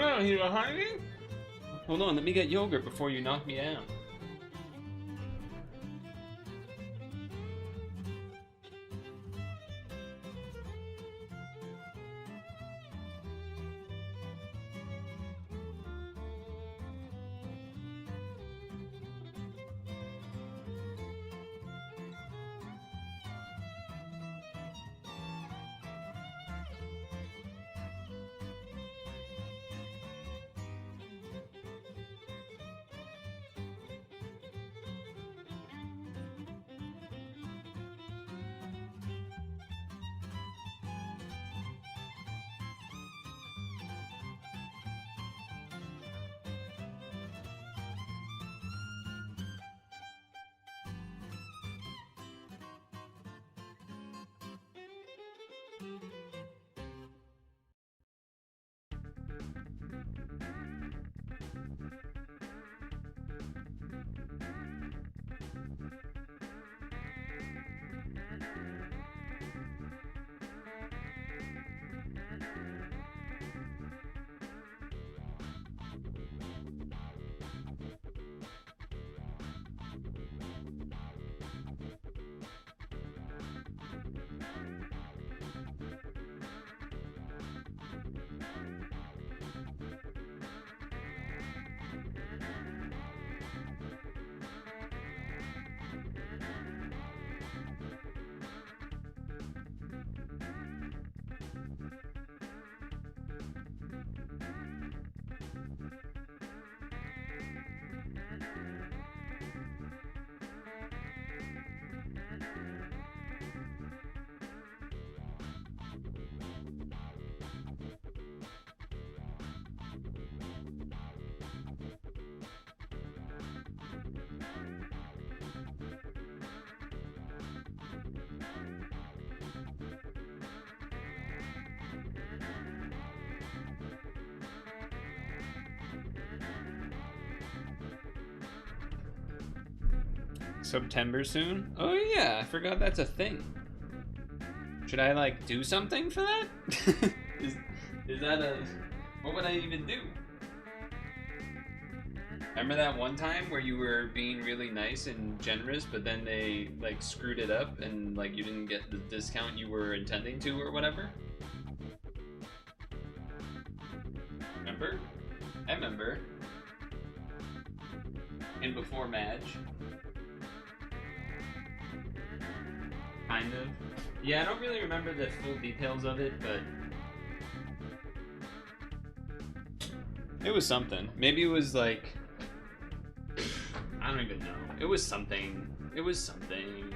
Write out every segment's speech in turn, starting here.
on, you hungry? Hold on, let me get yogurt before you knock me out. September soon? Oh yeah, I forgot that's a thing. Should I like do something for that? is that a... What would I even do? Remember that one time where you were being really nice and generous, but then they like screwed it up and like you didn't get the discount you were intending to or whatever? Remember? I remember. And before Madge. Kind of. Yeah, I don't really remember the full details of it, but it was something. Maybe it was like, I don't even know. It was something. It was something.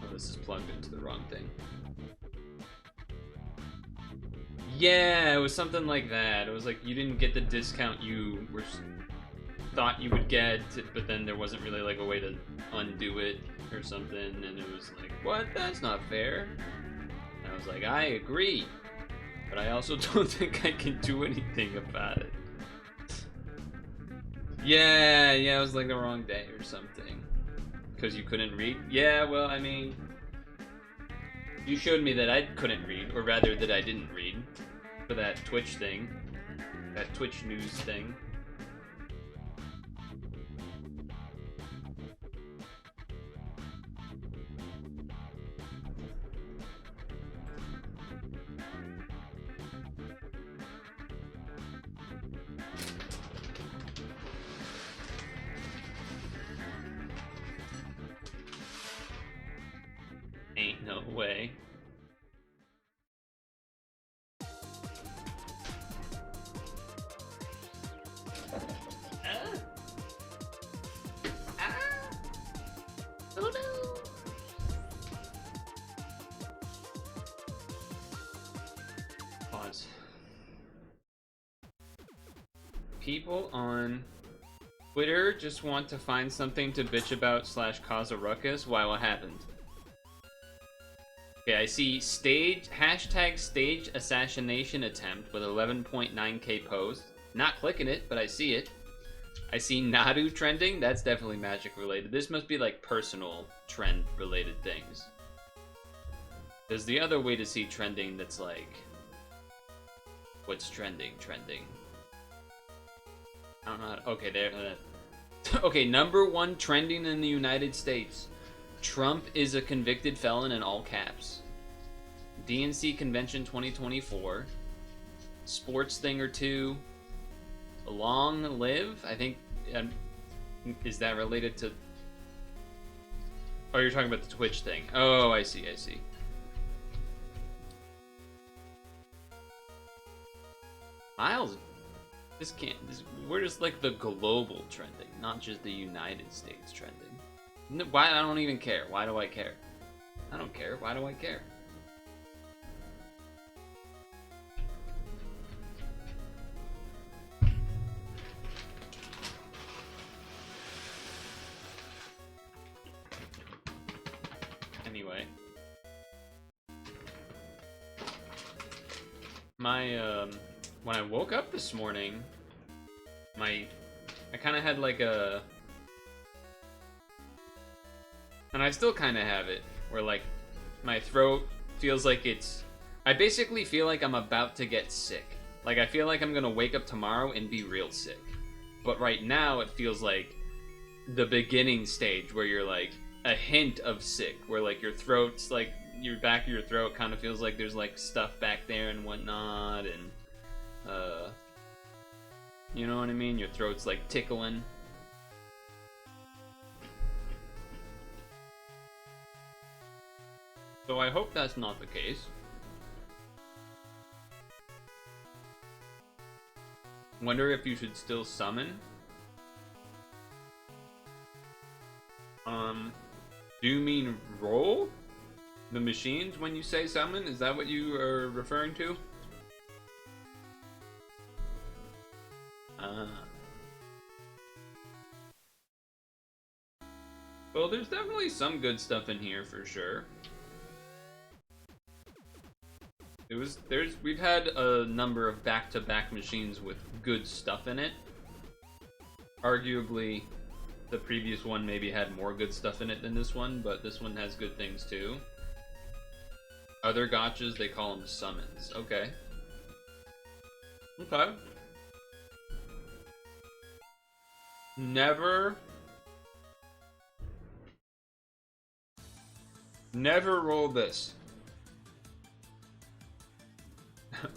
Oh, this is plugged into the wrong thing. Yeah, it was something like that. It was like you didn't get the discount you thought you would get, but then there wasn't really like a way to undo it or something, and it was like, what? That's not fair. And I was like, I agree, but I also don't think I can do anything about it. Yeah, it was like the wrong day or something. Because you couldn't read? Yeah, well, I mean, you showed me that I couldn't read, or rather that I didn't read, for that Twitch thing. That Twitch news thing. Ain't no way. Oh no! Pause. People on Twitter just want to find something to bitch about / cause a ruckus. Why, what happened? Okay, I see hashtag stage assassination attempt with 11.9k posts. Not clicking it, but I see it. I see Nadu trending. That's definitely magic related. This must be like personal trend related things. There's the other way to see trending that's like, what's trending? I don't know how to, okay, there. Okay, #1 trending in the United States. Trump is a convicted felon in all caps. DNC Convention 2024. Sports thing or two. Long live? I think, is that related to... Oh, you're talking about the Twitch thing. Oh, I see. Miles, we're just like the global trending, not just the United States trending. Why? I don't even care. Why do I care? I don't care. Why do I care? Anyway. When I woke up this morning, I kind of had like a... And I still kind of have it, where like, my throat feels like it's... I basically feel like I'm about to get sick. Like, I feel like I'm gonna wake up tomorrow and be real sick. But right now, it feels like the beginning stage, where you're like, a hint of sick, where like your throat's like, your back of your throat kind of feels like there's like stuff back there and whatnot, and you know what I mean? Your throat's like tickling. So I hope that's not the case. Wonder if you should still summon. Do you mean roll the machines when you say summon? Is that what you are referring to? Well, there's definitely some good stuff in here for sure. We've had a number of back-to-back machines with good stuff in it. Arguably, the previous one maybe had more good stuff in it than this one, but this one has good things too. Other gotchas, they call them summons. Okay. Okay. Never roll this.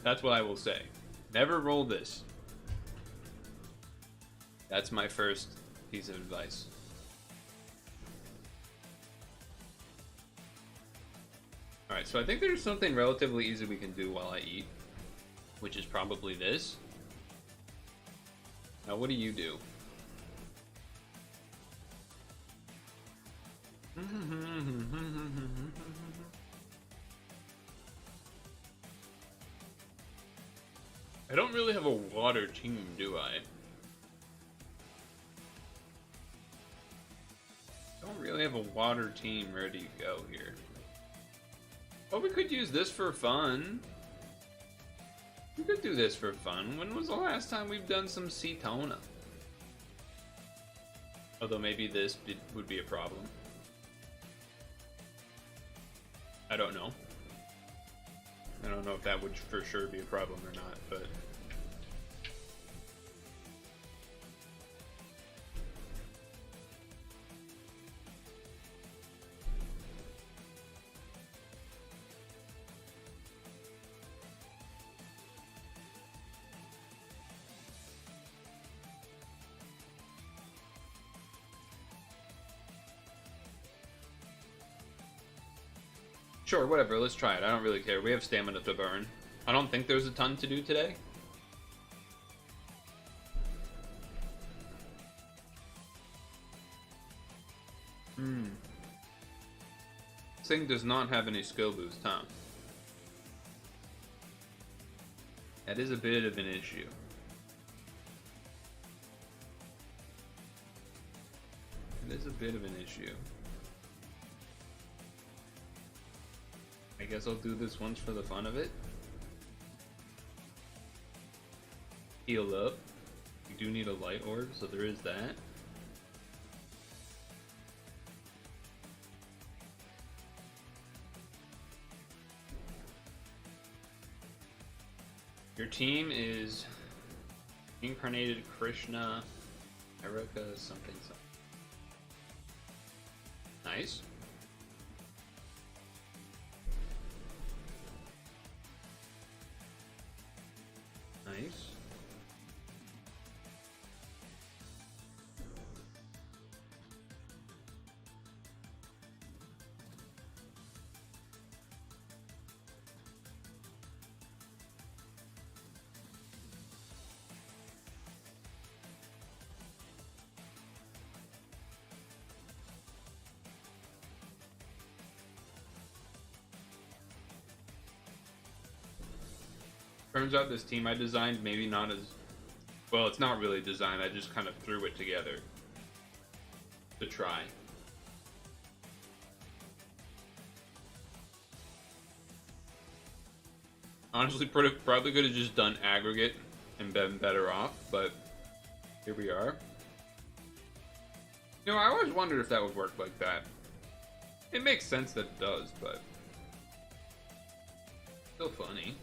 That's what I will say. Never roll this. That's my first piece of advice. Alright, so I think there's something relatively easy we can do while I eat, which is probably this. Now, what do you do? I don't really have a water team, do I? Don't really have a water team ready to go here. Well, we could use this for fun. We could do this for fun. When was the last time we've done some Cetona? Although maybe this would be a problem. I don't know. I don't know if that would for sure be a problem or not, but... Sure, whatever, let's try it. I don't really care. We have stamina to burn. I don't think there's a ton to do today. This thing does not have any skill boost, huh? That is a bit of an issue. It is a bit of an issue. I guess I'll do this once for the fun of it. Heal up. do need a light orb, so there is that. Your team is Incarnated Krishna, Erica, something. Nice. Nice. Turns out this team I designed maybe not as well. It's not really designed. I just kind of threw it together to try. Honestly, probably could have just done aggregate and been better off, but here we are. You know, I always wondered if that would work like that. It makes sense that it does, but still funny.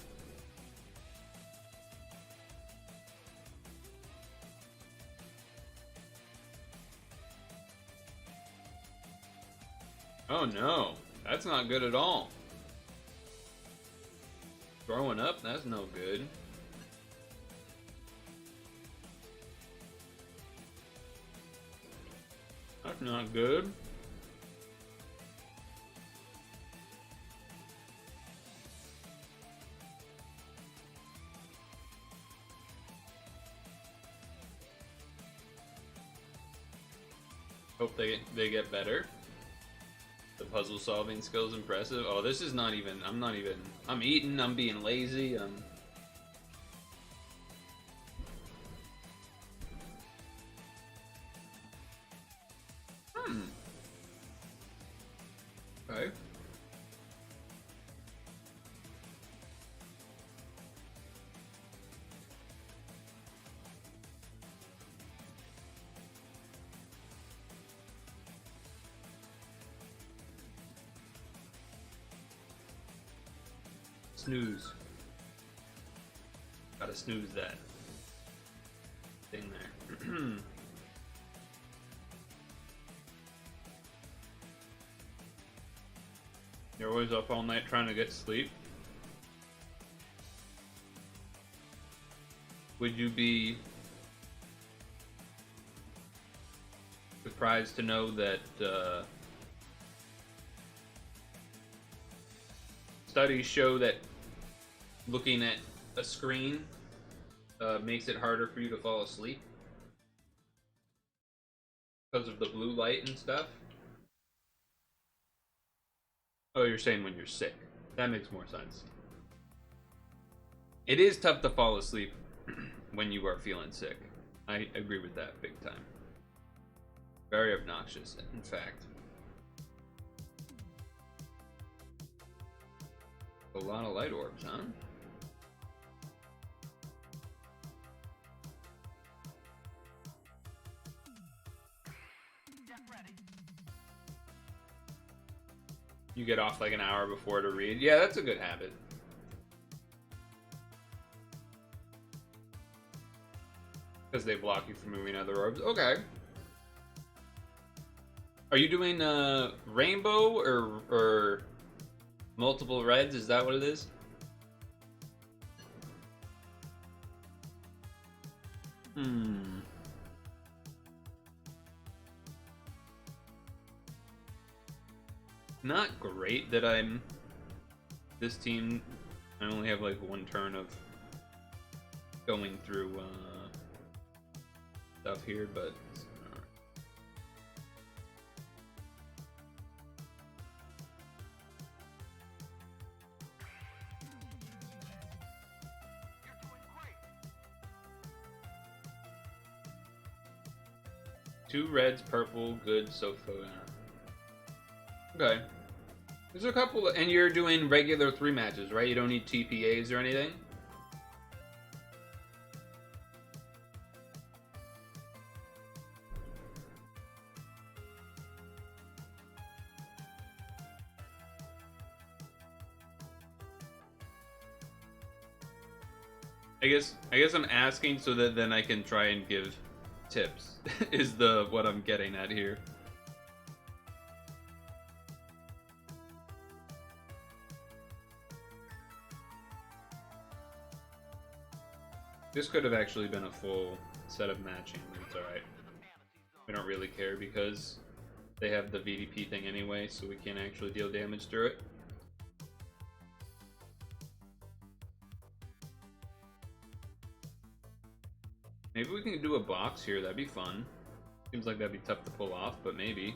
Oh no, that's not good at all. Growing up, that's no good. That's not good. Hope they get better. The puzzle solving skills impressive. Oh, this is not even. I'm eating. I'm being lazy. Okay. Snooze. Gotta snooze that thing there. You're always up all night trying to get sleep. Would you be surprised to know that studies show that looking at a screen makes it harder for you to fall asleep because of the blue light and stuff? Oh, you're saying when you're sick. That makes more sense. It is tough to fall asleep when you are feeling sick. I agree with that big time. Very obnoxious, in fact. A lot of light orbs, huh? You get off like an hour before to read. Yeah, that's a good habit. Because they block you from moving other orbs. Okay. Are you doing rainbow or multiple reds? Is that what it is? Not great that I'm this team. I only have like one turn of going through stuff here, but two reds, purple, good so far. Okay. There's a couple, and you're doing regular 3 matches, right? You don't need TPAs or anything? I guess I'm asking so that then I can try and give tips. Is the what I'm getting at here. This could have actually been a full set of matching, but it's alright. We don't really care because they have the VDP thing anyway, so we can't actually deal damage through it. Maybe we can do a box here, that'd be fun. Seems like that'd be tough to pull off, but maybe.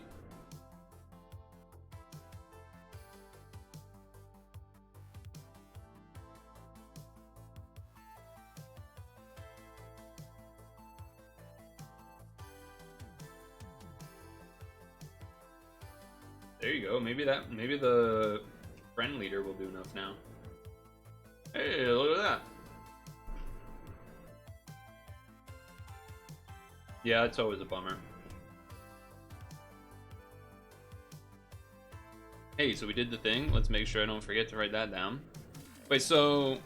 There you go. Maybe the friend leader will do enough now. Hey, look at that. Yeah, it's always a bummer. Hey, so we did the thing. Let's make sure I don't forget to write that down. Wait, so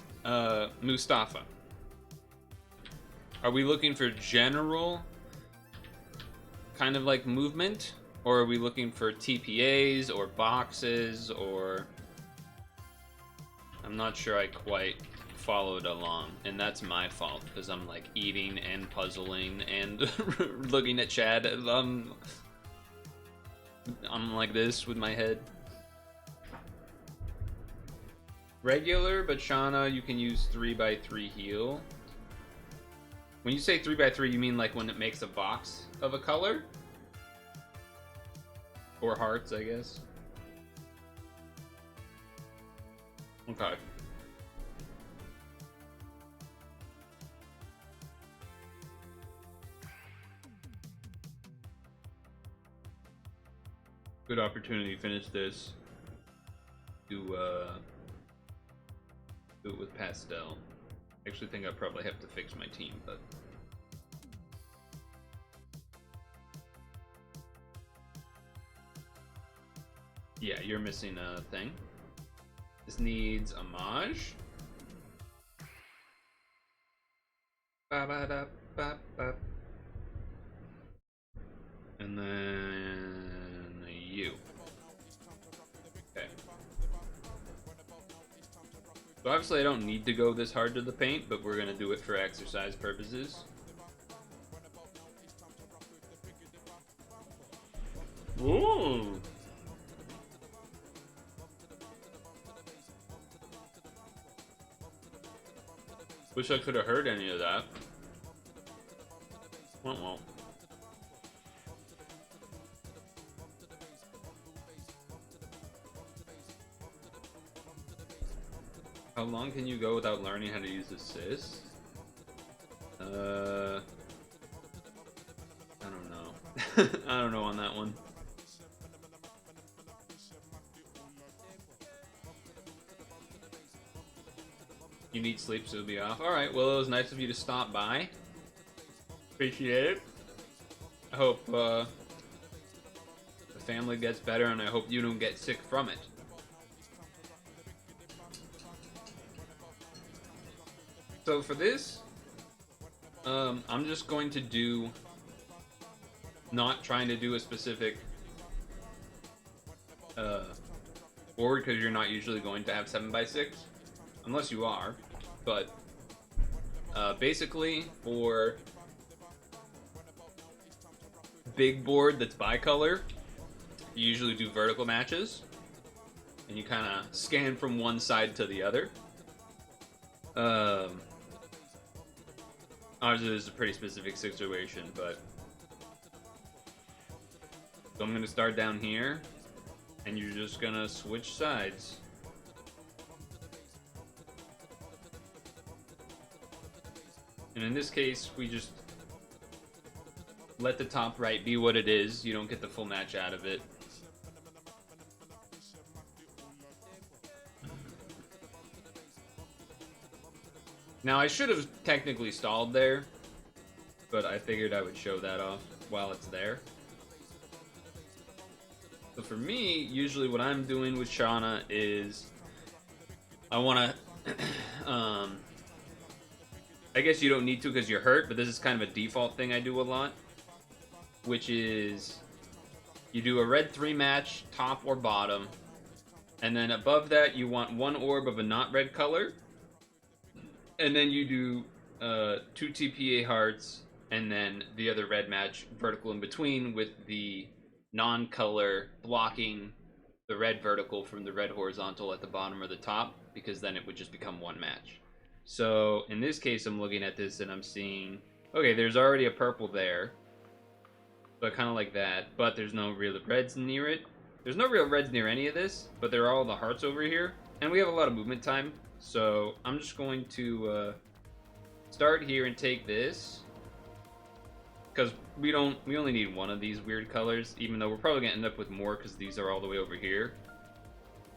Mustafa. Are we looking for general kind of like movement? Or are we looking for TPAs or boxes or... I'm not sure I quite followed along, and that's my fault because I'm like eating and puzzling and looking at Chad. I'm like this with my head. Regular, but Shauna, you can use 3x3 heal. When you say 3x3, you mean like when it makes a box of a color? Or hearts, I guess. Okay. Good opportunity to finish this. Do it with pastel. I actually think I probably have to fix my team, but yeah, you're missing a thing. This needs homage. Ba-ba-da-ba-ba. And then you. Okay. So obviously I don't need to go this hard to the paint, but we're gonna do it for exercise purposes. Ooh. Wish I could have heard any of that. Well. How long can you go without learning how to use assist? I don't know. I don't know on that one. You need sleep, so it'll be off. Alright, well, it was nice of you to stop by. Appreciate it. I hope the family gets better, and I hope you don't get sick from it. So for this, I'm just going to do, not trying to do a specific board, because you're not usually going to have 7x6. Unless you are, but basically for big board that's bicolor, you usually do vertical matches, and you kind of scan from one side to the other. Obviously, this is a pretty specific situation, but so I'm going to start down here, and you're just going to switch sides. And in this case, we just let the top right be what it is. You don't get the full match out of it. Now, I should have technically stalled there, but I figured I would show that off while it's there. So for me, usually what I'm doing with Shauna is I want to I guess you don't need to because you're hurt, but this is kind of a default thing I do a lot, which is you do a red 3 match, top or bottom, and then above that you want 1 orb of a not red color, and then you do 2 TPA hearts, and then the other red match vertical in between with the non-color blocking the red vertical from the red horizontal at the bottom or the top, because then it would just become 1 match. So in this case, I'm looking at this and I'm seeing, okay, there's already a purple there, but kind of like that, but there's no real reds near it. There's no real reds near any of this, but there are all the hearts over here, and we have a lot of movement time, so I'm just going to start here and take this, because we only need 1 of these weird colors, even though we're probably gonna end up with more because these are all the way over here.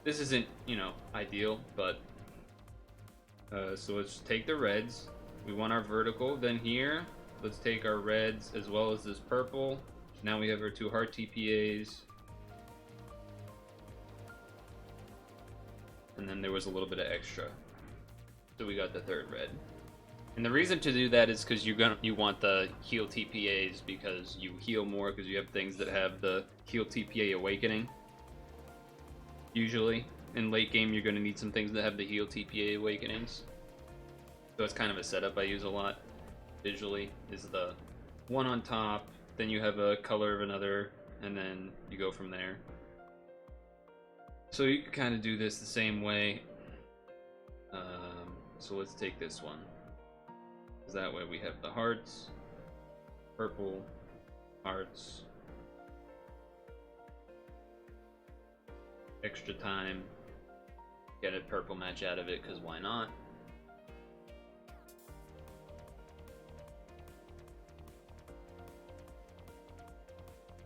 This isn't, you know, ideal, but so let's take the reds. We want our vertical. Then here, let's take our reds as well as this purple. Now we have our 2 heart TPAs. And then there was a little bit of extra. So we got the 3rd red. And the reason to do that is because you want the heal TPAs, because you heal more because you have things that have the heal TPA awakening. Usually, in late game, you're going to need some things that have the heal TPA awakenings. So it's kind of a setup I use a lot visually, is the 1 on top, then you have a color of another, and then you go from there. So you can kind of do this the same way. So let's take this one. That way we have the hearts, purple, hearts, extra time, get a purple match out of it, because why not?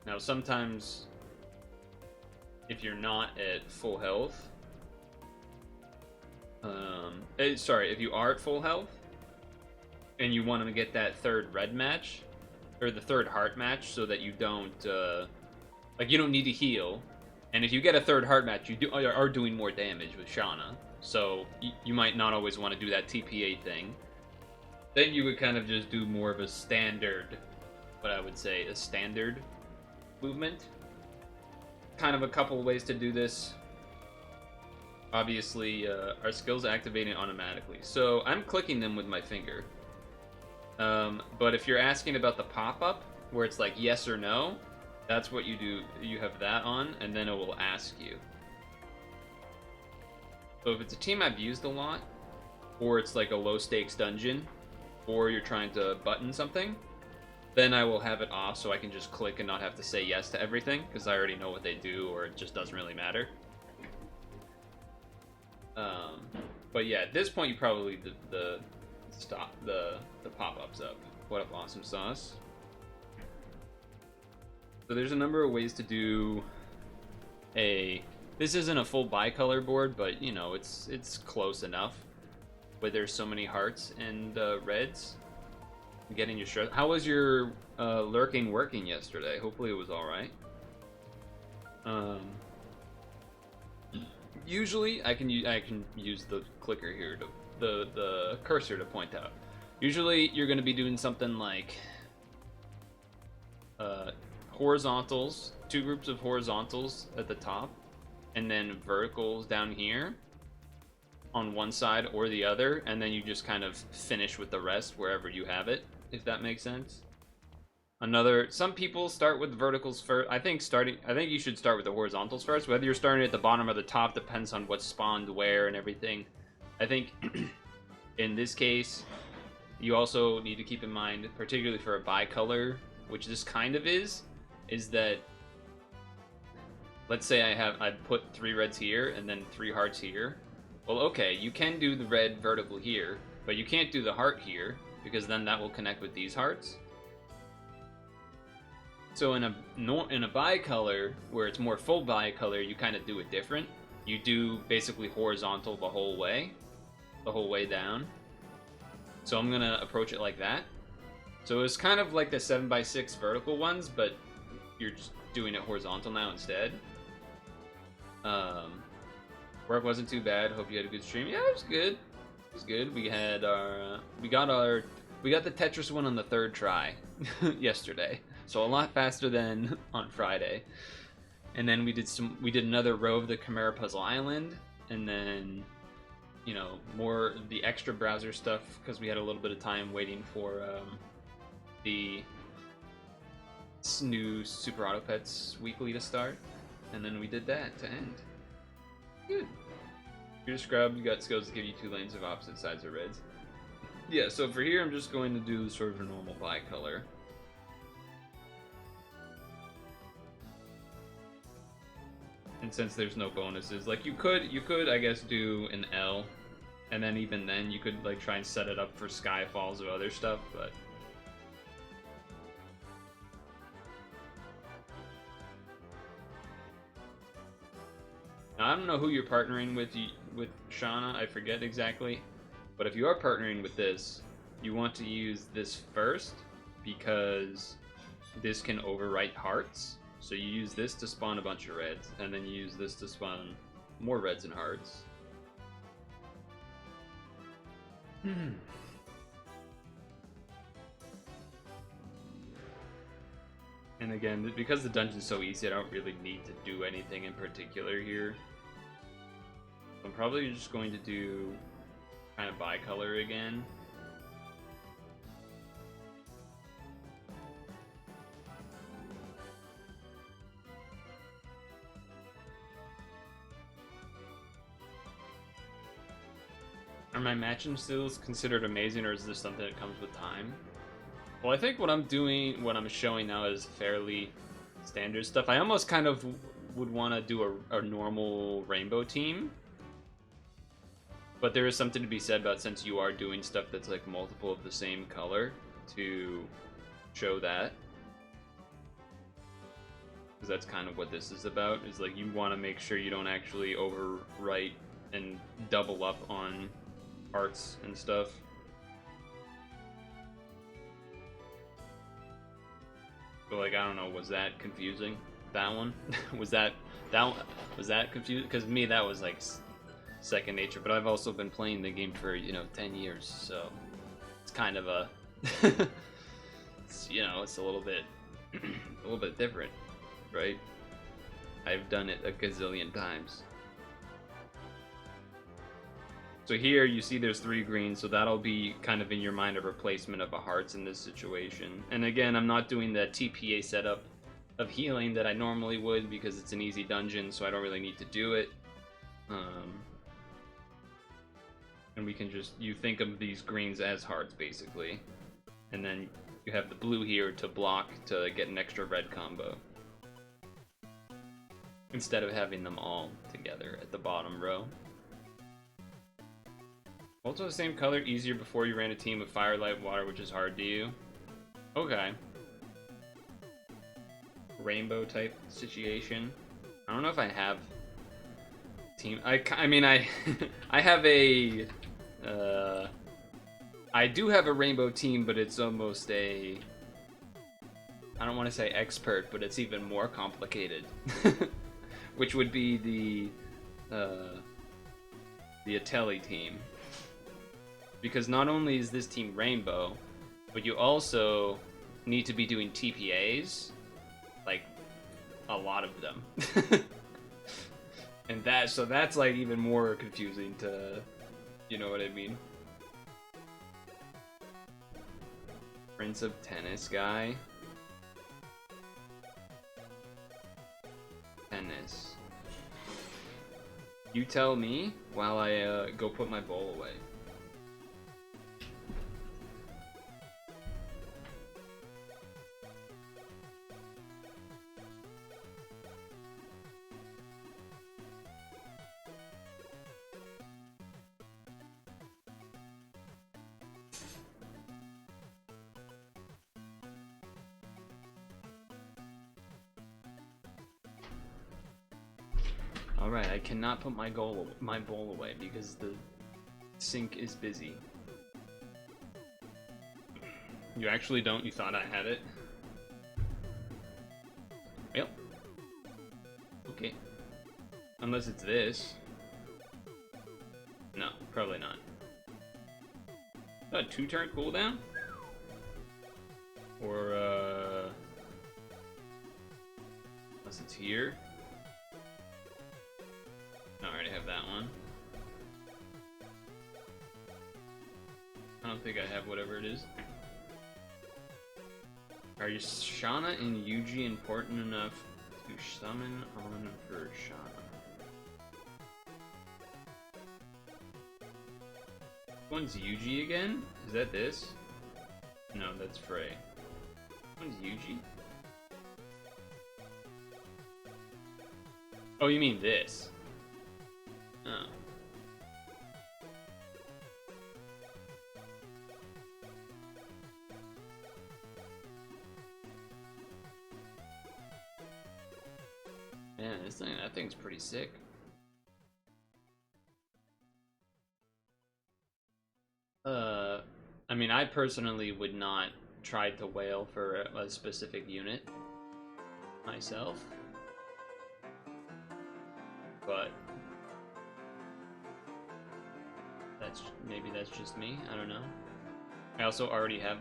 Now sometimes, if you're not at full health, if you are at full health, and you want to get that 3rd red match, or the 3rd heart match, so that you don't, you don't need to heal. And if you get a 3rd heart match, you are doing more damage with Shauna. So you might not always want to do that TPA thing. Then you would kind of just do more of a standard, what I would say, a standard movement. Kind of a couple ways to do this. Obviously, our skills activating automatically. So I'm clicking them with my finger. But if you're asking about the pop-up, where it's like yes or no, that's what you do. You have that on, and then it will ask you. So if it's a team I've used a lot, or it's like a low-stakes dungeon, or you're trying to button something, then I will have it off so I can just click and not have to say yes to everything, because I already know what they do, or it just doesn't really matter. But yeah, at this point you probably leave the pop-ups up. What up, awesome sauce? So there's a number of ways to do this isn't a full bicolor board, but you know, it's close enough. Where there's so many hearts and reds. Getting your stress. How was your lurking working yesterday? Hopefully it was all right. Usually I can use the clicker here to the cursor to point out. Usually you're going to be doing something like horizontals, 2 groups of horizontals at the top, and then verticals down here on one side or the other, and then you just kind of finish with the rest wherever you have it, if that makes sense. Some people start with verticals first. I think you should start with the horizontals first. Whether you're starting at the bottom or the top depends on what spawned where and everything. I think in this case, you also need to keep in mind, particularly for a bicolor, which this kind of is that, let's say I put 3 reds here and then 3 hearts here. Well, okay, you can do the red vertical here, but you can't do the heart here, because then that will connect with these hearts. So in a bicolor, where it's more full bicolor, you kind of do it different. You do basically horizontal the whole way down. So I'm gonna approach it like that. So it's kind of like the 7x6 vertical ones, but you're just doing it horizontal now instead. Work wasn't too bad. Hope you had a good stream. Yeah, it was good. It was good. We had our we got the Tetris one on the third try yesterday, so a lot faster than on Friday. And then we did another row of the Chimera Puzzle Island, and then more the extra browser stuff because we had a little bit of time waiting for the new Super Auto Pets weekly to start, and then we did that to end. Good. You're a scrub, you got skills to give you 2 lanes of opposite sides of reds. Yeah, so for here I'm just going to do sort of a normal bicolor. And since there's no bonuses, like you could I guess do an L, and then even then you could like try and set it up for Skyfalls or other stuff, but now, I don't know who you're partnering with Shauna, I forget exactly, but if you are partnering with this, you want to use this first because this can overwrite hearts. So you use this to spawn a bunch of reds, and then you use this to spawn more reds and hearts. And again, because the dungeon's so easy, I don't really need to do anything in particular here. I'm probably just going to do kind of bicolor again. Are my matching skills considered amazing, or is this something that comes with time? Well, I think what I'm showing now is fairly standard stuff. I almost kind of would want to do a normal rainbow team. But there is something to be said about, since you are doing stuff that's like multiple of the same color, to show that. Because that's kind of what this is about, is like you want to make sure you don't actually overwrite and double up on hearts and stuff. But like, I don't know, was that confusing? That one? was that confusing? Because me, that was like second nature, but I've also been playing the game for 10 years, so it's kind of a it's a little bit different, right? I've done it a gazillion times. So here you see there's 3 greens, so that'll be kind of in your mind a replacement of a hearts in this situation. And again, I'm not doing the TPA setup of healing that I normally would because it's an easy dungeon, so I don't really need to do it. And we can you think of these greens as hearts basically. And then you have the blue here to block to get an extra red combo. Instead of having them all together at the bottom row. Also the same color, easier before you ran a team of fire, light, water, which is hard to you. Okay. Rainbow type situation. I don't know if I have team. I mean I have a I do have a rainbow team, but it's almost I don't want to say expert, but it's even more complicated. Which would be the Atelli team. Because not only is this team rainbow, but you also need to be doing TPAs, like a lot of them. And so that's like even more confusing to, you know what I mean? Prince of Tennis guy. Tennis. You tell me while I go put my bowl away. Alright, I cannot put my bowl away because the sink is busy. You actually don't? You thought I had it? Yep. Okay. Unless it's this. No, probably not. A 2-turn cooldown? Or, unless it's here. No, I already have that one. I don't think I have whatever it is. Are you Shauna and Yuji important enough to summon on for Shauna? Which one's Yuji again? Is that this? No, that's Frey. Which one's Yuji? Oh, you mean this? Oh. Man, that thing's pretty sick. I mean, I personally would not try to whale for a specific unit myself, but maybe that's just me. I don't know. I also already have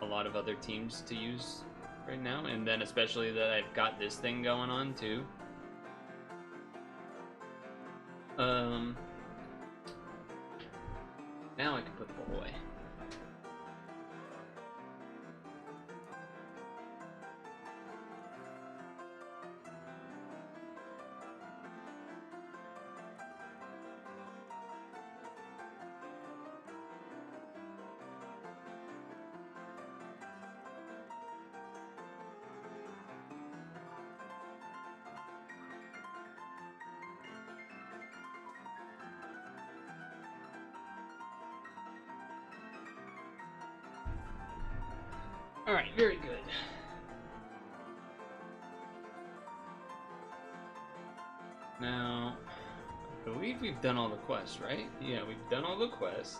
a lot of other teams to use right now, and then especially that I've got this thing going on too. Now I can put the ball away. Alright, very good. Now, I believe we've done all the quests, right? Yeah, we've done all the quests.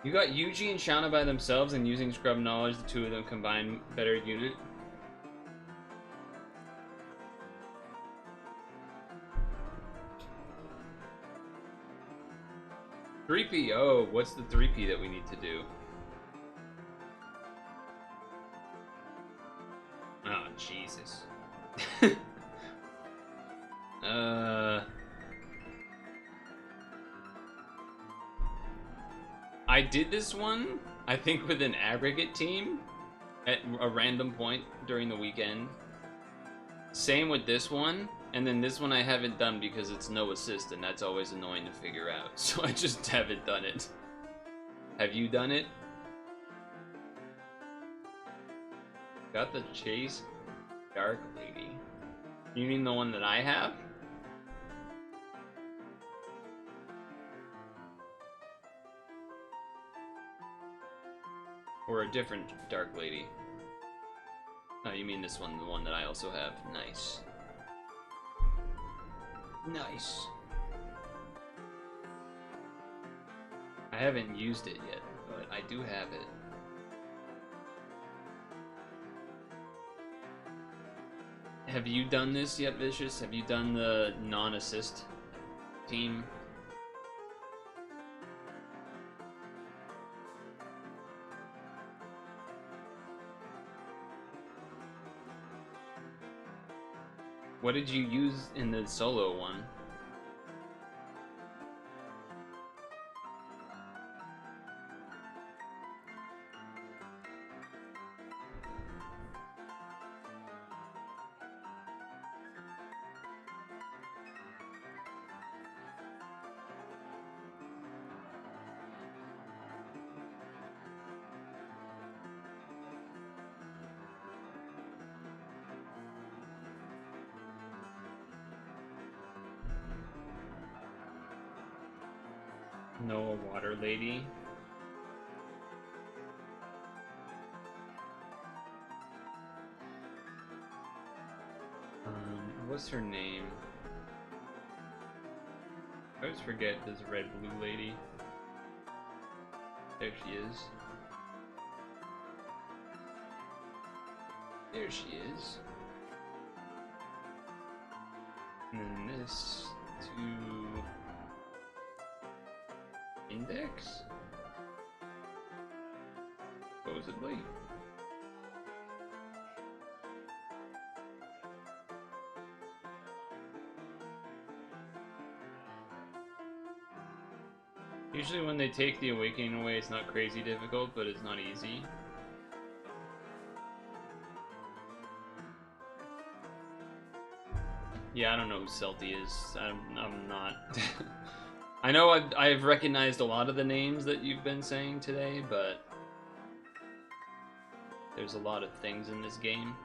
You got Yuji and Shauna by themselves, and using Scrub Knowledge, the two of them combine better unit. Three-P, oh, what's the 3P that we need to do? Oh, Jesus. I did this one, I think, with an aggregate team at a random point during the weekend. Same with this one, and then this one I haven't done because it's no assist, and that's always annoying to figure out, so I just haven't done it. Have you done it? Got the Chase Dark Lady. You mean the one that I have? Or a different Dark Lady? Oh, you mean this one, the one that I also have. Nice. Nice. I haven't used it yet, but I do have it. Have you done this yet, Vicious? Have you done the non-assist team? What did you use in the solo one? No, a water lady. What's her name? I always forget this red blue lady. There she is. There she is. And then this to Index? Supposedly. Usually when they take the awakening away, it's not crazy difficult, but it's not easy. Yeah, I don't know who Celti is. I'm not. I know I've recognized a lot of the names that you've been saying today, but there's a lot of things in this game.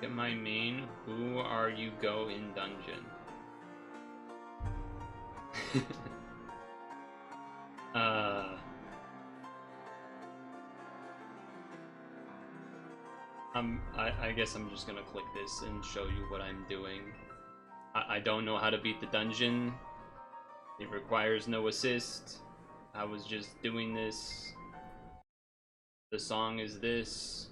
Get my main. Who are you go in dungeon? I guess I'm just gonna click this and show you what I'm doing. I don't know how to beat the dungeon. It requires no assist. I was just doing this. The song is this.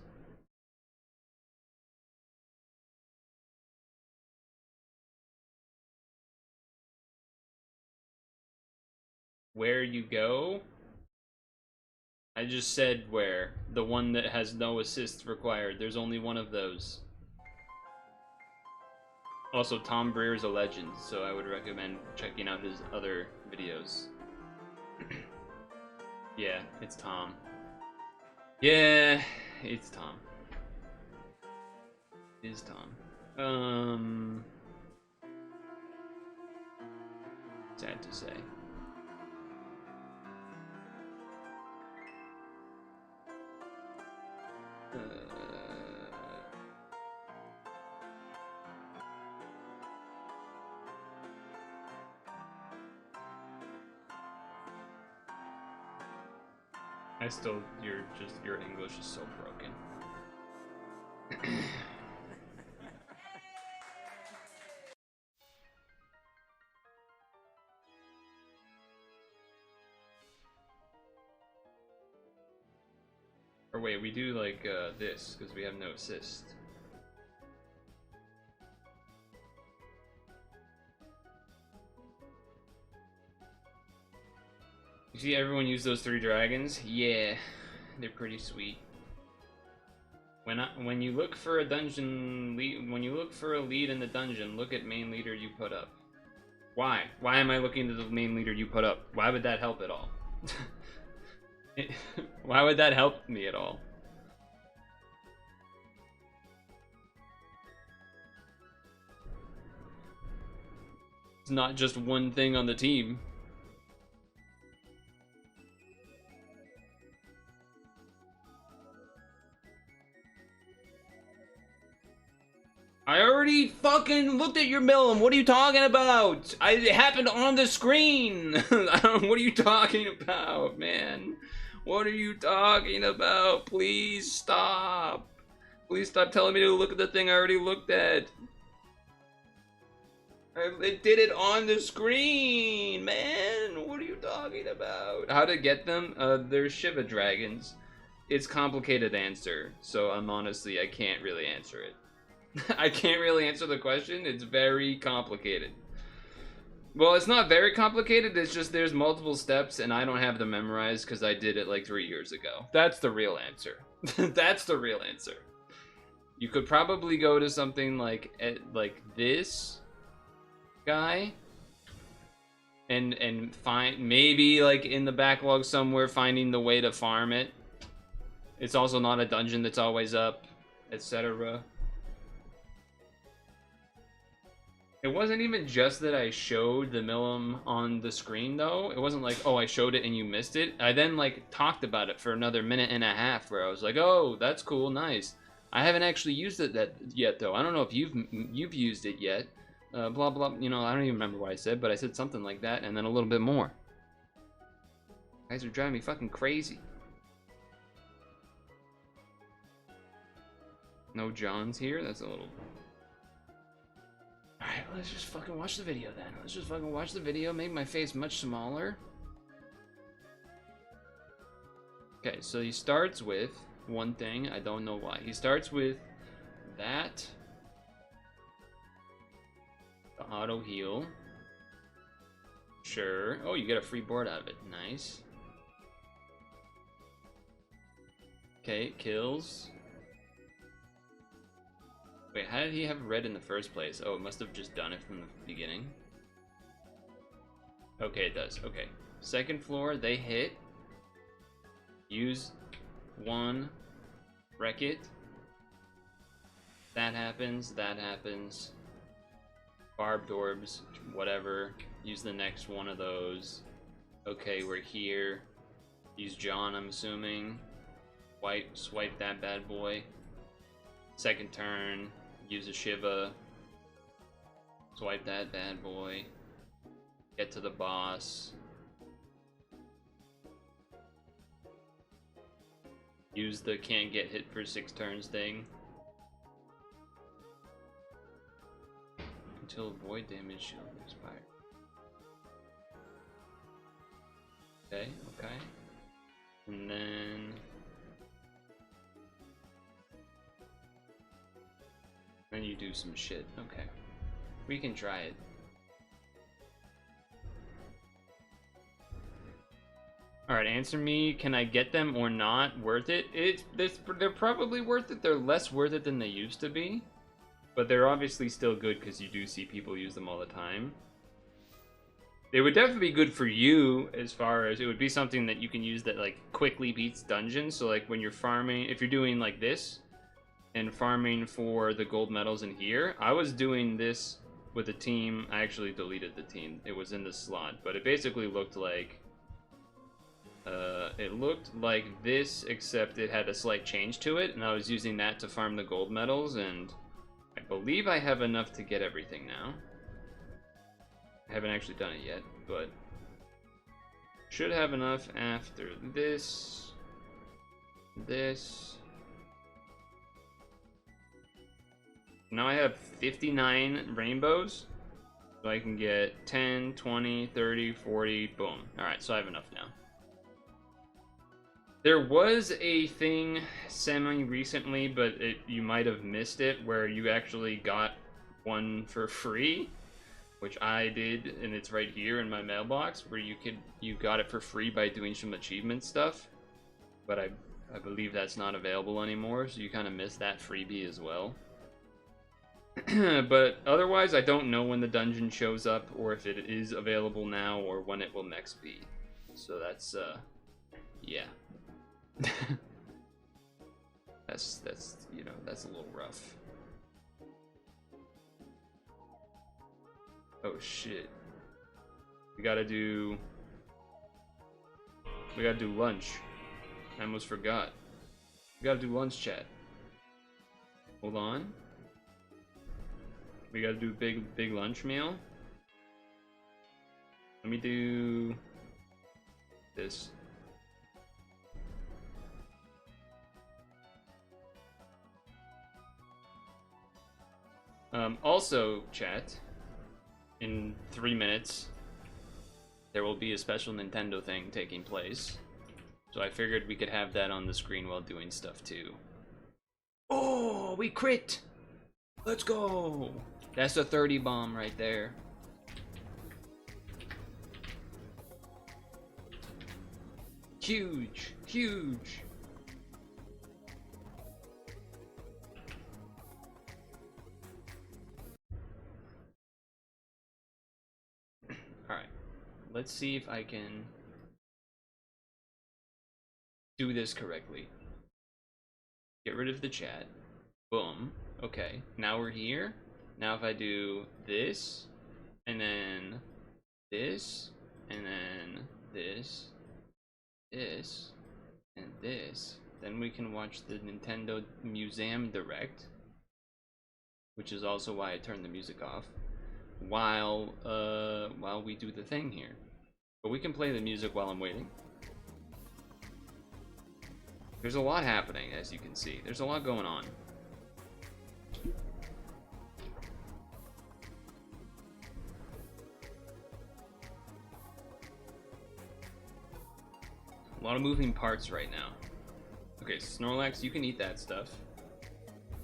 Where you go? I just said where. The one that has no assist required. There's only one of those. Also, Tom Breer's a legend, so I would recommend checking out his other videos. Yeah, it's Tom. Yeah, it's Tom. It is Tom. Sad to say. Your English is so broken. Or wait, we do like this because we have no assist. You see everyone use those 3 dragons? Yeah, they're pretty sweet. When you look for a dungeon lead, when you look for a lead in the dungeon, look at main leader you put up. Why? Why am I looking at the main leader you put up? Why would that help at all? Why would that help me at all? It's not just one thing on the team. I already fucking looked at your Millum. What are you talking about? It happened on the screen. What are you talking about, man? What are you talking about? Please stop. Please stop telling me to look at the thing I already looked at. It did it on the screen, man. What are you talking about? How to get them? They're Shiva dragons. It's complicated answer, so honestly, I can't really answer it. I can't really answer the question. It's very complicated. Well, it's not very complicated. It's just there's multiple steps, and I don't have them memorized because I did it like 3 years ago. That's the real answer. That's the real answer. You could probably go to something like this guy and find maybe like in the backlog somewhere finding the way to farm it. It's also not a dungeon that's always up, etc. It wasn't even just that I showed the Millum on the screen, though. It wasn't like, oh, I showed it and you missed it. I then, like, talked about it for another minute and a half where I was like, oh, that's cool, nice. I haven't actually used it yet, though. I don't know if you've used it yet. Blah, blah, you know, I don't even remember what I said, but I said something like that and then a little bit more. You guys are driving me fucking crazy. No Johns here? That's a little... Alright, let's just fucking watch the video then. Let's just fucking watch the video, make my face much smaller. Okay, so he starts with one thing, I don't know why. He starts with that. The auto heal. Sure. Oh, you get a free board out of it. Nice. Okay, kills. Wait, how did he have red in the first place? Oh, it must have just done it from the beginning. Okay, it does. Okay. Second floor, they hit. Use one. Wreck it. That happens. That happens. Barbed orbs. Whatever. Use the next one of those. Okay, we're here. Use John, I'm assuming. Swipe that bad boy. Second turn. Use a Shiva. Swipe that bad boy. Get to the boss. Use the can't get hit for 6 turns thing. Until void damage shield expires. Okay, okay. And then... then you do some shit. Okay. We can try it. Alright, answer me. Can I get them or not? Worth it? They're probably worth it. They're less worth it than they used to be. But they're obviously still good because you do see people use them all the time. They would definitely be good for you as far as it would be something that you can use that like quickly beats dungeons. So like when you're farming, if you're doing like this and farming for the gold medals in here, I was doing this with a team. I actually deleted the team. It was in the slot, but it basically looked like this, except it had a slight change to it, and I was using that to farm the gold medals, and I believe I have enough to get everything now. I haven't actually done it yet, but should have enough after this. Now I have 59 rainbows, so I can get 10, 20, 30, 40, boom. Alright, so I have enough now. There was a thing semi-recently, but you might have missed it, where you actually got one for free, which I did, and it's right here in my mailbox, where you got it for free by doing some achievement stuff, but I believe that's not available anymore, so you kind of missed that freebie as well. But otherwise, I don't know when the dungeon shows up, or if it is available now, or when it will next be. So that's, yeah. that's you know, that's a little rough. Oh shit. We gotta do lunch. I almost forgot. We gotta do lunch, chat. Hold on. We gotta do big lunch meal. Let me do this. Also, chat, in 3 minutes, there will be a special Nintendo thing taking place. So I figured we could have that on the screen while doing stuff too. Oh, we crit! Let's go! That's a 30 bomb right there. Huge, huge. Alright, let's see if I can do this correctly. Get rid of the chat. Boom. Okay, now we're here. Now if I do this, and then this, and then this, and this, then we can watch the Nintendo Museum Direct, which is also why I turned the music off. While we do the thing here. But we can play the music while I'm waiting. There's a lot happening, as you can see. There's a lot going on. lot of moving parts right now. Okay, Snorlax, you can eat that stuff.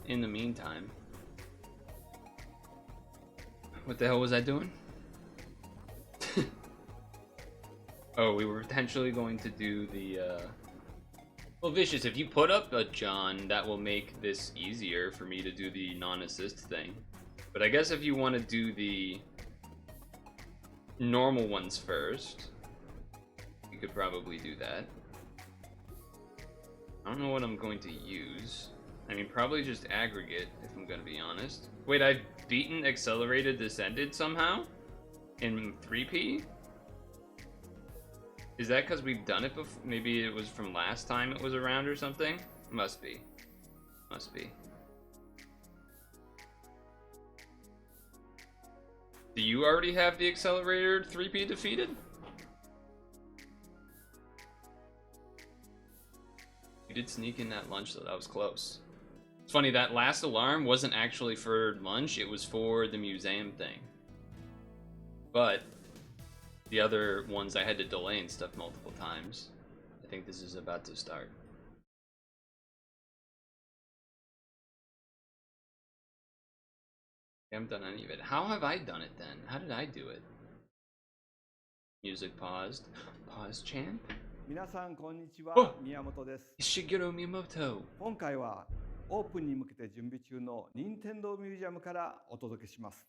In the meantime, what the hell was I doing? Oh, we were potentially going to do the, Well, Vicious, if you put up a John, that will make this easier for me to do the non-assist thing. But I guess if you want to do the normal ones first, you could probably do that. I don't know what I'm going to use. I mean, probably just aggregate, if I'm going to be honest. Wait, I've beaten Accelerated Descended somehow? In 3P? Is that because we've done it before? Maybe it was from last time it was around or something? Must be. Must be. Do you already have the Accelerator 3P defeated? You did sneak in that lunch though, that was close. It's funny, that last alarm wasn't actually for lunch, it was for the museum thing. But the other ones I had to delay and stuff multiple times. I think this is about to start. I haven't done any of it. How have I done it then? How did I do it? Music paused. Pause chant? 皆さんこんにちは、Oh! 宮本です。 Shigeru Miyamoto. 今回はオープンに向けて準備中の任天堂ミュージアムからお届けします。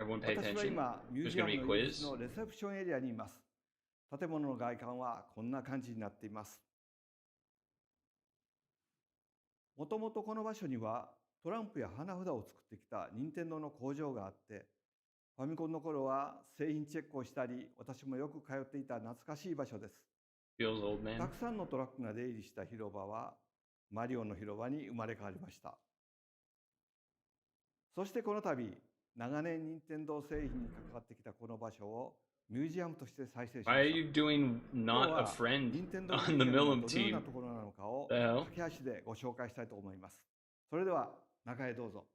Everyone pay 私は attention. 今ミュー There's ジア gonna ム be の a 入り口 quiz. のレセプションエリアにいます。建物の外観はこんな感じになっています。もともとこの場所にはトランプや花札を作ってきた任天堂の工場があって、ファミコンの頃は製品チェックをしたり、私もよく通っていた懐かしい場所です。 Feels old, man. たくさんのトラックが出入りした広場はマリオの広場に生まれ変わりました。そしてこの度、長年任天堂製品に関わってきたこの場所をミュージアムとして再生しま Why are した。 you doing 今 not 日 a は friend 任天堂 on ミュ the ージアム Millim がどのような team? ところなのかを The hell? 駆け足でご紹介したいと思います。それでは中へどうぞ。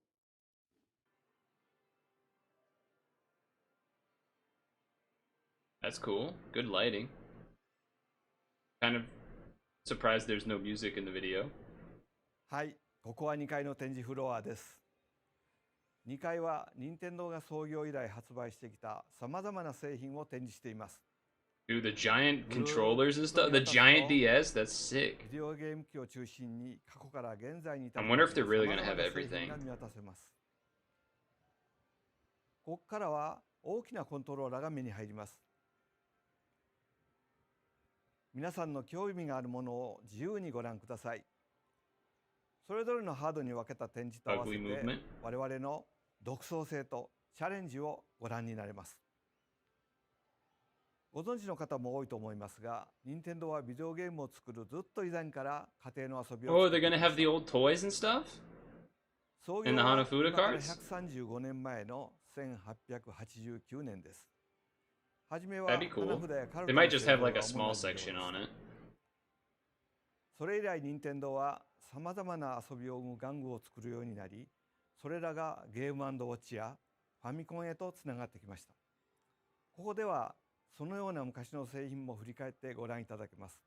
That's cool. Good lighting. Kind of surprised there's no music in the video. はい、ここは2階の展示フロアです。2階は任天堂が創業以来発売してきたさまざまな製品を展示しています。 Dude, the giant controllers and stuff. The giant DS. That's sick. ビデオゲーム機を中心に過去から現在に至 I る wonder if they're really 様 gonna 々 have な製 everything. 品が見渡せます。ここからは大きなコントローラーが目に入ります。皆さんの興味があるものを自由にご覧ください。それぞれのハードに分けた展示と合わせ Ugly て movement. 我々の独創性とチャレンジをご覧になれます。ご存知の方も多いと思いますが、任天堂はビデオゲームを作るずっと以前から家庭の遊びを Oh, 作っ they're てい gonna ま have した。 the old toys and stuff? 創 And 業 the は Hanafuda 今から cards? 135年前の1889年です。はじめは That'd be cool. 花札やカル They タ might の just 製 have 造 like が a 主な small 事業です。 section on it. それ以来任天堂はさまざまな遊びを生む玩具を作るようになり、それらがゲーム&ウォッチやファミコンへとつながってきました。ここではそのような昔の製品も振り返ってご覧いただけます。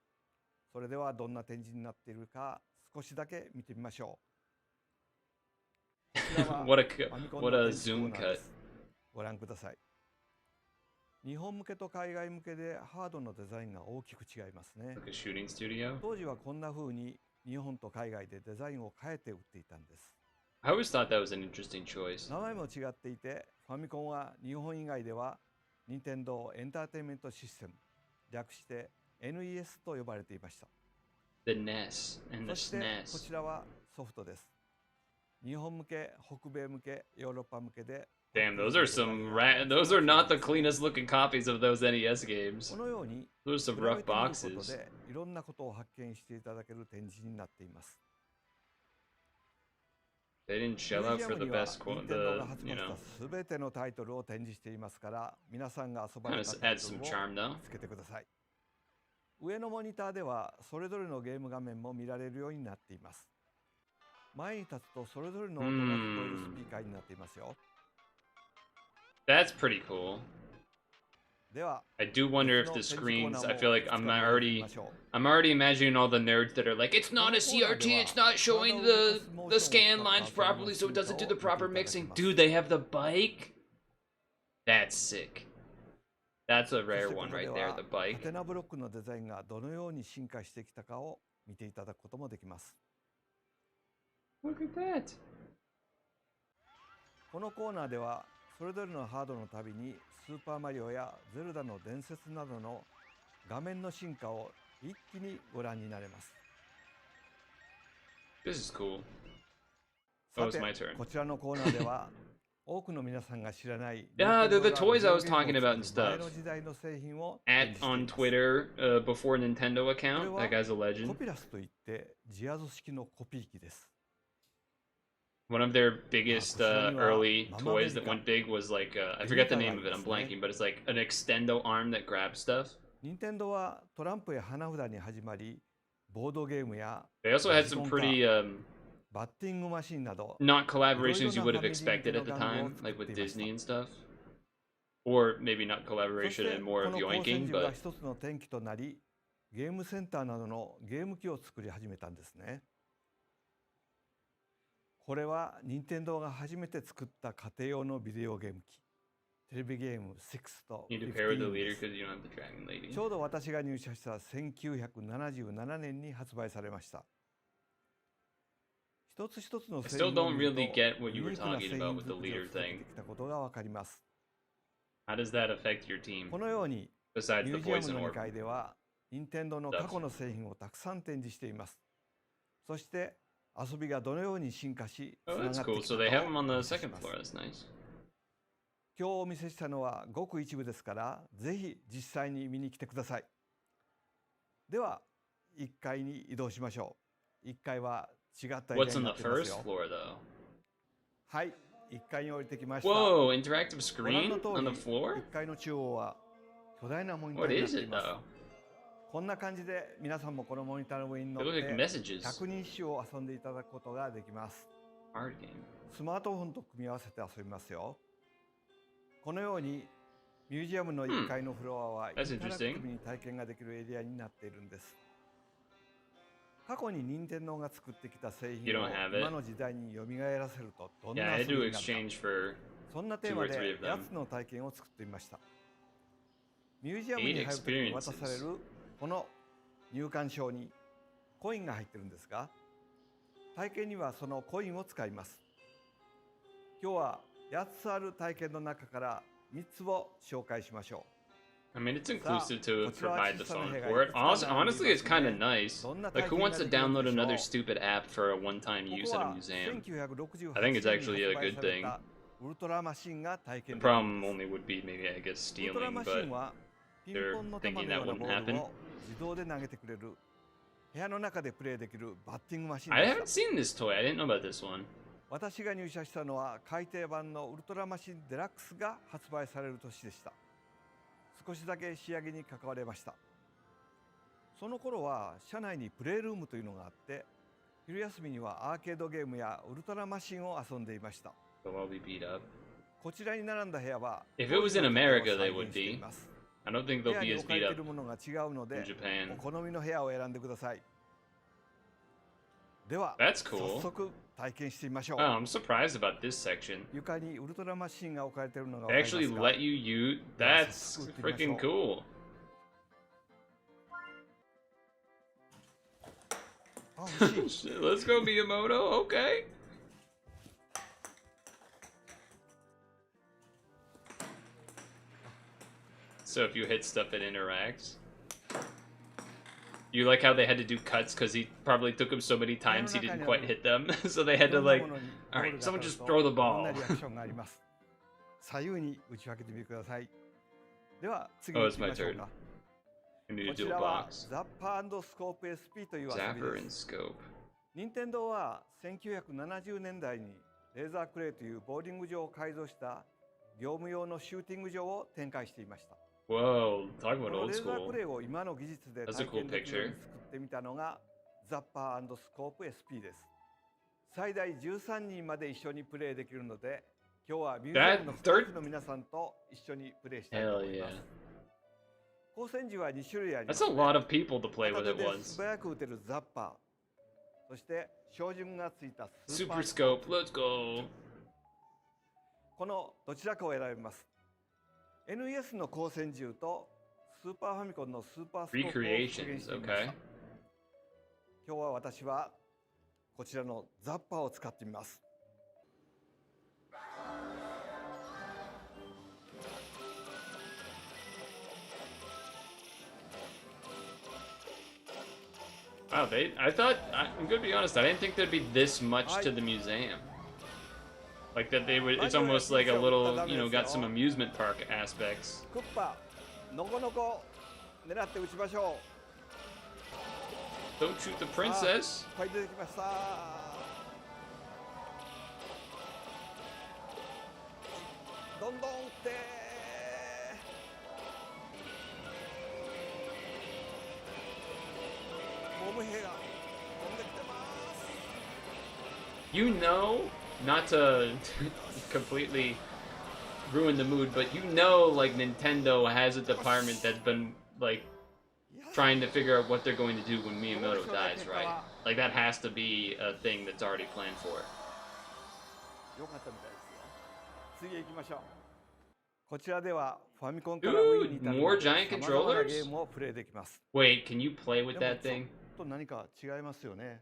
それではどんな展示になっているか少しだけ見てみましょう。こちらは What a ファミコン what の a 展示コ zoom ーナー cut. です。ご覧ください。日本向けと海外向けでハードのデザインが大きく違いますね。 Like a shooting studio. 当時はこんな風に日本と海外でデザインを変えて売っていたんです。 I always thought that was an interesting choice. 名前も違っていて、ファミコンは日本以外では任天堂エンターテインメントシステム、略して NES と呼ばれていました。 The NES and そ the してこ SNES. ちらはソフトです。日本向け、北米向け、ヨーロッパ向けで Damn, those are some those are not the cleanest looking copies of those NES games. このように Those are some 比べ rough てみること boxes. でいろんなことを発見していただける展示になっています。 They didn't ミュ shell ー out ジア for ム the には best 任 quote, 天堂が the 発 you 売し know. たすべてのタイトルを展示していますから、皆さんが遊ば Kind れ of たタイ adds ト some ルを charm though. つけてください。上のモニターではそれぞれのゲーム画面も見られるようになっています。前に立つとそれぞれの音が聞こえるスピーカーになっていますよ。 That's pretty cool. では I do wonder if the screens. I feel like I'm already imagining all the nerds that are like, it's not a CRT, it's not showing the scan lines properly, so it doesn't do the proper mixing. Dude, they have the bike. That's sick. That's a rare one right there, the ハ bike. テナブロックのデザインがどのように進化してきたかを見ていただくこともできます。 Look at that. このコーナーではそれぞれのハードのたびにスーパーマリオやゼルダの伝説などの画面の進化を一気にご覧になれます。 This is cool. さ Oh, て it's my turn. こちらのコーナーでは多くの皆さんが知らない Yeah, they're the 任天堂が toys I was ビデオゲー talking ム about を and 作る前 stuff. の時代の製品を At 展示してい on ます。 Twitter before Nintendo account. That guy's a コ legend. ピラスといってジアーズ式のコピー機です。 One of their biggest early toys that went big was like I forget the name of it. I'm blanking, but it's like an extendo arm that grabs stuff. 任天堂はトランプや花札に始まり、ボードゲームや They also had some pretty バッティングマシンなど not collaborations you would have expected at the time, like with Disney and stuff. Or maybe not そし collaboration て and こ more の of 光線 yoinking, 銃が but 一つの転機となり、ゲームセンターなどのゲーム機を作り始めたんですね。これは任天堂が初めて作った家庭用のビデオゲーム機、テレビゲーム6と you need to pair with the 15 leader です。 because you don't have the Dragon Lady. ちょうど私が入社した1977年に発売されました。一つ一つの I 製 still 品を don't 見ると really get what ユ you were ニークな talking 製 about 品 with the 作りを leader 作って thing. きたことがわかります。 How does that affect your team このように besides ミ the ュージアム poison の2 orb? 階では任天堂の過去の製品をたくさん展示しています。そして遊びがどのように進化しつ Oh, なが that's って cool. きた So か they have を them on お the 見せし second ます。 floor. That's nice. 今日お見せしたのはごく一部ですから、ぜひ実際に見に来てください。では1階に移動しましょう。1階は違ったエリア What's に on な the っています first よ。 floor though? はい、1階に降りてきました。 Whoa, interactive ご覧 screen の通 on り、 the floor? 1階の中央は巨大なモニター What になっ is てい it ます。 though? こんな感じで皆さんもこのモニターの上に乗 They っ look like て messages. 百人一首を遊んでいただくことができます。 Card game. スマートフォンと組み合わせて遊びますよ。このようにミュージアムの1階のフロアはインタ That's ラクテ interesting. ィブに体験ができるエリアになっているんです。過去に任天堂が作ってきた製 You 品を don't have it? 今の時代に蘇らせるとどん Yeah, な I 遊 had び to になるか、 exchange for そんなテー 2マ or 3で of them. 8つの体験を作ってみました。ミュージアム 8に入るときに渡され experiences. るこの入館証にコインが入ってるんですが、体験にはそのコインを使います。今日は8つある体験の中から3つを紹介しましょ I mean, it's う。さあ、 inclusive to こちらは provide the 小さな phone 部屋が for い it. くつか並んでい Honestly, it's ます kind of ね。 nice. どんな Like, 体 who 験 wants が to できるん download でしょ another う。 stupid app for a one-time こ use こ at a は museum? 1968 I think it's 年 actually に a 発売 good され thing. たウルトラマシンが体 The 験できる problem んです。 only would be maybe, I guess, ウルトラ stealing, マシン but はピン they're ポンの球 thinking のよ that うな wouldn't ボール happen. を自動で投げてくれる部屋の中でプレイできるバッティングマシン I で haven't した。 seen this toy. I didn't know about this one. 私が入社したのは改訂版のウルトラマシンデラックスが発売される年でした。少しだけ仕上げに関われました。その頃は社内にプレイルームというのがあって、昼休みにはアーケードゲームやウルトラマシンを遊んでいました。 They'll all be beat up. こちらに並んだ部屋は If it was in 当時の家庭を America, they 再 would 現してい be. ます。 I don't think 部 they'll 屋 be に as 置かれ beat てい up るものが違うの in で、 Japan. お好みの部屋を選んでください。では、 That's 早 cool. 速体験してみましょう。 Oh, I'm surprised about this section. 床にウルトラマシンが置かれているのがわ They かり actually ますか？ let you use. That's freaking cool. あ、欲しい。 Shit, let's go, Miyamoto. Okay. So if you hit stuff, it interacts. You like how they had to do cuts because he probably took him so many times he didn't quite hit them, so they had to like, all right, someone just throw the どん ball. なリアクションがあります。左右に打ち分けてみてください。では次 Oh, に it's 行きま my しょう turn. か。 I need こ to ち do a らは box. ザッパースコープ SP という遊び Zapper で and す。 scope. 任天堂は1970年代にレーザークレイというボーリング場を改造した業務用のシューティング場を展開していました。 Whoa, talk こ about の old レーザー school. クレイを今の技術で That's a 体 cool 験できるように picture. 作ってみたのがザッパースコープ SP です。最大13人まで一緒にプレイできるので、今日はミュージアムのスタッフの皆さんと一緒にプレイしたいと Hell 思い yeah. ます。光線銃は2種類ありま That's す、 a lot of people to play 片 with 手 at で once. 素早く撃てるザッパー、そして照準がついたスーパ Super ースコー scope, プ、 let's go. このどちらかを選びます。 NES の光線銃とスーパーファミコンのスーパースコープを復元してみました。 Recreations, okay. 今日は私はこちらのザッパーを使ってみます。 Wow, I'm gonna be honest, I didn't think there'd be this much to the museum. Like that they would, it's almost like a little, you know, got some amusement park aspects. クッパ、のこのこ狙って撃ちましょ Don't shoot the う。 princess. いっぱい出てきました。どんどん撃ってボム兵が飛んできてます。 You know, not to completely ruin the mood, but you know, like Nintendo has a department that's been like trying to figure out what they're going to do when Miyamoto dies, right? Like that has to be a thing that's already planned for. よかったみたいですよ。次へ行きましょう。こちらではファミコンから Ooh, Wii に至る more giant 様々な controllers? ゲームをプレイできます。 Wait, can you play with でも that ちょ thing? っと何か違いますよね。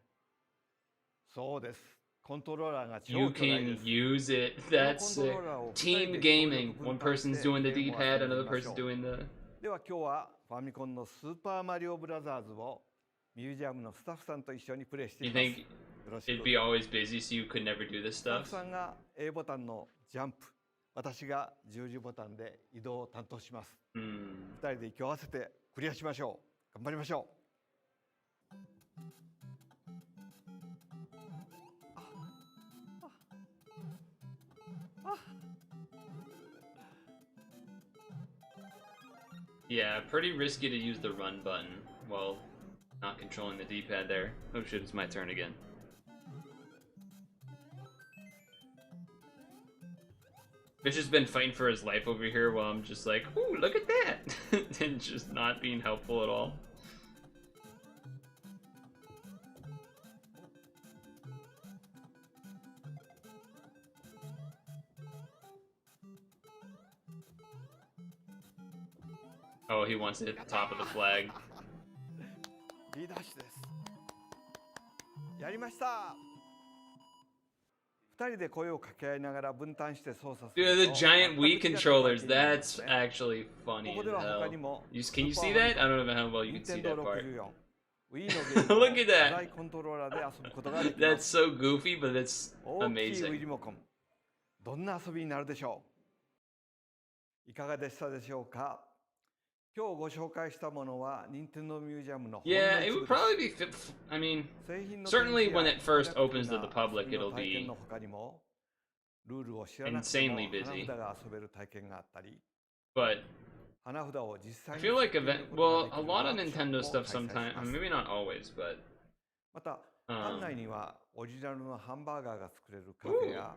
そうです。コントローラーが超 You 巨大で can す。 use it. この That's コント sick. ローラーを Team 二人で協 gaming. 力 One 分担して person's doing the ゲームを D-pad, 遊んで another みましょ person's う。 doing the. では今日はファミコンのスーパーマリオブラザーズをミュージアムのスタッフさんと一緒にプレイしてい You ます。 think よろし it'd く。 be always busy, so you could never do this スタッ stuff? フさんが A ボタンのジャンプ、私が十字ボタンで移動を担当します。 Hmm. 二人で息を合わせてクリアしましょう。頑張りましょう。 Yeah, pretty risky to use the run button while not controlling the D-pad there. Oh shit, it's my turn again. Fish has been fighting for his life over here while I'm just like, ooh, look at that! And just not being helpful at all. Oh, he wants to hit the top of the flag. リーダーシュです。やりました。二人で声を掛け合いながら分担して操作する Dude, と the giant 全く Wii 違った体 controllers, 験になりま that's すね。 actually funny ここ as では他 hell. にも Can you see that? I don't know how well you can see that part. Wii のゲームを Look at that. 巨大コントローラーで遊ぶことができま That's す。 so goofy, but it's 大きい Wii amazing. リモコン、どんな遊びになるでしょう。いかがでしたでしょうか。今日ご紹介したものは任天堂ミュージアムのほんの Yeah, 一 it 部 would です。 probably be. I mean, 製品の certainly 展 when 示 it や first インタラクティ opens ブ to な the public, 遊びの it'll 体験 be の他にもルールを知らなくても insanely 花 busy. 札が遊べる体験があったり、 But 花札を実 I 際に feel like 作ってみ event. ることが Well, でき a る lot ワ of ークショップ Nintendo を stuff 開催し sometimes. ます。 Maybe not always, but また館内にはオリジナルのハンバーガーが作れるカフェや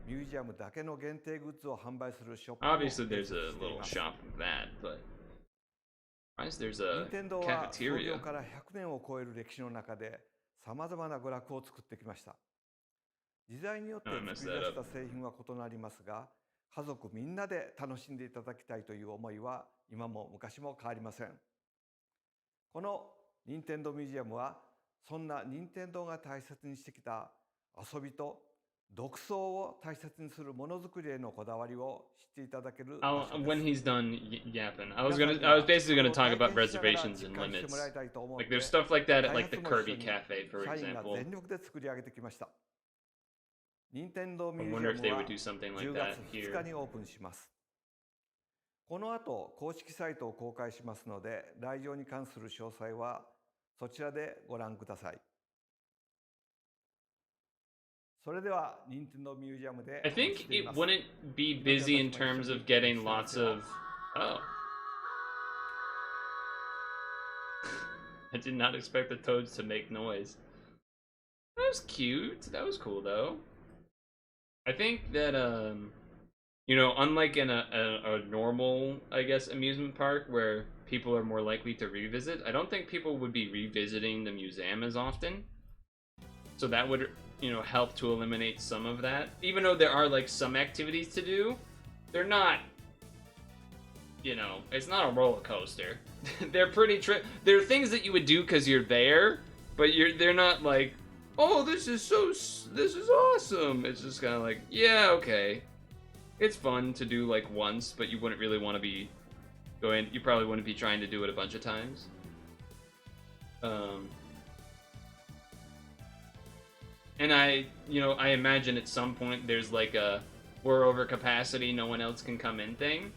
ミュージアムだけの限定グッズを販売するショップも併 obviously 設 there's a してい little ます。 shop of that. But there's 任 a 天堂は創業 cafeteria. から100年を超える歴史の中でさまざまな娯楽を作ってきました。時代によって作り出した製品は異なりますが、家族みんなで楽しんでいただきたいという思いは今も昔も変わりません。この任天堂ミュージアムはそんな任天堂が大切にしてきた遊びと独創を大切にするものづくりへのこだわりを知っていただける場所です。 When he's done yapping, I was basically gonna talk about reservations and limits. Like there's stuff like that at like the Kirby Cafe, for 社員が example. 全力で作り上げてきました。任天堂ミ I ュー wonder ジ if they アム would は do something like 10 that 月2 here. 日にオープンします。この後公式サイトを公開しますので、来場に関する詳細はそちらでご覧ください。それでは任天堂ミュージアムで I お待ち think してい it ます。 wouldn't be busy in terms of getting lots of. Oh. I did not expect the toads to make noise. That was cute. That was cool though. I think that You know, unlike in a normal, I guess, amusement park where people are more likely to revisit, I don't think people would be revisiting the museum as often. So that would, you know, help to eliminate some of that. Even though there are like some activities to do, they're not, you know, it's not a roller coaster. They're pretty they're things that you would do because you're there, but they're not like, oh, this is awesome. It's just kind of like, yeah, okay. It's fun to do like once, but you wouldn't really want to be going. You probably wouldn't be trying to do it a bunch of times. And I imagine at some point there's like a we're over capacity, no one else can come in thing.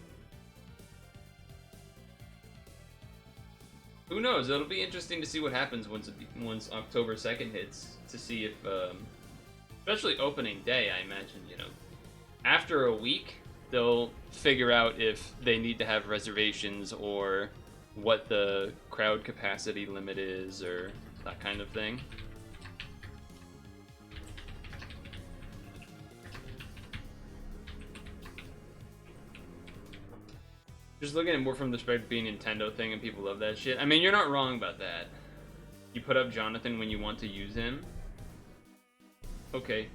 Who knows? It'll be interesting to see what happens once October 2nd hits, to see if, especially opening day. I imagine, you know, after a week they'll figure out if they need to have reservations or what the crowd capacity limit is or that kind of thing. Just looking at more from the perspective being a Nintendo thing and people love that shit. I mean, you're not wrong about that. You put up Jonathan when you want to use him. Okay.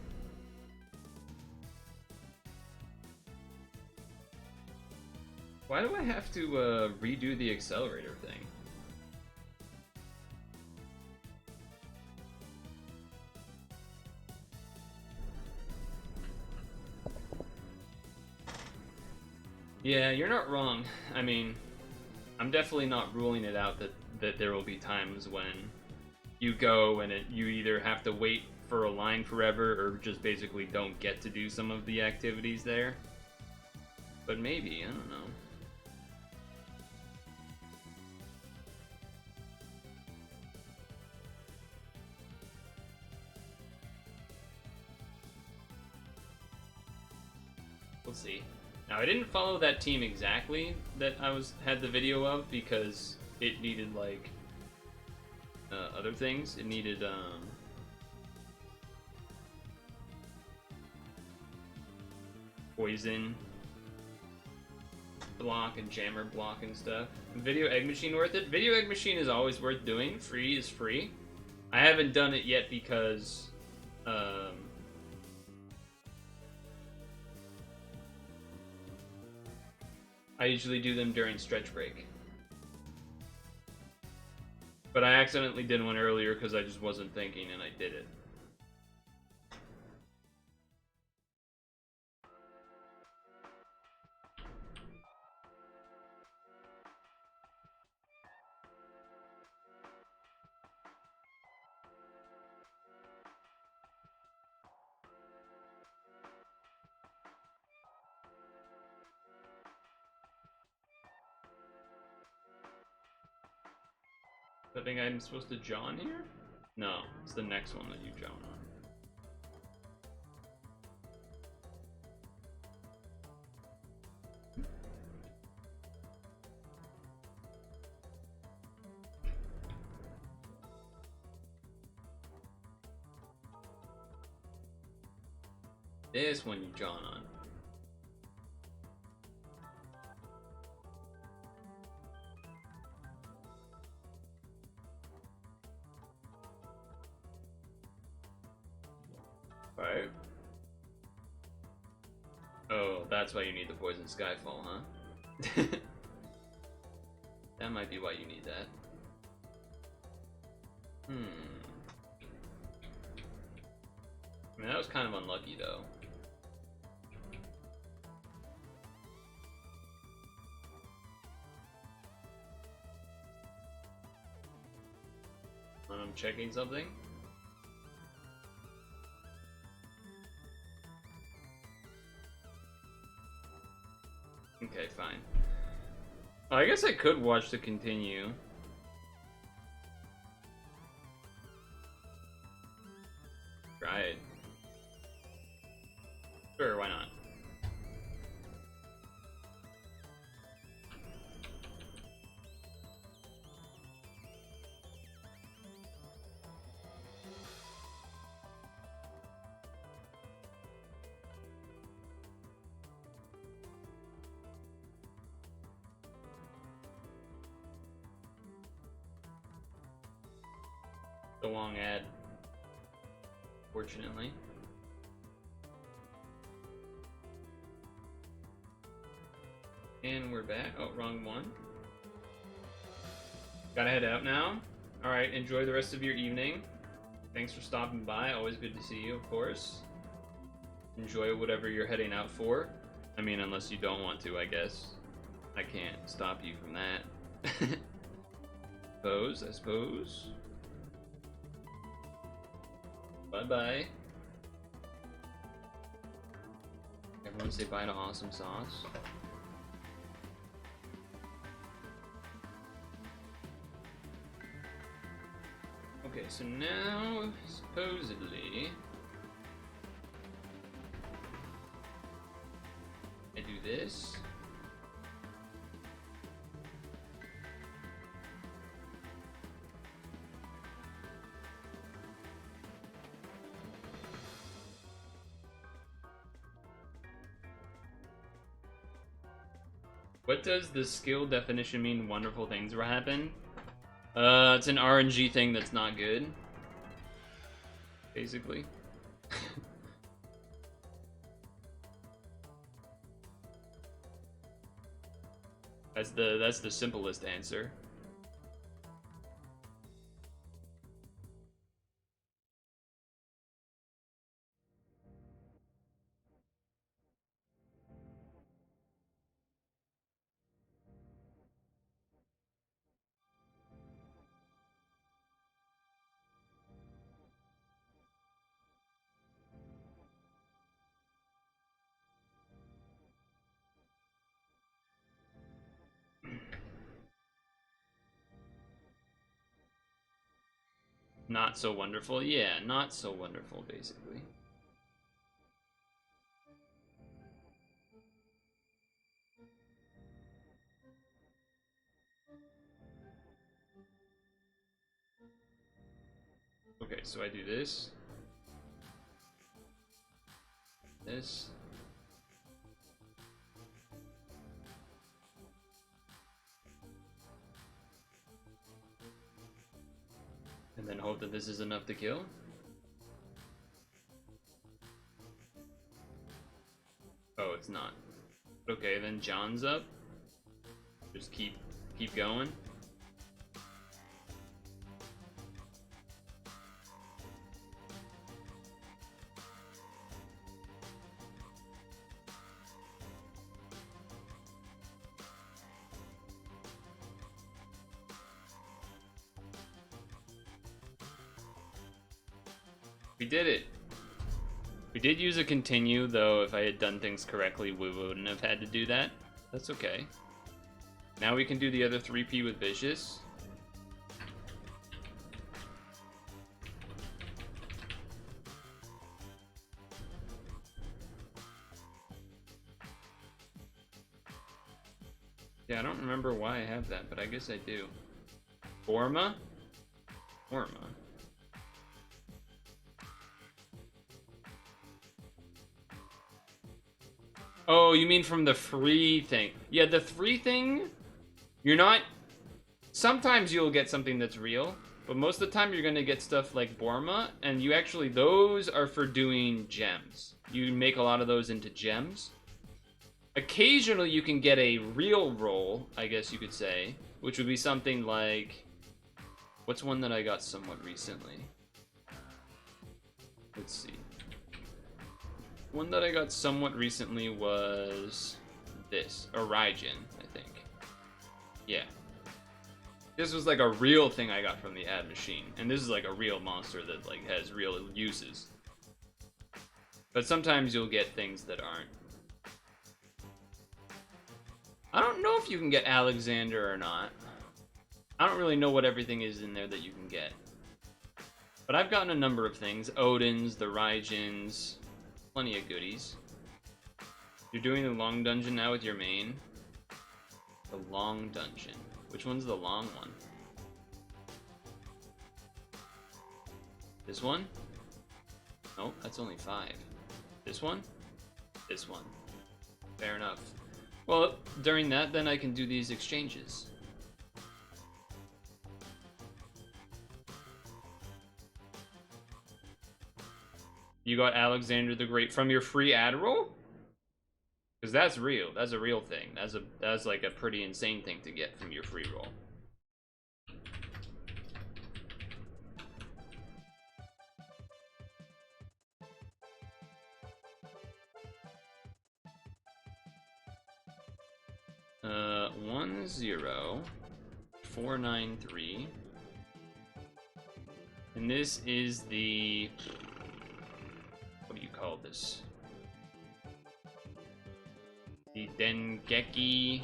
Why do I have to redo the accelerator thing? Yeah, you're not wrong. I mean, I'm definitely not ruling it out that there will be times when you go and you either have to wait for a line forever or just basically don't get to do some of the activities there. But maybe, I don't know. We'll see. Now, I didn't follow that team exactly that I had the video of because it needed like other things. It needed poison block and jammer block and stuff. Video Egg Machine worth it? Video Egg Machine is always worth doing. Free is free. I haven't done it yet because I usually do them during stretch break. But I accidentally did one earlier because I just wasn't thinking and I did it. I think I'm supposed to John here? No, it's the next one that you John on. This one you John on. Alright. Oh, that's why you need the Poison Skyfall, huh? That might be why you need that. I mean, that was kind of unlucky, though. When I'm checking something. Okay, fine. I guess I could watch the continue. Try it. Sure, why not? The long ad, fortunately. And we're back. Oh, wrong one. Gotta head out now. Alright, enjoy the rest of your evening. Thanks for stopping by. Always good to see you, of course. Enjoy whatever you're heading out for. I mean, unless you don't want to, I guess. I can't stop you from that. I suppose. Bye-bye. Everyone say bye to Awesome Sauce. Okay, so now, supposedly, I do this. What does the skill definition mean? Wonderful things will happen? It's an RNG thing that's not good. Basically. That's the simplest answer. Not so wonderful. Yeah, not so wonderful, basically. Okay, so I do this. This. And then hope that this is enough to kill. Oh, it's not. Okay, then John's up. Just keep going. We did it. We did use a continue, though if I had done things correctly, we wouldn't have had to do that. That's okay. Now we can do the other 3P with Vicious. Yeah, I don't remember why I have that, but I guess I do. Orma? Orma. Oh, you mean from the free thing? Yeah, the free thing, you're not... Sometimes you'll get something that's real, but most of the time you're gonna get stuff like Borma, and you actually, those are for doing gems. You make a lot of those into gems. Occasionally you can get a real roll, I guess you could say, which would be something like... What's one that I got somewhat recently? Let's see. One that I got somewhat recently was this, Origin, I think. Yeah. This was like a real thing I got from the ad machine, and this is like a real monster that like has real uses. But sometimes you'll get things that aren't. I don't know if you can get Alexander or not. I don't really know what everything is in there that you can get. But I've gotten a number of things. Odins, the Raijins, plenty of goodies. You're doing the long dungeon now with your main. The long dungeon. Which one's the long one? This one? Nope, that's only 5. This one? This one. Fair enough. Well, during that, then I can do these exchanges. You got Alexander the Great from your free ad roll? Because that's real. That's a real thing. That's like a pretty insane thing to get from your free roll. Uh, 10493. And this is the, what do you call this? The Dengeki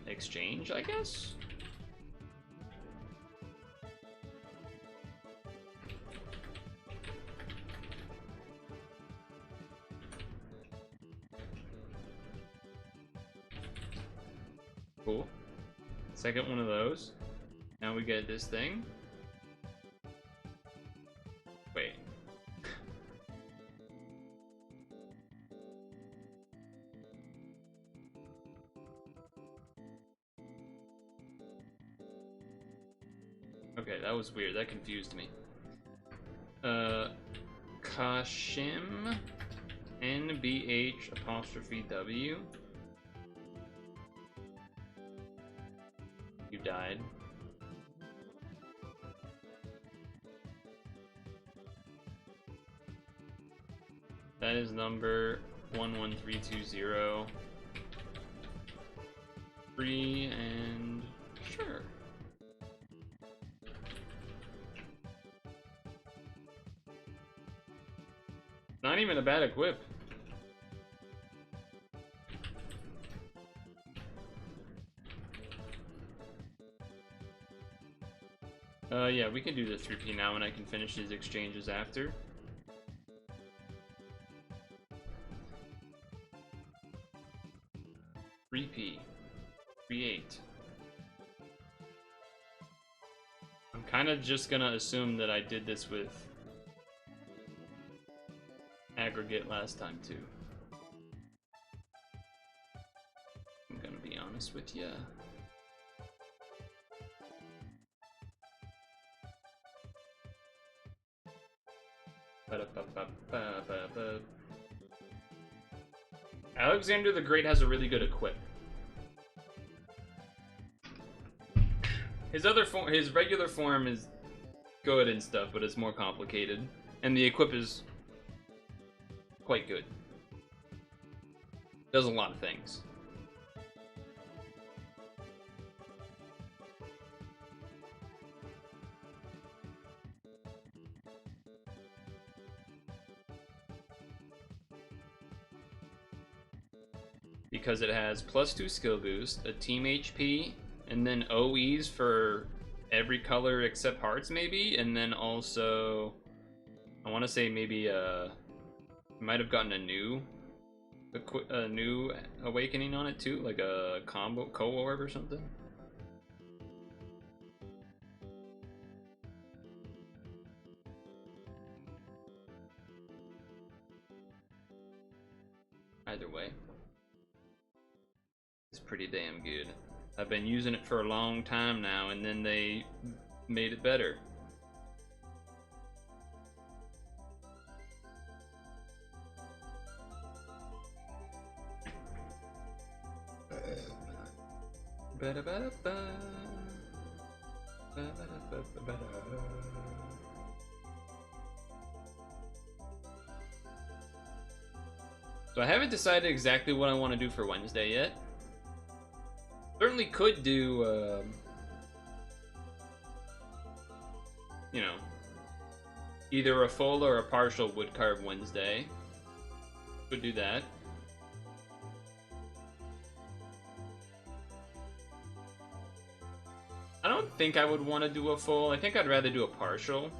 exchange, I guess? Cool. Second one of those. Now we get this thing. Wait. Okay, that was weird. That confused me. Kashim NBH''W. You died. That is number 11320. Free and sure. Not even a bad equip. Yeah, we can do the 3P now and I can finish these exchanges after. Repeat. Create. I'm kind of just gonna assume that I did this with aggregate last time too. I'm gonna be honest with ya. Alexander the Great has a really good equip. His regular form is good and stuff, but it's more complicated. And the equip is quite good. Does a lot of things. Because it has +2 skill boost, a team HP, and then OEs for every color except hearts maybe, and then also I want to say maybe might have gotten a new awakening on it too, like a combo co-orb or something. Either way, it's pretty damn good. I've been using it for a long time now, and then they made it better. So I haven't decided exactly what I want to do for Wednesday yet. Certainly could do, you know, either a full or a partial wood carve Wednesday. Could do that. I don't think I would want to do a full. I think I'd rather do a partial.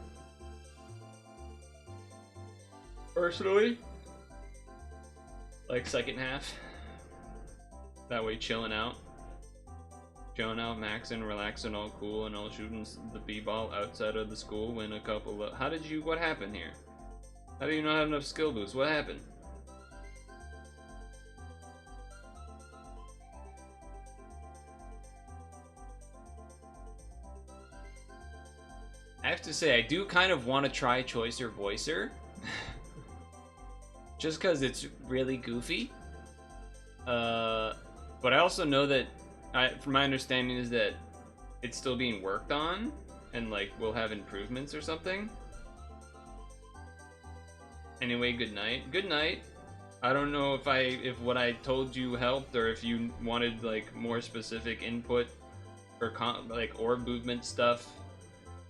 Personally. Like second half. That way chilling out. Chilling out, maxing, relaxing, all cool, and all shooting the b-ball outside of the school. Win a couple of... what happened here? How do you not have enough skill boosts? What happened? have to say, I do kind of want to try Choicer Voicer. Just because it's really goofy. But I also know that, from my understanding, is that it's still being worked on, and like we'll have improvements or something. Anyway, good night. Good night. I don't know if what I told you helped, or if you wanted like more specific input for like orb movement stuff.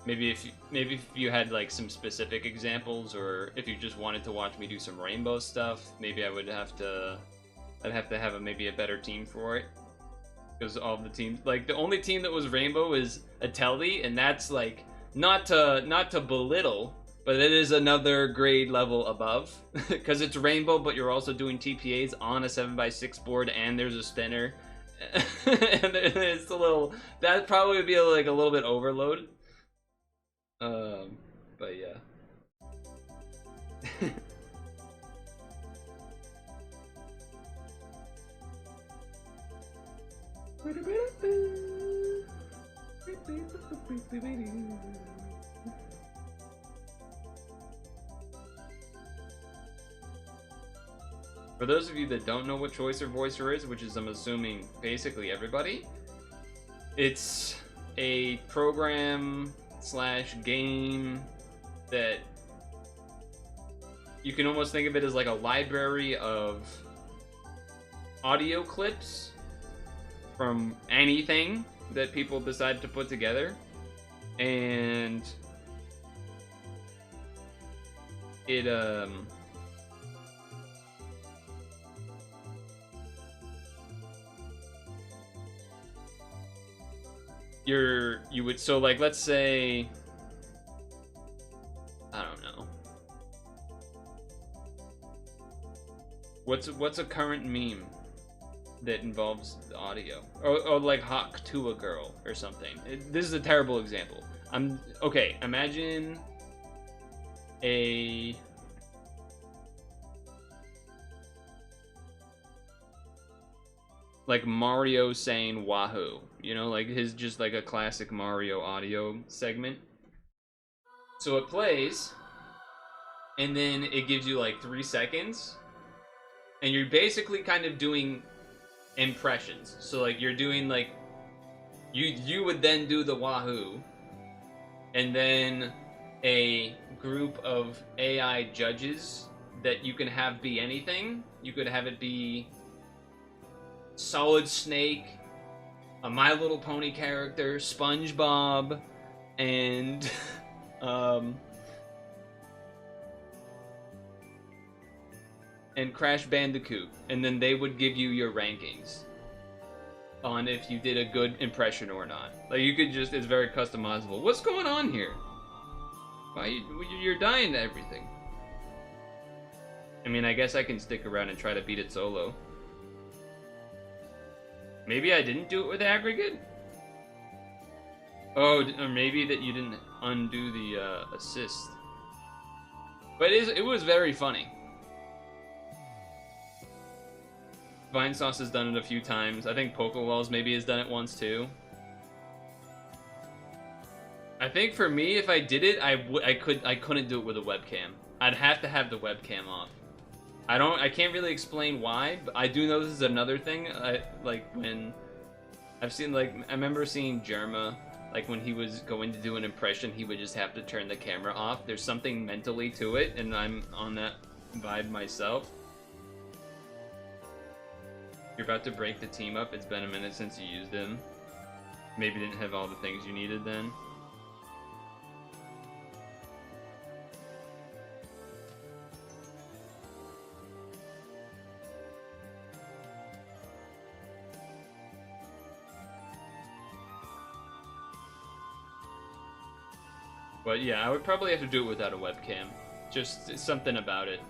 Maybe if you had like some specific examples, or if you just wanted to watch me do some rainbow stuff, maybe I'd have to have maybe a better team for it. Because all the teams, like the only team that was rainbow is Atelli, and that's like not to belittle, but it is another grade level above because it's rainbow, but you're also doing TPAs on a 7x6 board, and there's a spinner, and it's a little, that probably would be like a little bit overload. But yeah. For those of you that don't know what Choicer Voicer is, which is, I'm assuming, basically everybody, it's a program / game that you can almost think of it as like a library of audio clips from anything that people decide to put together, and it you would, so like, let's say, I don't know, what's a current meme that involves the audio, or like Hawk to a Girl or something. This is a terrible example. Okay, imagine a like Mario saying Wahoo, you know, like his, just like a classic Mario audio segment. So it plays, and then it gives you like 3 seconds, and you're basically kind of doing impressions. So like you're doing like, you would then do the Wahoo, and then a group of AI judges that you can have be anything. You could have it be Solid Snake, a My Little Pony character, SpongeBob, and and Crash Bandicoot, and then they would give you your rankings on if you did a good impression or not. Like, you could just, it's very customizable. What's going on here? Why you're dying to everything? I mean, I guess I can stick around and try to beat it solo. Maybe I didn't do it with aggregate? Oh, or maybe that you didn't undo the assist. But it was very funny. Vinesauce has done it a few times. I think Pokewalls maybe has done it once too. I think for me, if I did it, I couldn't do it with a webcam. I'd have to have the webcam off. I can't really explain why, but I do know this is another thing. Like when I've seen, like, I remember seeing Jerma, like when he was going to do an impression, he would just have to turn the camera off. There's something mentally to it, and I'm on that vibe myself. You're about to break the team up. It's been a minute since you used him. Maybe didn't have all the things you needed then. But yeah, I would probably have to do it without a webcam. Just something about it.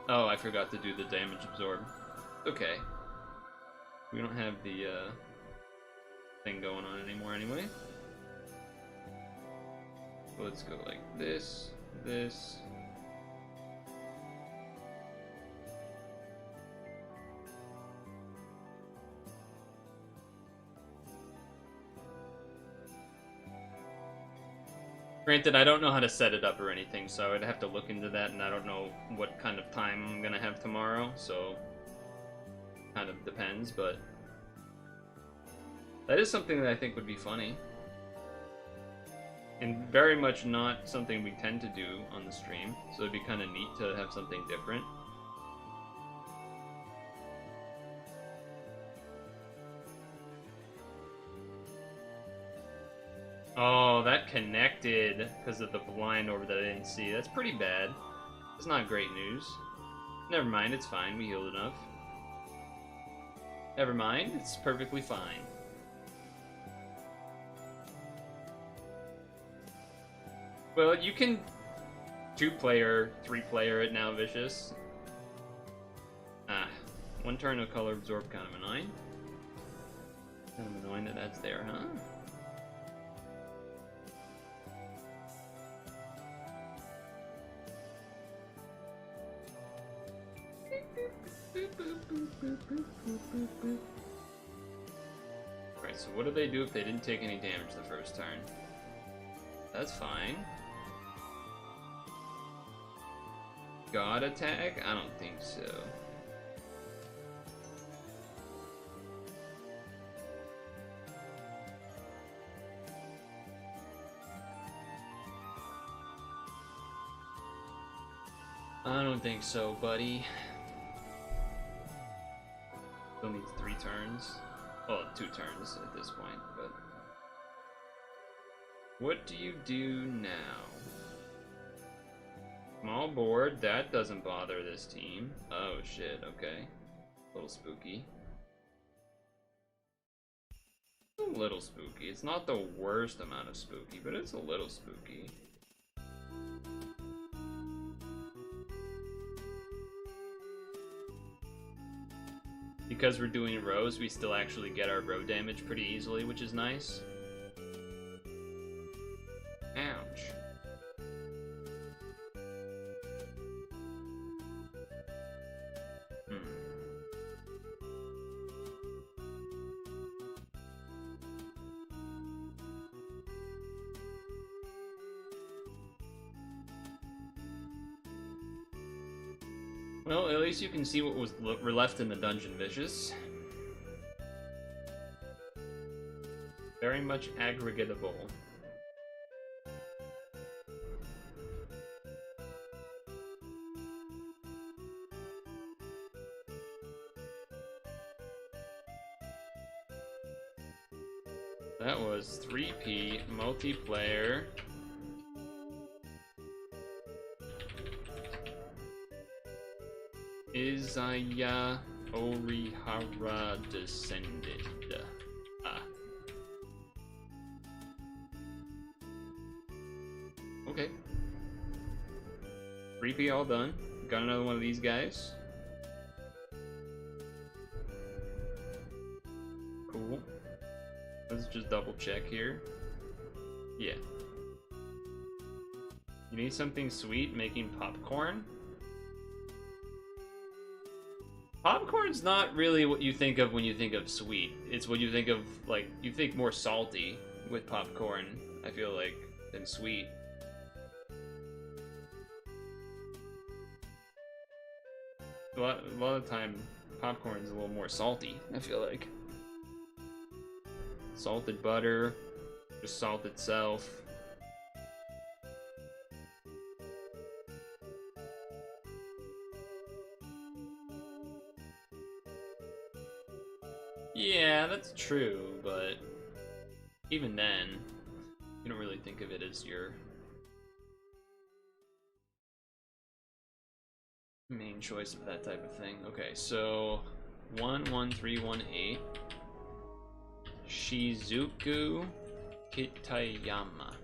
Oh, I forgot to do the damage absorb. Okay. We don't have the thing going on anymore anyway. Let's go like this, this. Granted, I don't know how to set it up or anything, so I'd have to look into that, and I don't know what kind of time I'm gonna have tomorrow, so kind of depends, but that is something that I think would be funny. And very much not something we tend to do on the stream, so it'd be kind of neat to have something different. Oh, that connected because of the blind over that I didn't see. That's pretty bad. It's not great news. Never mind, it's fine. We healed enough. Never mind, it's perfectly fine. Well, you can 2-player, 3-player it now, Vicious. Ah, 1 turn of color absorb, kind of annoying. Kind of annoying that that's there, huh? Right, so what do they do if they didn't take any damage the first turn? That's fine. God attack? I don't think so. I don't think so, buddy. Still needs 3 turns. Well, 2 turns at this point, but... What do you do now? Small board, that doesn't bother this team. Oh shit, okay. A little spooky. A little spooky. It's not the worst amount of spooky, but it's a little spooky. Because we're doing rows, we still actually get our row damage pretty easily, which is nice. Ouch. Well, at least you can see what was left in the dungeon, Vicious. Very much aggregatable. That was 3P multiplayer. Izaya Orihara descended. Okay. 3P all done. Got another one of these guys. Cool. Let's just double check here. Yeah. You need something sweet, making popcorn? Popcorn's not really what you think of when you think of sweet. It's what you think of, like, you think more salty with popcorn, I feel like, than sweet. A lot of the time, popcorn's a little more salty, I feel like. Salted butter, just salt itself. Yeah, that's true, but even then, you don't really think of it as your main choice of that type of thing. Okay, so 11318 Shizuku Kitayama.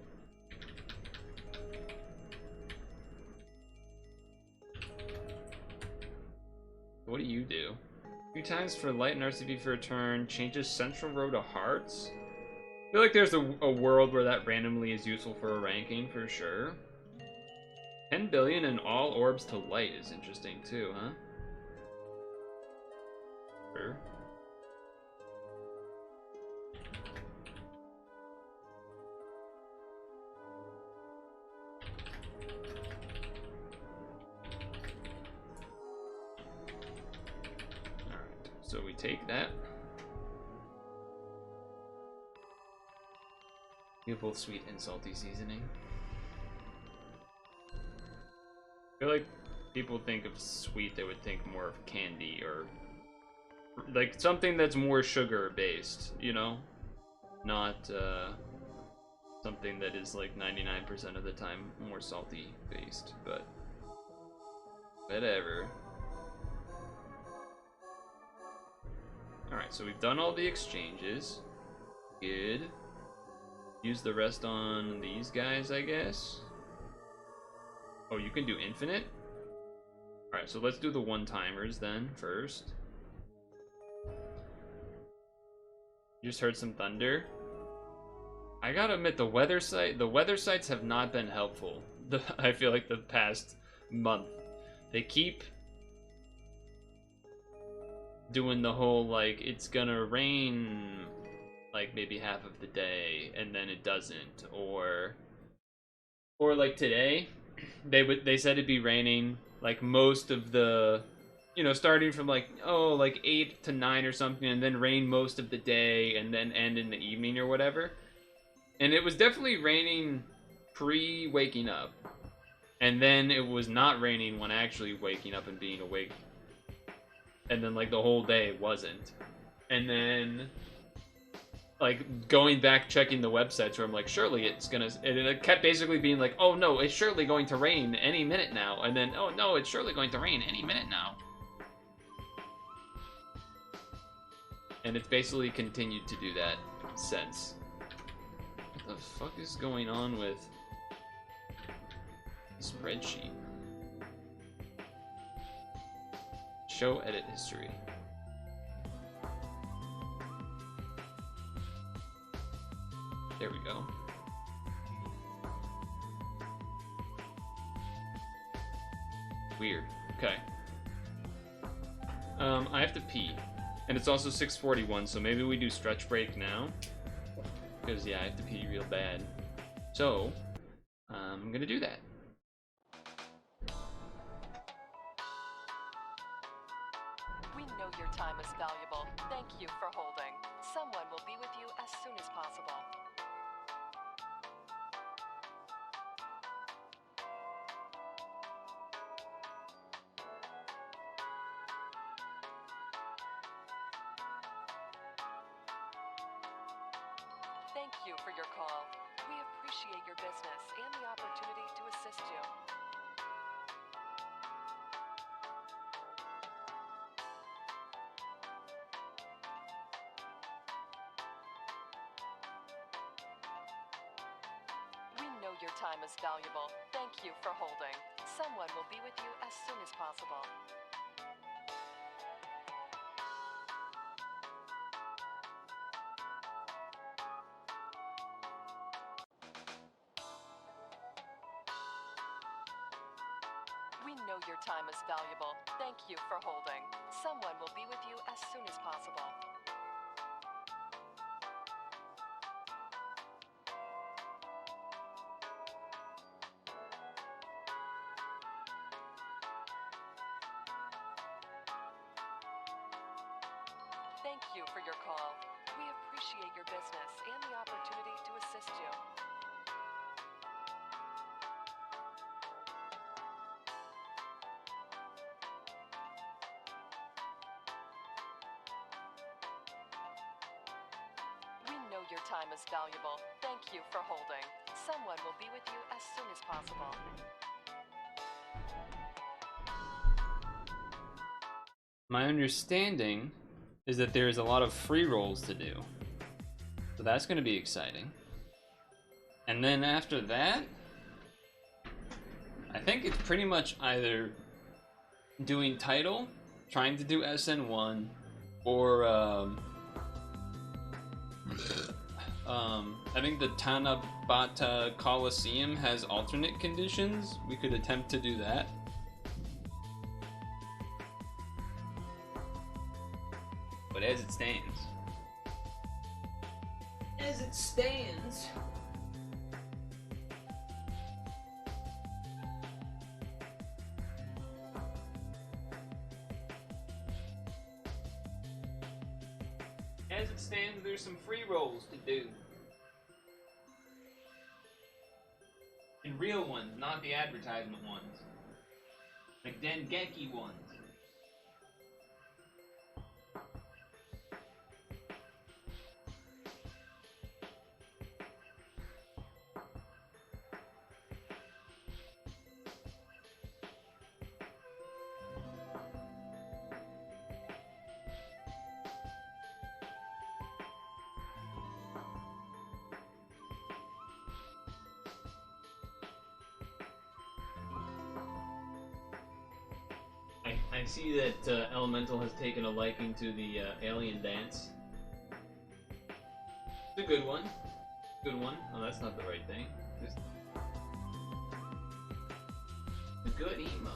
What do you do? 3 times for light and RCB for a turn, changes central row to hearts. I feel like there's a world where that randomly is useful for a ranking for sure. 10 billion and all orbs to light is interesting too, huh? Sure. so we take that. We have both sweet and salty seasoning. I feel like people think of sweet, they would think more of candy or like something that's more sugar based, you know? Not something that is like 99% of the time more salty based, but whatever. Alright, so we've done all the exchanges. Good. Use the rest on these guys, I guess. Oh, you can do infinite? Alright, so let's do the one-timers then first. Just heard some thunder. I gotta admit, the weather sites have not been helpful. I feel like the past month. They keep doing the whole, like, it's gonna rain, like, maybe half of the day, and then it doesn't. Or like today, they said it'd be raining, like, most of the, you know, starting from, like, oh, like 8 to 9 or something, and then rain most of the day, and then end in the evening or whatever. And it was definitely raining pre-waking up. And then it was not raining when actually waking up and being awake. And then, like, the whole day wasn't. And then, like, going back checking the websites where I'm like, surely it's gonna... And it kept basically being like, oh no, it's surely going to rain any minute now. And then, oh no, it's surely going to rain any minute now. And it's basically continued to do that since. What the fuck is going on with the spreadsheet? Show edit history. There we go. Weird. Okay. I have to pee. And it's also 6:41, so maybe we do stretch break now. Because, yeah, I have to pee real bad. So, I'm gonna do that. We know your time is valuable. Thank you for holding. Someone will be with you as soon as possible. Thank you for your call. We appreciate your business and the opportunity to assist you. We know your time is valuable. Thank you for holding. Someone will be with you as soon as possible. We know your time is valuable. Thank you for holding. Someone will be with you as soon as possible. Thank you for your call. We appreciate your business and the opportunity to assist you. We know your time is valuable. Thank you for holding. Someone will be with you as soon as possible. My understanding is that there's a lot of free rolls to do. So that's going to be exciting. And then after that, I think it's pretty much either doing title, trying to do SN1, or I think the Tanabata Coliseum has alternate conditions. We could attempt to do that. But as it stands, there's some free rolls to do. And real ones, not the advertisement ones. Like Dengeki ones. I see that Elemental has taken a liking to the alien dance. It's a good one. Good one. Oh, that's not the right thing. Just a good emo.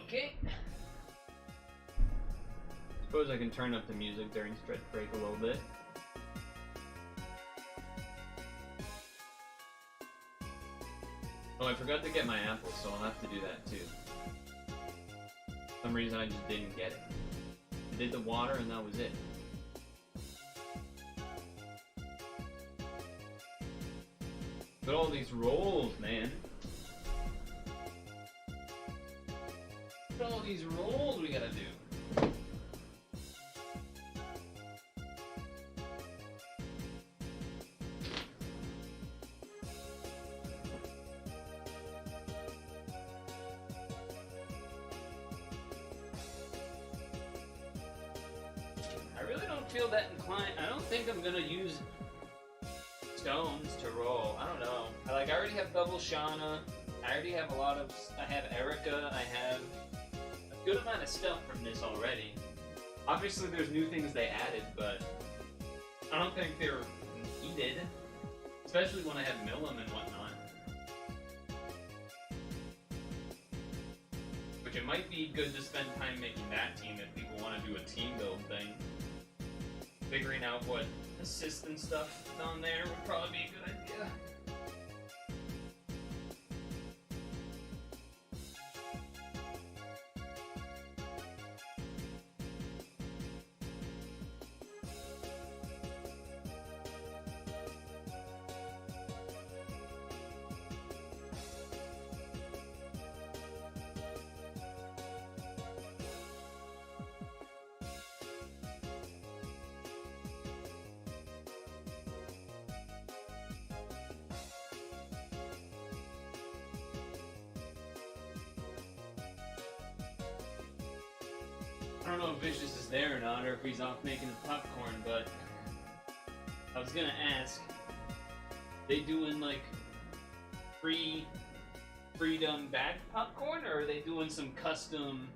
Okay. Suppose I can turn up the music during stretch break a little bit. Oh, I forgot to get my apple, so I'll have to do that too. For some reason I just didn't get it. I did the water and that was it. But all these rolls, man. Look at all these rolls we gotta do. I really don't feel that inclined. I don't think I'm gonna use stones to roll. I don't know. I already have double Shauna. I already have a lot of. I have Erica. I have a good amount of stuff from this already. Obviously, there's new things they added, but I don't think they're needed. Especially when I have Milim and whatnot. Which it might be good to spend time making that team if people want to do a team build thing. Figuring out what assist and stuff on there would probably be a good idea. I don't know if Vicious is there or not, or if he's off making the popcorn, but I was gonna ask, they doing like freedom bagged popcorn, or are they doing some custom,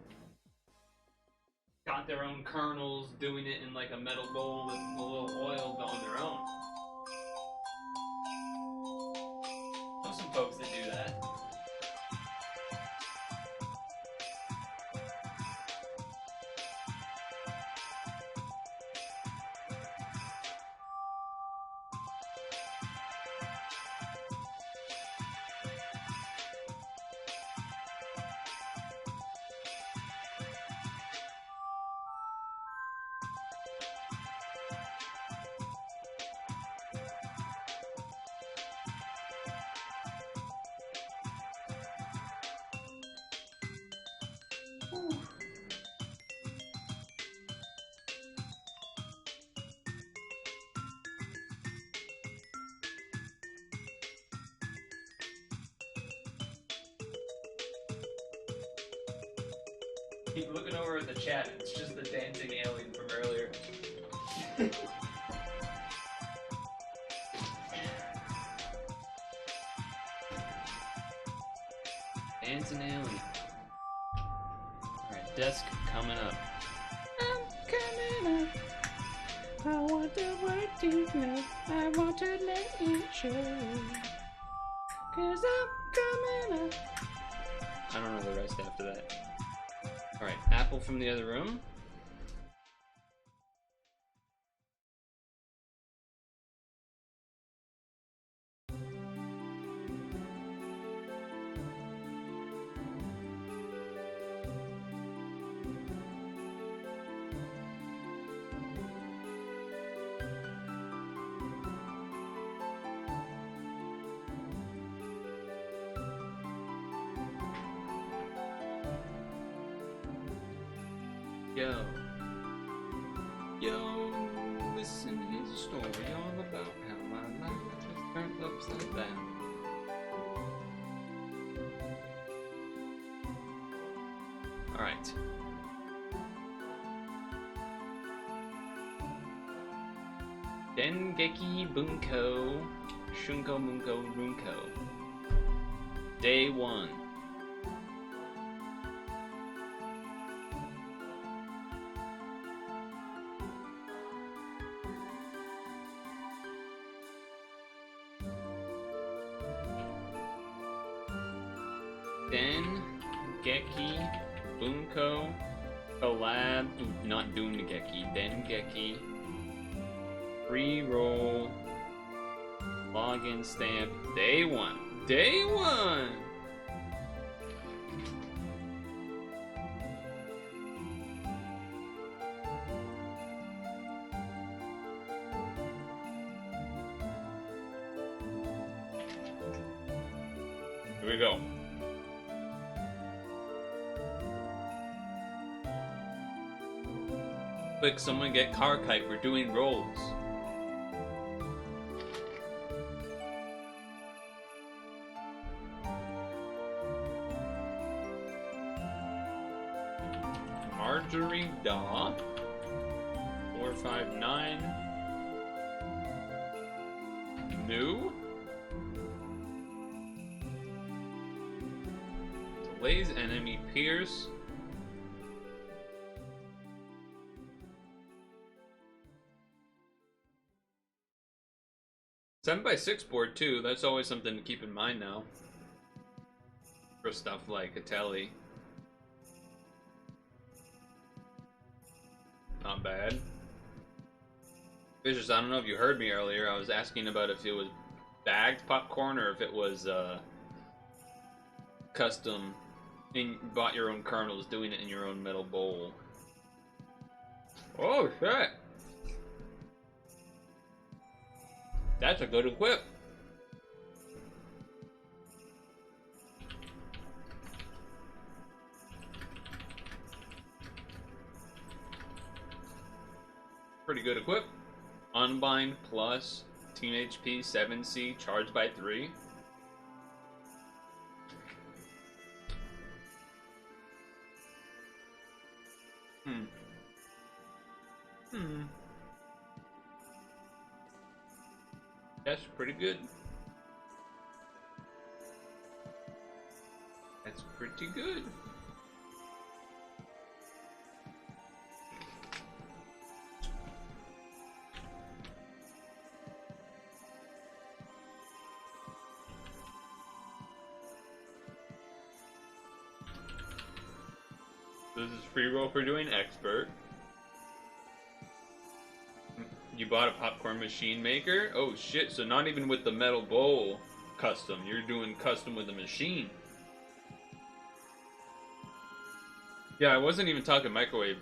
got their own kernels, doing it in like a metal bowl with a little oil on their own? I know some folks that do that. keep looking over at the chat. It's just the dancing alien from earlier. Dancing alien. Alright, desk coming up. I'm coming up. I want the world to know. I want to let it show. Cause I'm coming up. I don't know the rest after that. Alright, apple from the other room. Yo. Yo, listen, here's a story all about how my life was turned upside down. Alright. Dengeki Bunko Shunko Munko Runko. Day 1. Dengeki Bunko collab, not Dengeki, Dengeki pre-roll login stamp day 1. Day 1. Here we go. Quick, someone get car kite, we're doing rolls. Marjorie Daw 459 New Delays enemy Pierce. Seven by 6 board too. That's always something to keep in mind now for stuff like Atelli. Not bad. Vicious, I don't know if you heard me earlier. I was asking about if it was bagged popcorn or if it was custom. Bought your own kernels, doing it in your own metal bowl. Oh shit! That's a good equip. Pretty good equip. Unbind plus Team HP 7C charged by 3. That's pretty good. That's pretty good. This is free roll for doing expert. You bought a popcorn machine maker? Oh shit, so not even with the metal bowl custom, you're doing custom with a machine. Yeah, I wasn't even talking microwave.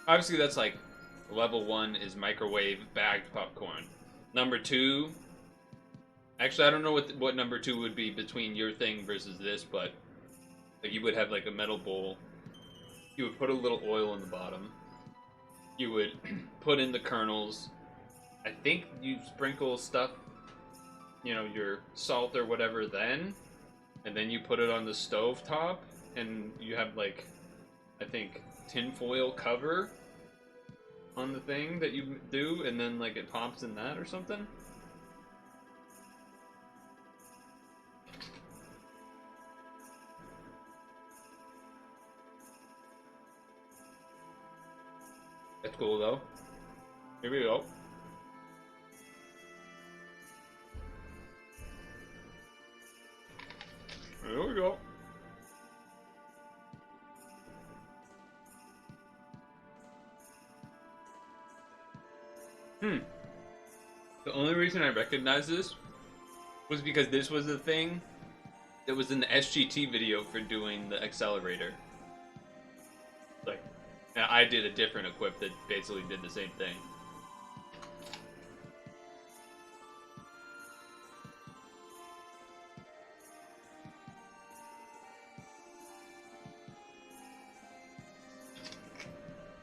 Obviously that's like, level 1 is microwave bagged popcorn. Number 2, actually I don't know what number 2 would be between your thing versus this, but like, you would have like a metal bowl. You would put a little oil in the bottom. You would put in the kernels. I think you sprinkle stuff, you know, your salt or whatever then, and then you put it on the stove top, and you have like, I think tinfoil cover on the thing that you do, and then like it pops in that or something. That's cool though. Here we go. There we go. The only reason I recognize this was because this was the thing that was in the SGT video for doing the accelerator. Like, I did a different equip that basically did the same thing.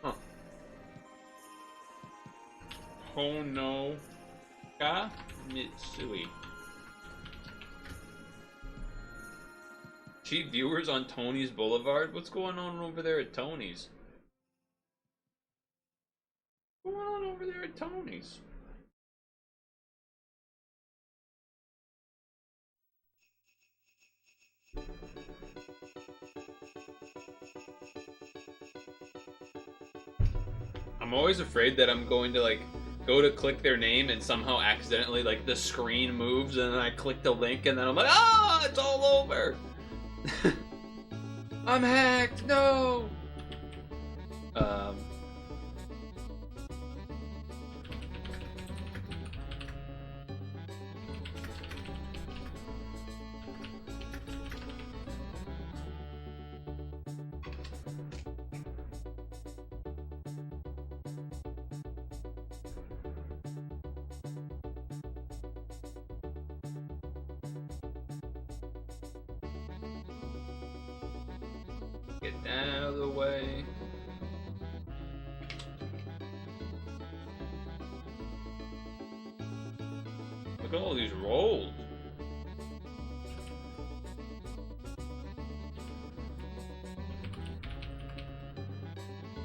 Huh. Hono Ka Mitsui. Cheap viewers on Tony's Boulevard? What's going on over there at Tony's? What's going on over there at Tony's? I'm always afraid that I'm going to like go to click their name and somehow accidentally like the screen moves and then I click the link and then I'm like, ah, it's all over. I'm hacked, no. Get that out of the way. Look at all these rolls.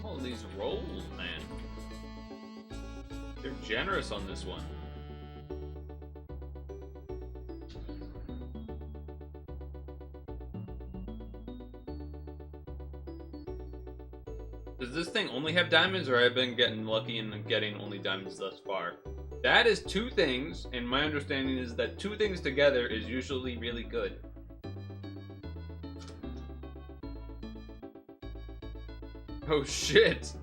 All these rolls, man. They're generous on this one. Does this thing only have diamonds, or I've been getting lucky and getting only diamonds thus far? That is two things, and my understanding is that two things together is usually really good. Oh shit!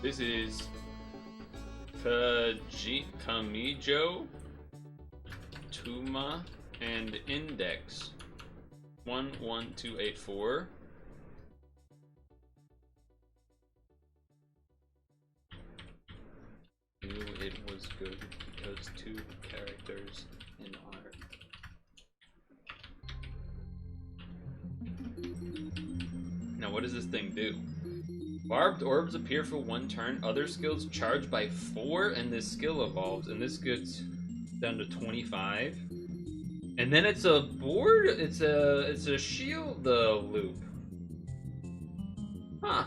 This is Kamijo, Tuma, and Index 11284. Knew it was good because two characters in art. Now, what does this thing do? Barbed orbs appear for 1 turn, other skills charge by 4, and this skill evolves, and this gets down to 25. And then it's a board, it's a shield loop. Huh.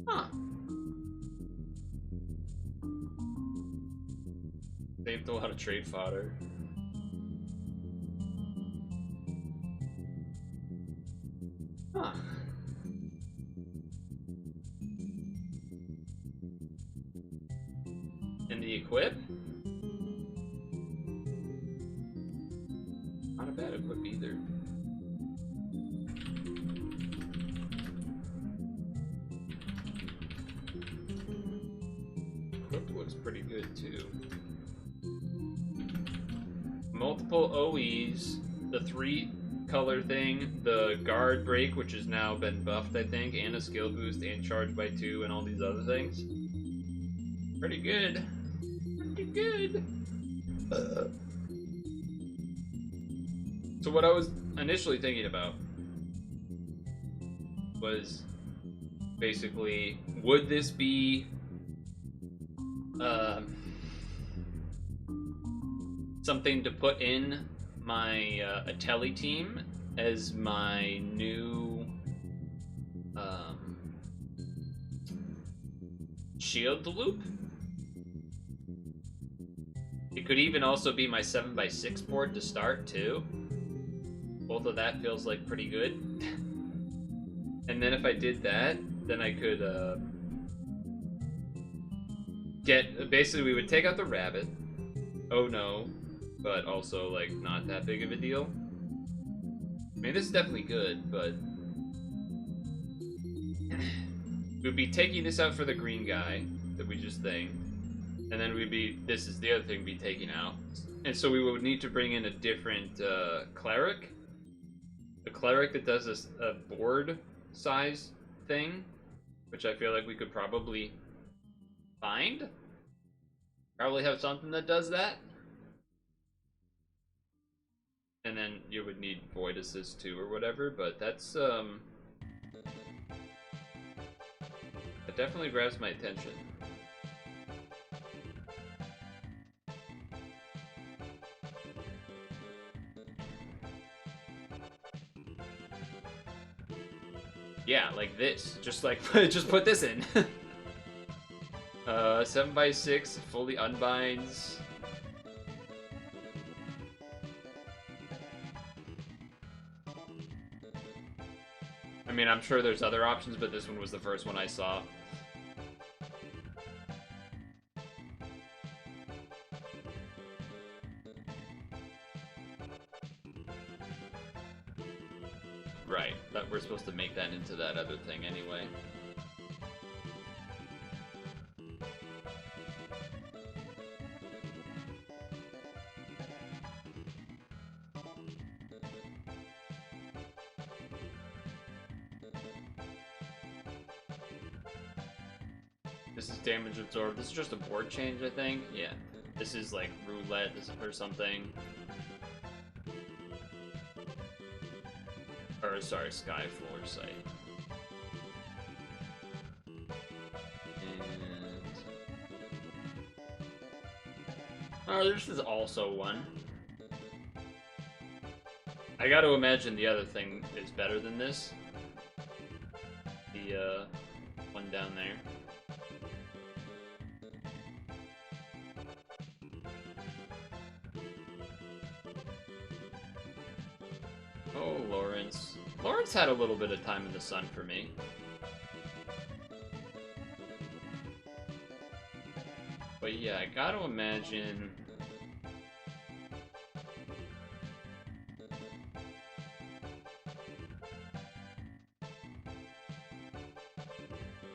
Huh. Saved a lot of trade fodder. Huh. And the equip? Not a bad equip either. Equip looks pretty good too. Multiple OEs, the 3 color thing, the guard break, which has now been buffed, I think, and a skill boost, and charge by 2, and all these other things. Pretty good. Pretty good. So what I was initially thinking about was basically, would this be something to put in my Atelli team as my new shield loop? It could even also be my 7x6 board to start too. Both of that feels like pretty good. And then if I did that, then I could basically we would take out the rabbit. Oh no, but also like not that big of a deal. I mean, this is definitely good, but we'd be taking this out for the green guy that we just thinged, and then this is the other thing we'd be taking out, and so we would need to bring in a different cleric, a cleric that does a board size thing, which I feel like we could probably find. Probably have something that does that. And then you would need void assist too or whatever, but that's that definitely grabs my attention. Yeah, like this. Just like just put this in. 7x6 fully unbinds. I mean, I'm sure there's other options, but this one was the first one I saw. Right, that we're supposed to make that into that other thing anyway. This is damage absorbed. This is just a board change, I think. Yeah. This is like roulette or something. Or sorry, sky floor site. And oh, this is also one. I got to imagine the other thing is better than this. The one down there. Oh, Lawrence. Lawrence had a little bit of time in the sun for me. But yeah, I gotta imagine...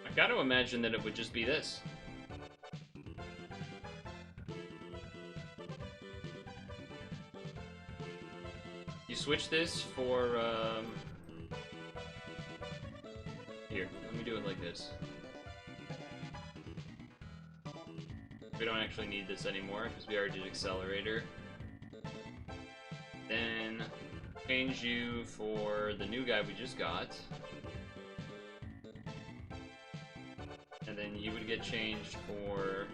I gotta imagine that it would just be this. You switch this for, Here, let me do it like this. We don't actually need this anymore, because we already did Accelerator. Then, change you for the new guy we just got. And then you would get changed for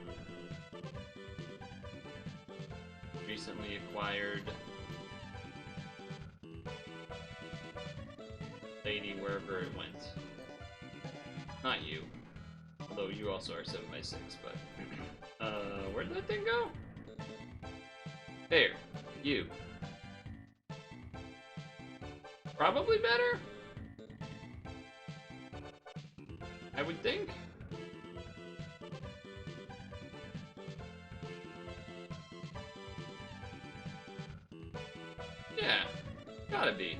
recently acquired lady wherever it went. Not you. Although you also are 7x6, but... where did that thing go? There. You. Probably better? I would think. Yeah. Gotta be.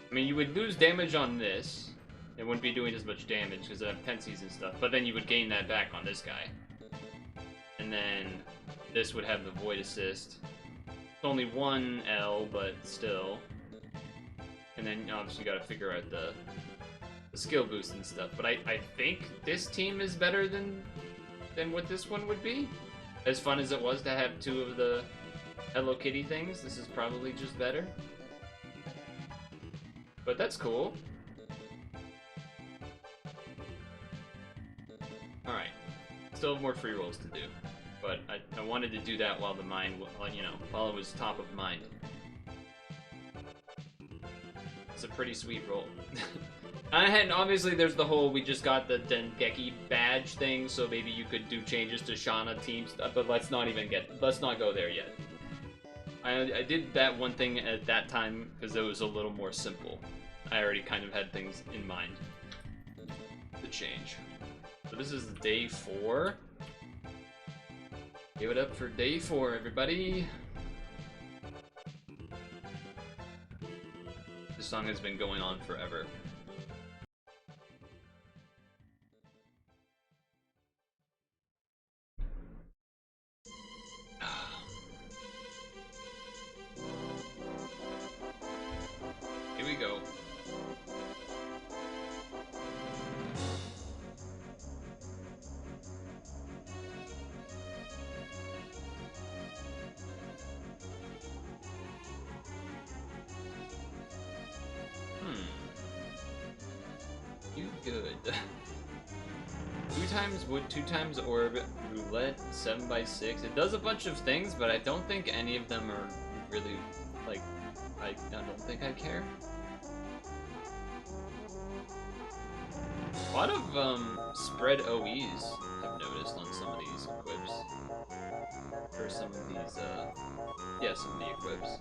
I mean, you would lose damage on this. It wouldn't be doing as much damage because it have tensies and stuff, but then you would gain that back on this guy. And then this would have the void assist. It's only one L, but still. And then obviously you gotta figure out the skill boost and stuff. But I think this team is better than what this one would be. As fun as it was to have 2 of the Hello Kitty things, this is probably just better. But that's cool. Alright. Still have more free rolls to do. But I wanted to do that while the mind, you know, while it was top of mind. It's a pretty sweet roll. And obviously there's the whole, we just got the Dengeki badge thing, so maybe you could do changes to Shauna team stuff, but let's not go there yet. I did that one thing at that time because it was a little more simple. I already kind of had things in mind to change. So this is day 4. Give it up for day 4, everybody. This song has been going on forever. Here we go. You good. 2 times wood, 2 times orb, roulette, 7x6. It does a bunch of things, but I don't think any of them are really, like, I don't think I care. A lot of spread OEs I've noticed on some of these equips. For some of these, yeah, some of the equips.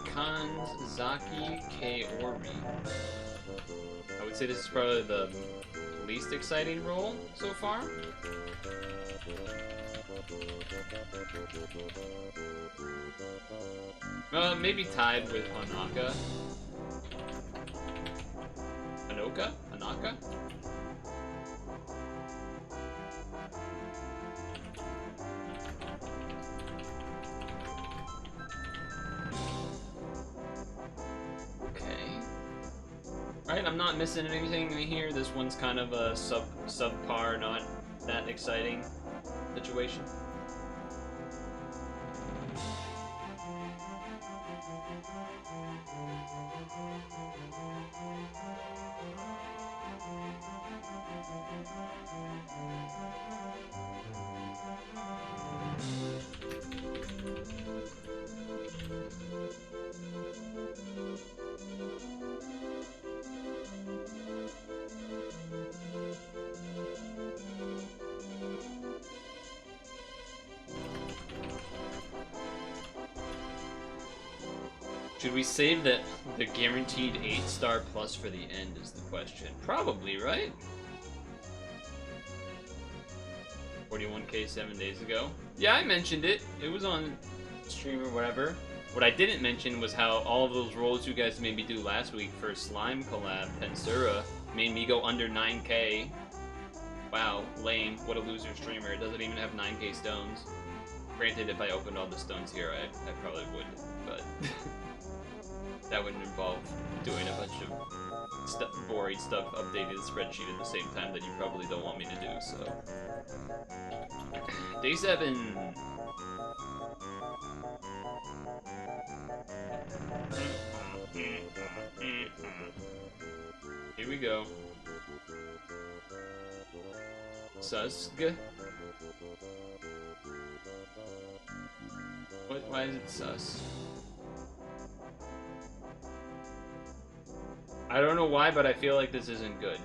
Kanzaki Kaori. I would say this is probably the least exciting role so far. Maybe tied with Hanaka. Hanoka? Hanaka? Okay. Alright, I'm not missing anything in here. This one's kind of a subpar, not that exciting situation. Should we save the guaranteed 8-star plus for the end is the question. Probably, right? 41k 7 days ago. Yeah, I mentioned it. It was on stream or whatever. What I didn't mention was how all of those rolls you guys made me do last week for Slime Collab, Pensura, made me go under 9k. Wow, lame. What a loser streamer. It doesn't even have 9k stones. Granted, if I opened all the stones here, I probably would, but... that wouldn't involve doing a bunch of boring stuff, updating the spreadsheet at the same time that you probably don't want me to do, so... Day 7! Here we go. Susk. What? Why is it sus? I don't know why, but I feel like this isn't good.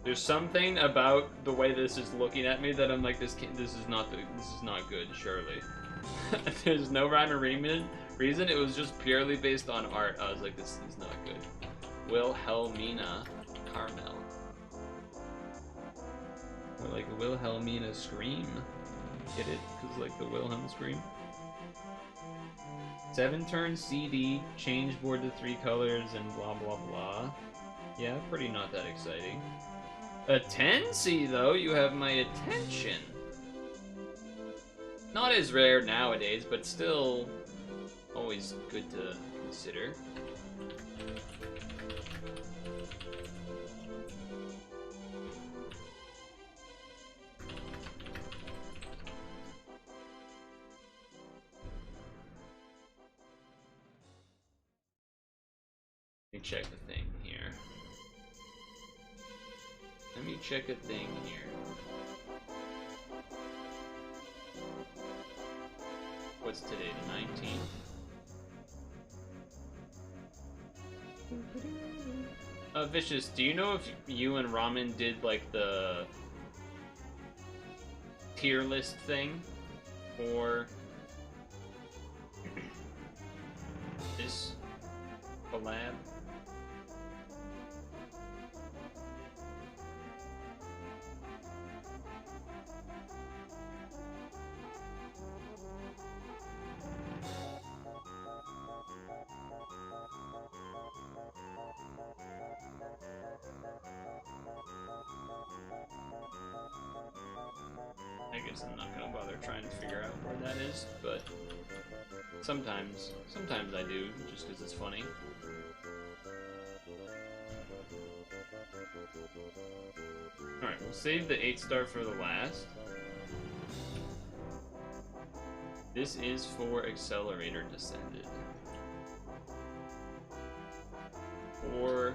There's something about the way this is looking at me that I'm like, this is not good, surely. There's no rhyme or reason. It was just purely based on art. I was like, this is not good. Wilhelmina Carmel. Or like Wilhelmina Scream. Get it? Because like the Wilhelm Scream. 7-turn CD, change board to 3 colors, and blah blah blah. Yeah, pretty not that exciting. A 10C though, you have my attention. Not as rare nowadays, but still always good to consider. check a thing here. Let me check a thing here. What's today, the 19th? Vicious, do you know if you and Ramen did, like, the tier list thing for this collab? I guess I'm not gonna bother trying to figure out where that is, but sometimes I do, just because it's funny. Alright, we'll save the 8-star for the last. This is for Accelerator Descended. For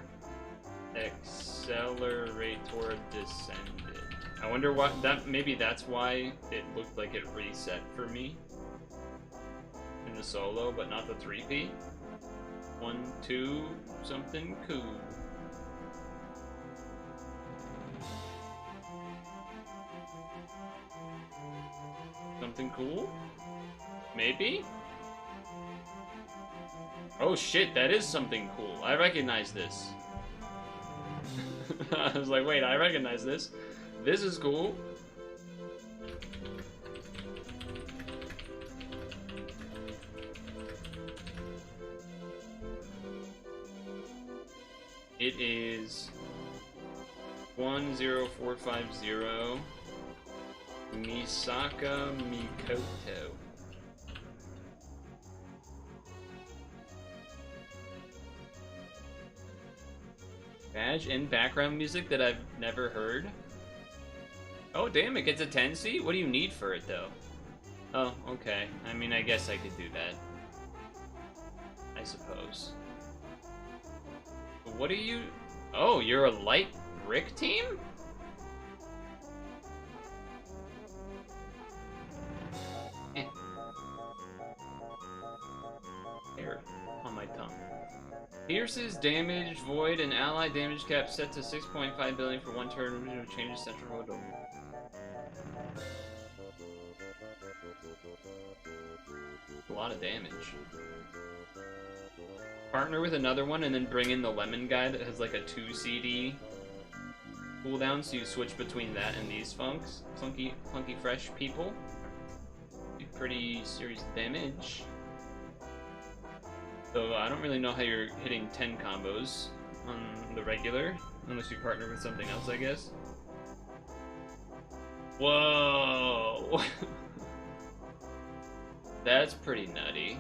Accelerator Descended. I wonder what maybe that's why it looked like it reset for me in the solo, but not the 3P. 1, 2, something cool. Something cool? Maybe? Oh shit, that is something cool. I recognize this. I was like, wait, I recognize this. This is cool. It is 10450 Misaka Mikoto. Badge and background music that I've never heard. Oh damn, it gets a 10C? What do you need for it though? Oh, okay. I mean, I guess I could do that. I suppose. What are you... Oh, you're a light brick team? Hair on my tongue. Pierce's damage, void, and ally damage cap set to 6.5 billion for 1 turn, which changes central mode over. A lot of damage. Partner with another one and then bring in the lemon guy that has like a 2 CD cooldown, so you switch between that and these funky fresh people. Do pretty serious damage. So I don't really know how you're hitting 10 combos on the regular, unless you partner with something else, I guess. Whoa! That's pretty nutty.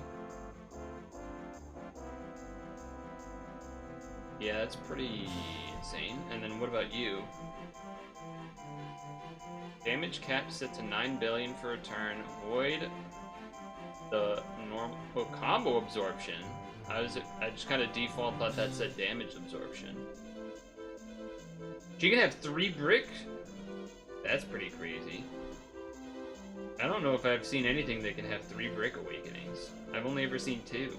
Yeah, that's pretty insane. And then what about you? Damage cap set to 9 billion for a turn. Void the normal combo absorption. I just kind of default thought that said damage absorption. She can have 3 brick? That's pretty crazy. I don't know if I've seen anything that can have 3 brick awakenings. I've only ever seen 2.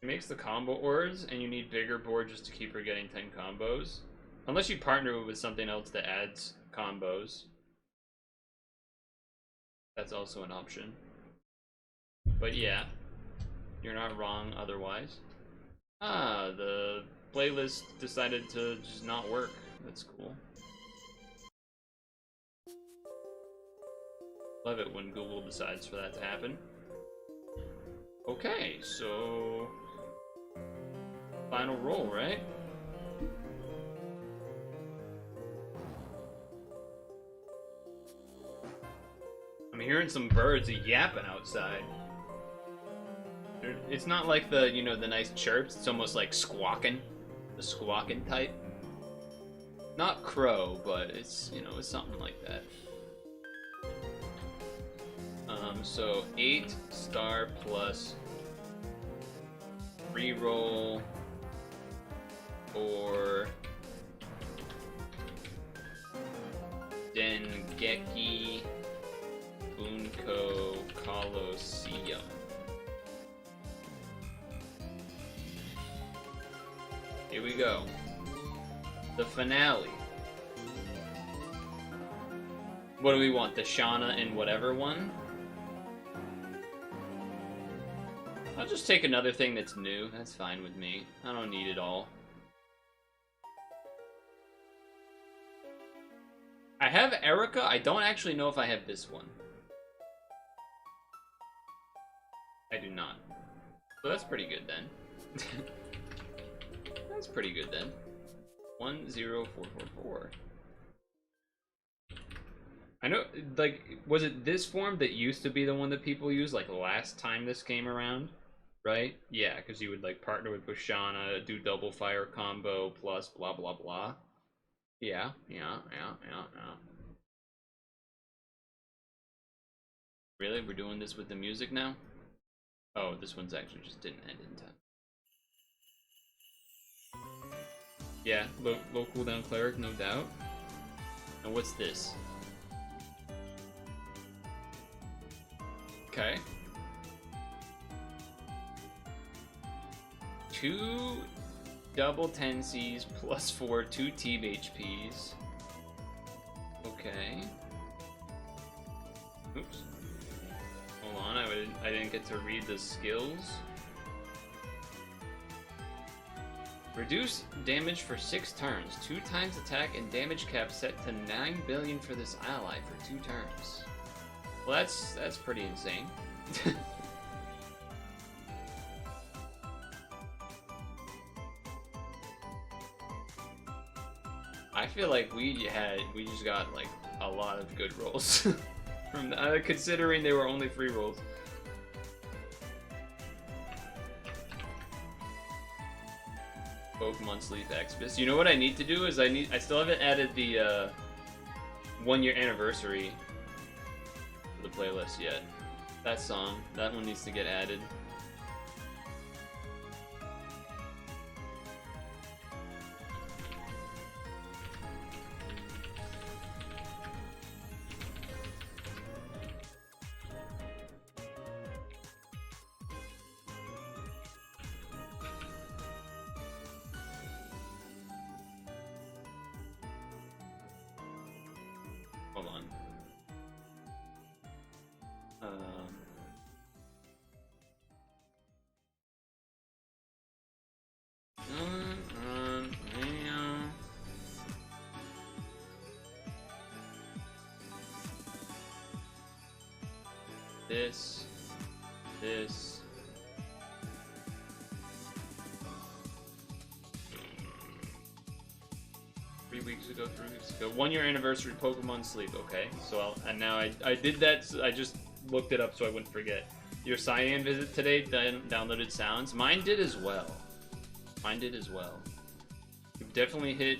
It makes the combo ores, and you need bigger board just to keep her getting 10 combos. Unless you partner with something else that adds combos. That's also an option. But yeah, you're not wrong otherwise. Ah, the playlist decided to just not work. That's cool. Love it when Google decides for that to happen. Okay, so... final roll, right? I'm hearing some birds yapping outside. It's not like the, you know, the nice chirps. It's almost like squawking. The squawking type. Not Crow, but it's, you know, it's something like that. So 8 star plus reroll for Dengeki Bunko Colosseum. Here we go. The finale. What do we want? The Shauna and whatever one? I'll just take another thing that's new. That's fine with me. I don't need it all. I have Erica. I don't actually know if I have this one. I do not. So that's pretty good then. That's pretty good then. 10444. I know, like, was it this form that used to be the one that people used, like, last time this came around? Right? Yeah, because you would, like, partner with Bushana, do double fire combo, plus blah blah blah. Yeah. Really? We're doing this with the music now? Oh, this one's actually just didn't end in time. Yeah, low cooldown cleric, no doubt. And what's this? Okay. 2 double 10Cs plus 4, 2 Teeb HPs. Okay. Oops. Hold on, I didn't get to read the skills. Reduce damage for 6 turns. 2 times attack and damage cap set to 9 billion for this ally for 2 turns. Well, that's pretty insane. I feel like we just got like a lot of good rolls from considering they were only free rolls. Pokemon Sleep Exodus. You know what I need to do is I still haven't added the 1-year anniversary to the playlist yet. That song, that one needs to get added. Hold on. This. 3 weeks ago, 3 weeks ago. 1-year anniversary Pokemon Sleep, okay. So and now I did that, so I just looked it up so I wouldn't forget. Your Cyan visit today downloaded sounds. Mine did as well. You've definitely hit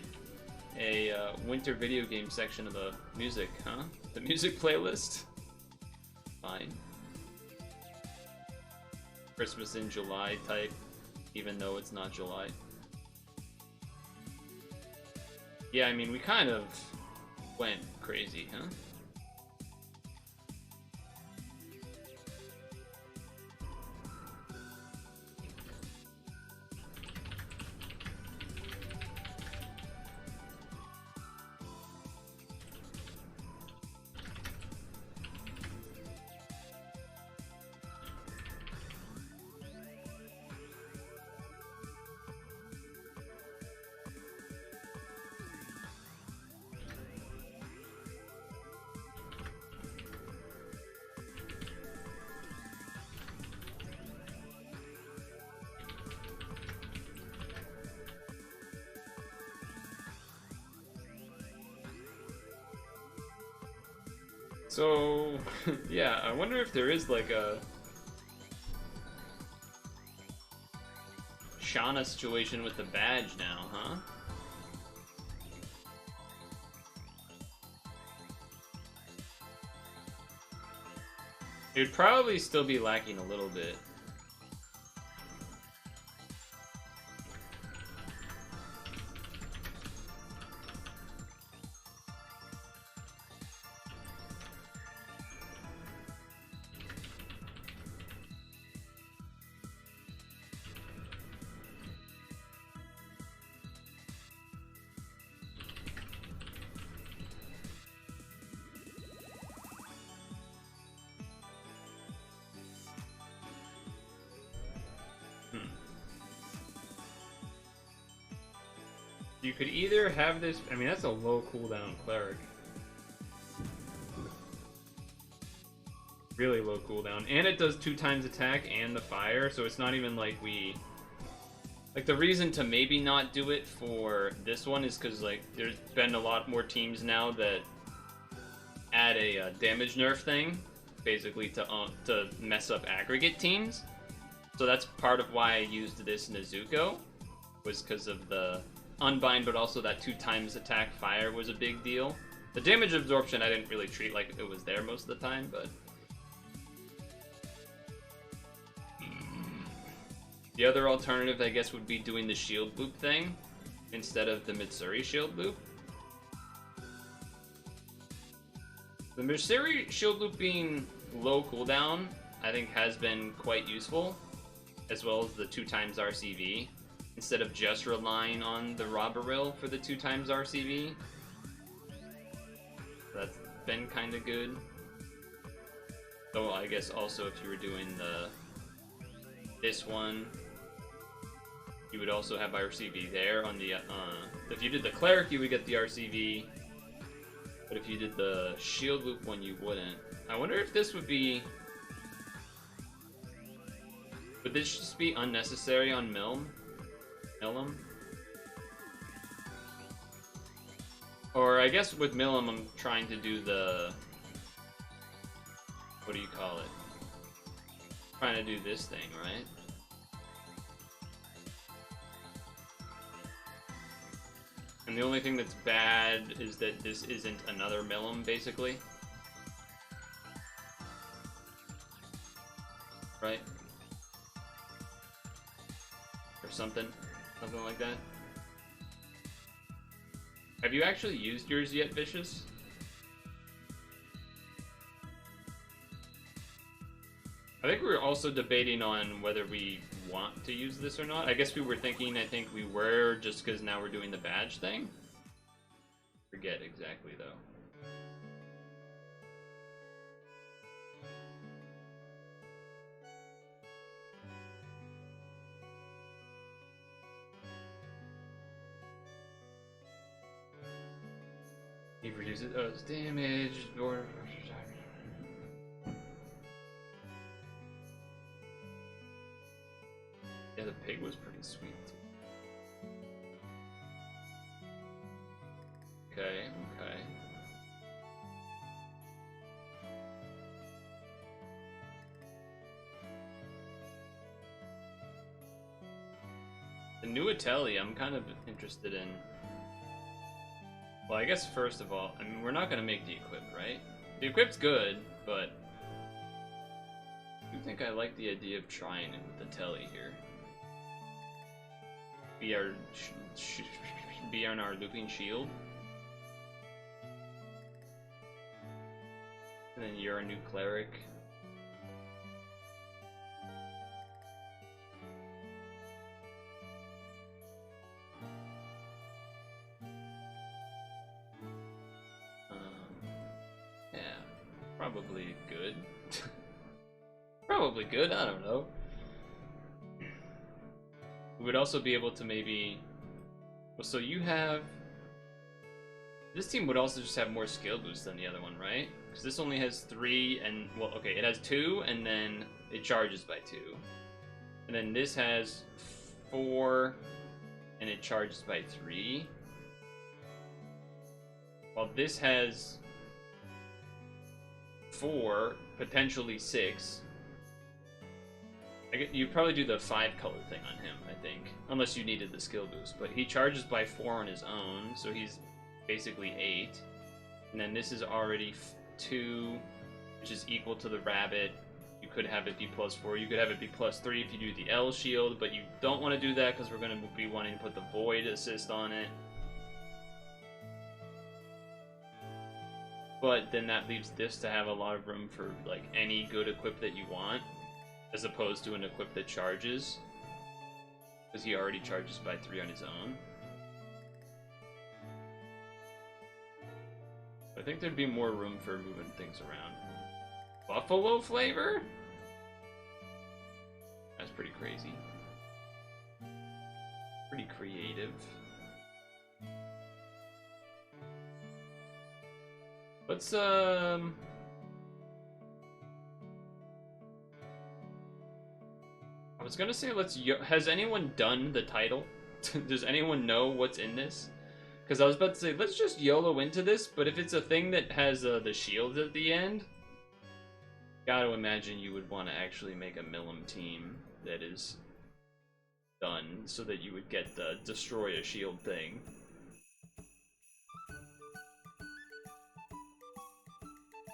a winter video game section of the music, huh? The music playlist? Fine. Christmas in July type, even though it's not July. Yeah, I mean, we kind of went crazy, huh? So, yeah, I wonder if there is like a Shauna situation with the badge now, huh? It would probably still be lacking a little bit. You could either have this... I mean, that's a low cooldown cleric. Really low cooldown. And it does 2 times attack and the fire, so it's not even like we... Like, the reason to maybe not do it for this one is because, like, there's been a lot more teams now that add a damage nerf thing, basically to mess up aggregate teams. So that's part of why I used this Nezuko, was because of the Unbind, but also that 2 times attack fire was a big deal. The damage absorption I didn't really treat like it was there most of the time, but... The other alternative, I guess, would be doing the shield loop thing instead of the Mitsuri shield loop. The Mitsuri shield loop being low cooldown, I think, has been quite useful, as well as the 2 times RCV, instead of just relying on the Robberil for the 2 times RCV. That's been kind of good. Though I guess also if you were doing this one, you would also have RCV there on the, if you did the Cleric, you would get the RCV, but if you did the Shield Loop one, you wouldn't. I wonder if this would be... Would this just be unnecessary on Milm? Or I guess with Milm, I'm trying to do the... What do you call it? Trying to do this thing, right? And the only thing that's bad is that this isn't another Milm, basically. Right? Or something. Something like that. Have you actually used yours yet, Vicious? I think we were also debating on whether we want to use this or not. I guess we were thinking, I think we were, just because now we're doing the badge thing. Forget exactly, though. He reduces damage, or... Yeah, the pig was pretty sweet. Okay, okay. The new Ateli, I'm kind of interested in. Well, I guess first of all, I mean, we're not going to make the equip, right? The equip's good, but I do think I like the idea of trying it with the Telly here. Be on our looping shield. And then you're a new cleric. Yeah, probably good. Probably good, I don't know. We would also be able to maybe... Well, so you have... This team would also just have more skill boosts than the other one, right? Because this only has 3 and... Well, okay, it has 2 and then it charges by 2. And then this has 4 and it charges by 3. While this has 4, potentially 6. You'd probably do the 5 color thing on him, I think. Unless you needed the skill boost. But he charges by 4 on his own, so he's basically 8. And then this is already 2, which is equal to the rabbit. could have it be +4. You could have it be +3 if you do the L shield, but you don't want to do that because we're going to be wanting to put the Void assist on it. But then that leaves this to have a lot of room for like any good equip that you want, as opposed to an equip that charges, because he already charges by 3 on his own. I think there'd be more room for moving things around. Buffalo flavor? That's pretty crazy. Pretty creative. Let's, I was gonna say has anyone done the title? Does anyone know what's in this? Because I was about to say, let's just YOLO into this, but if it's a thing that has the shield at the end, gotta imagine you would want to actually make a Milim team that is done so that you would get the destroy a shield thing.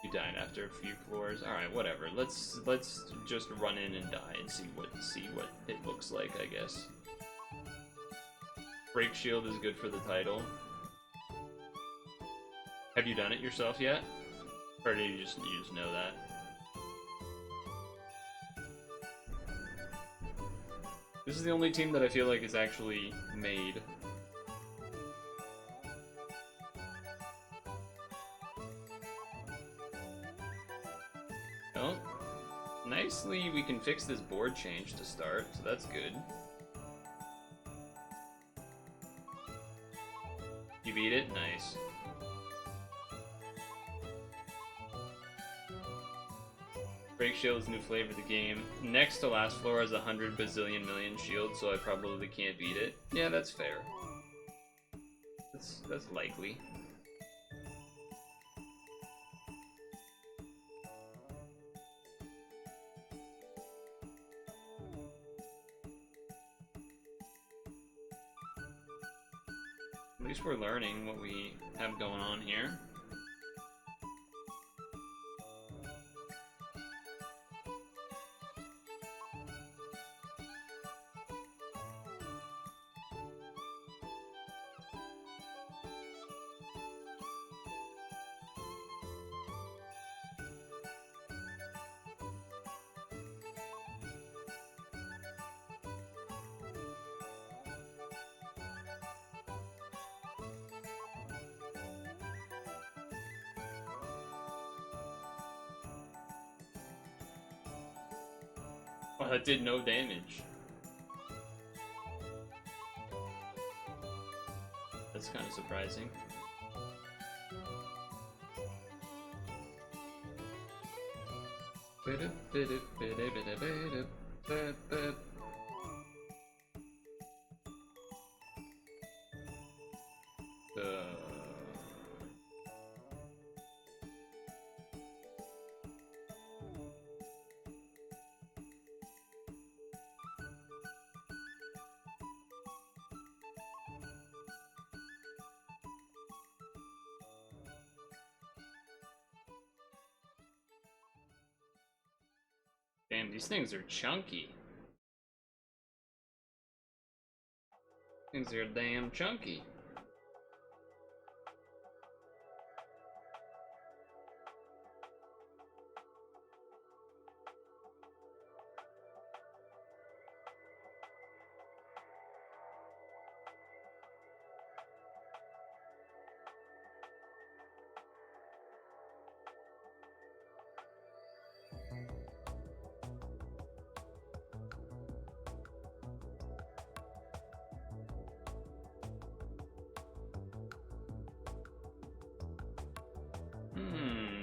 You died after a few floors. Alright, whatever. Let's just run in and die and see what it looks like, I guess. Break shield is good for the title. Have you done it yourself yet? Or do you just know that? This is the only team that I feel like is actually made. Well, nicely we can fix this board change to start, so that's good. You beat it? Nice. Break shield is new flavor of the game. Next to last floor has 100 bazillion million shield, so I probably can't beat it. Yeah, that's fair. That's likely. At least we're learning what we have going on here. Oh, that did no damage. That's kind of surprising. Damn, these things are chunky. Things are damn chunky.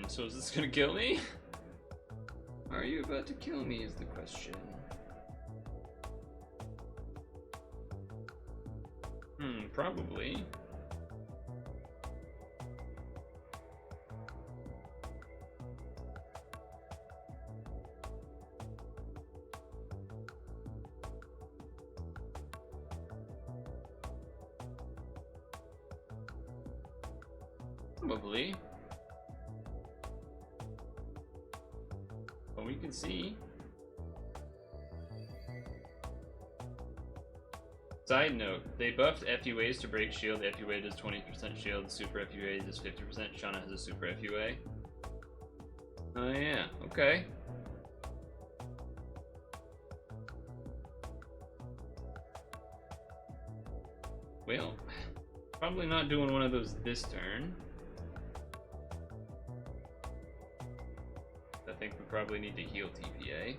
So is this gonna kill me? Are you about to kill me is the question. Probably. Probably. But we can see. Side note, they buffed FUAs to break shield. The FUA does 20% shield, super FUA does 50%. Shauna has a super FUA. Oh yeah, okay. Well, probably not doing one of those this turn. I think we probably need to heal TPA.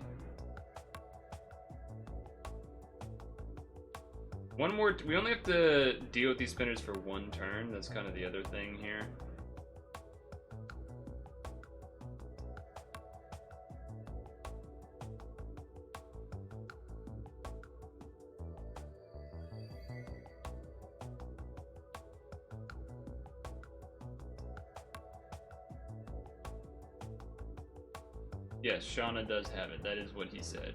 One more, we only have to deal with these spinners for one turn. That's kind of the other thing here. Yes, Shauna does have it. That is what he said.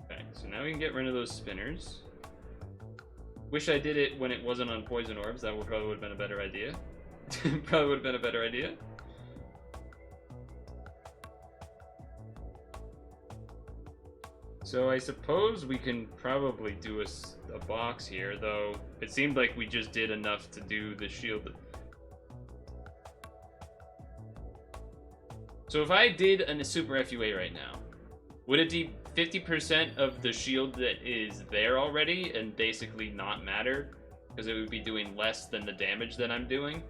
Okay, so now we can get rid of those spinners. Wish I did it when it wasn't on poison orbs. That probably would have been a better idea. Probably would have been a better idea. So I suppose we can probably do a box here, though it seemed like we just did enough to do the shield. So if I did a super FUA right now, would it be 50% of the shield that is there already and basically not matter? Because it would be doing less than the damage that I'm doing?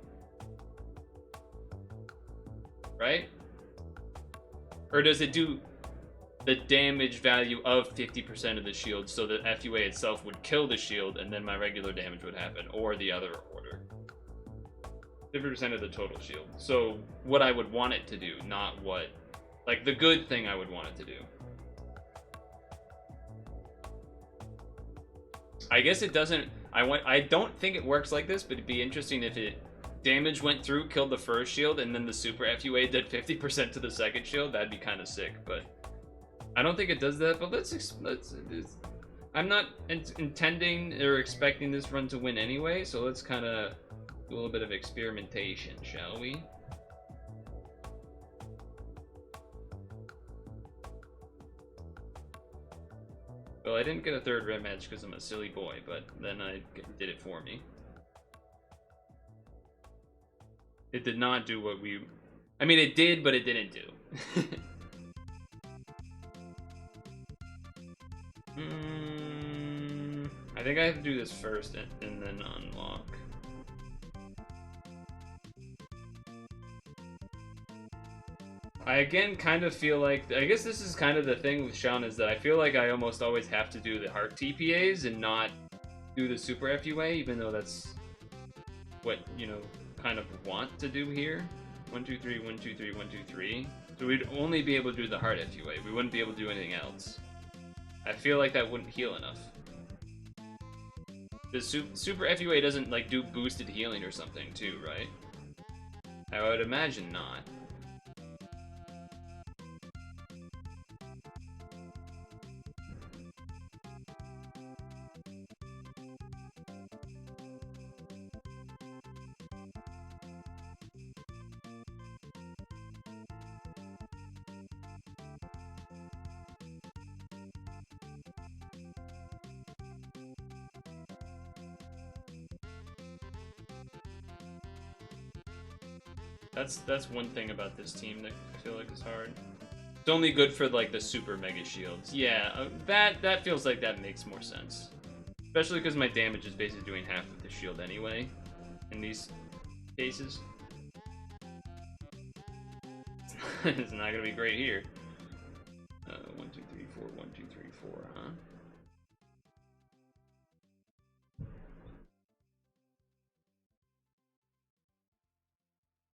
Right? Or does it do the damage value of 50% of the shield, so the FUA itself would kill the shield and then my regular damage would happen, or the other order? 50% of the total shield. So what I would want it to do, not what, like the good thing I would want it to do. I guess it doesn't, I don't think it works like this, but it'd be interesting if it damage went through, killed the first shield, and then the super FUA did 50% to the second shield. That'd be kind of sick, but I don't think it does that. But let's I'm not intending or expecting this run to win anyway, so let's kind of do a little bit of experimentation, shall we? Well, I didn't get a third red match because I'm a silly boy, but then I did it for me. It did not do what we... I mean, it did, but it didn't do. I think I have to do this first and then unlock. I again kind of feel like, I guess this is kind of the thing with Sean, is that I feel like I almost always have to do the heart TPAs and not do the super FUA, even though that's what, you know, kind of want to do here. 1, 2, 3, 1, 2, 3, 1, 2, 3. So we'd only be able to do the heart FUA. We wouldn't be able to do anything else. I feel like that wouldn't heal enough. The super FUA doesn't like do boosted healing or something too, right? I would imagine not. That's one thing about this team that I feel like is hard. It's only good for like the super mega shields. Yeah, that feels like that makes more sense. Especially because my damage is basically doing half of the shield anyway in these cases. It's not gonna be great here. 1, 2, 3, 4, 1, 2, 3, 4, huh?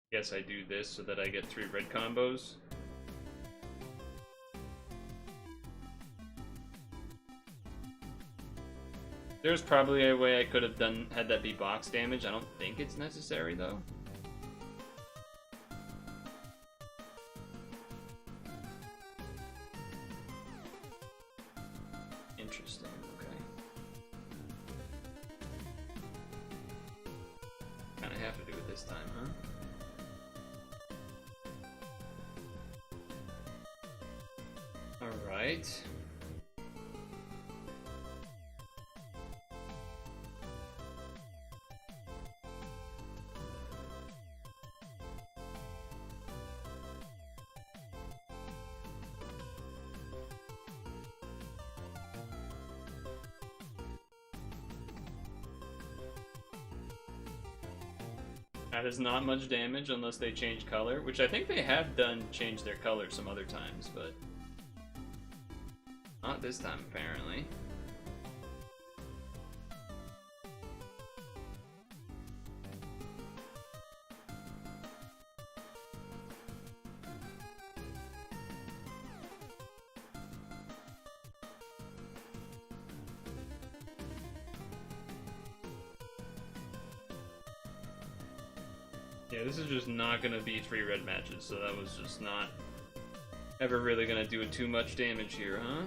Guess I do this so that I get 3 red combos. There's probably a way I could have had that be box damage. I don't think it's necessary though. Interesting, okay. Kinda have to do it this time, huh? Right. That is not much damage unless they change color, which I think they have done change their color some other times, but not this time apparently. Yeah, this is just not gonna be 3 red matches, so that was just not ever really gonna do too much damage here, huh?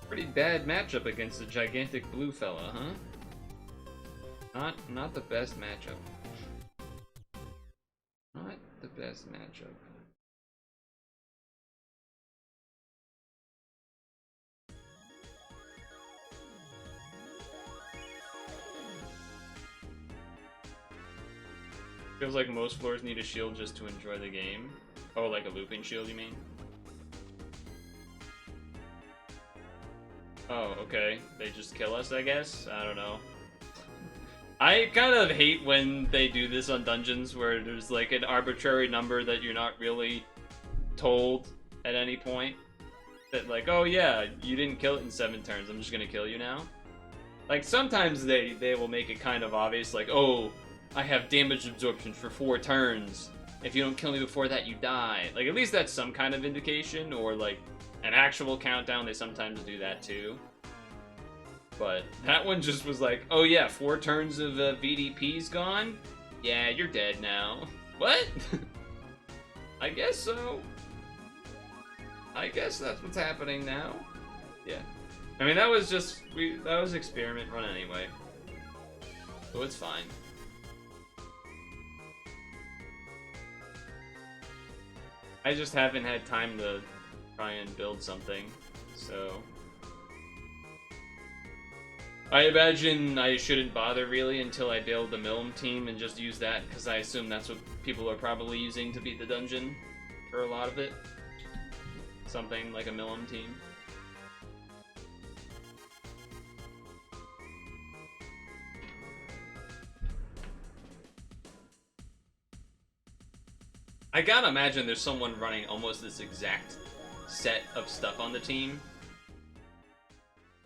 Pretty bad matchup against the gigantic blue fella, huh? Not the best matchup. Not the best matchup. Feels like most floors need a shield just to enjoy the game. Oh, like a looping shield, you mean? Oh, okay. They just kill us, I guess? I don't know. I kind of hate when they do this on dungeons where there's like an arbitrary number that you're not really told at any point. That like, oh yeah, you didn't kill it in 7 turns, I'm just gonna kill you now. Like sometimes they will make it kind of obvious, like, oh, I have damage absorption for 4 turns. If you don't kill me before that, you die. Like at least that's some kind of indication, or like an actual countdown, they sometimes do that too. But that one just was like, oh yeah, 4 turns of VDP's gone? Yeah, you're dead now. What? I guess so. I guess that's what's happening now. Yeah. I mean, that was just, that was experiment run anyway. So it's fine. I just haven't had time to try and build something, so... I imagine I shouldn't bother really until I build the Milm team and just use that, because I assume that's what people are probably using to beat the dungeon for a lot of it. Something like a Milm team. I gotta imagine there's someone running almost this exact set of stuff on the team.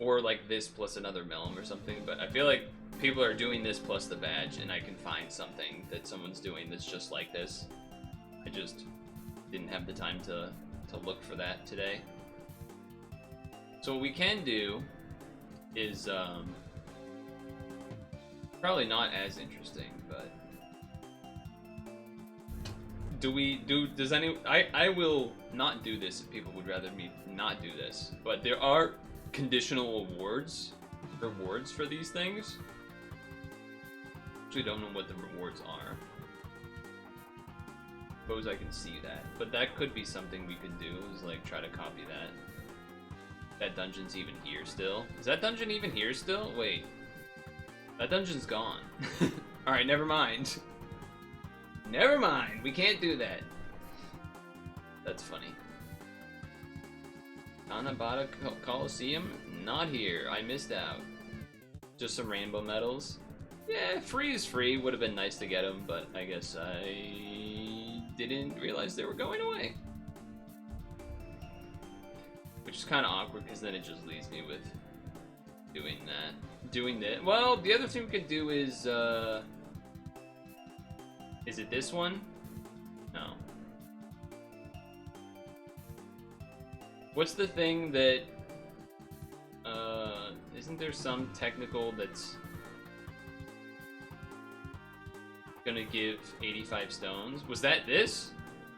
Or like this plus another Milm or something, but I feel like people are doing this plus the badge, and I can find something that someone's doing that's just like this. I just didn't have the time to look for that today. So what we can do is, probably not as interesting, but... I will not do this if people would rather me not do this, but there are conditional rewards for these things. Actually don't know what the rewards are. Suppose I can see that, but that could be something we could do, is like try to copy that. That dungeon's even here still. Is that dungeon even here still? Wait. That dungeon's gone. Alright, never mind. Never mind, we can't do that. That's funny. Tanabata Coliseum? Not here, I missed out. Just some rainbow medals. Yeah, free is free, would have been nice to get them, but I guess I didn't realize they were going away. Which is kind of awkward, because then it just leaves me with doing that. Doing that. Well, the other thing we could do is it this one? No. What's the thing that, isn't there some technical that's gonna give 85 stones? Was that this?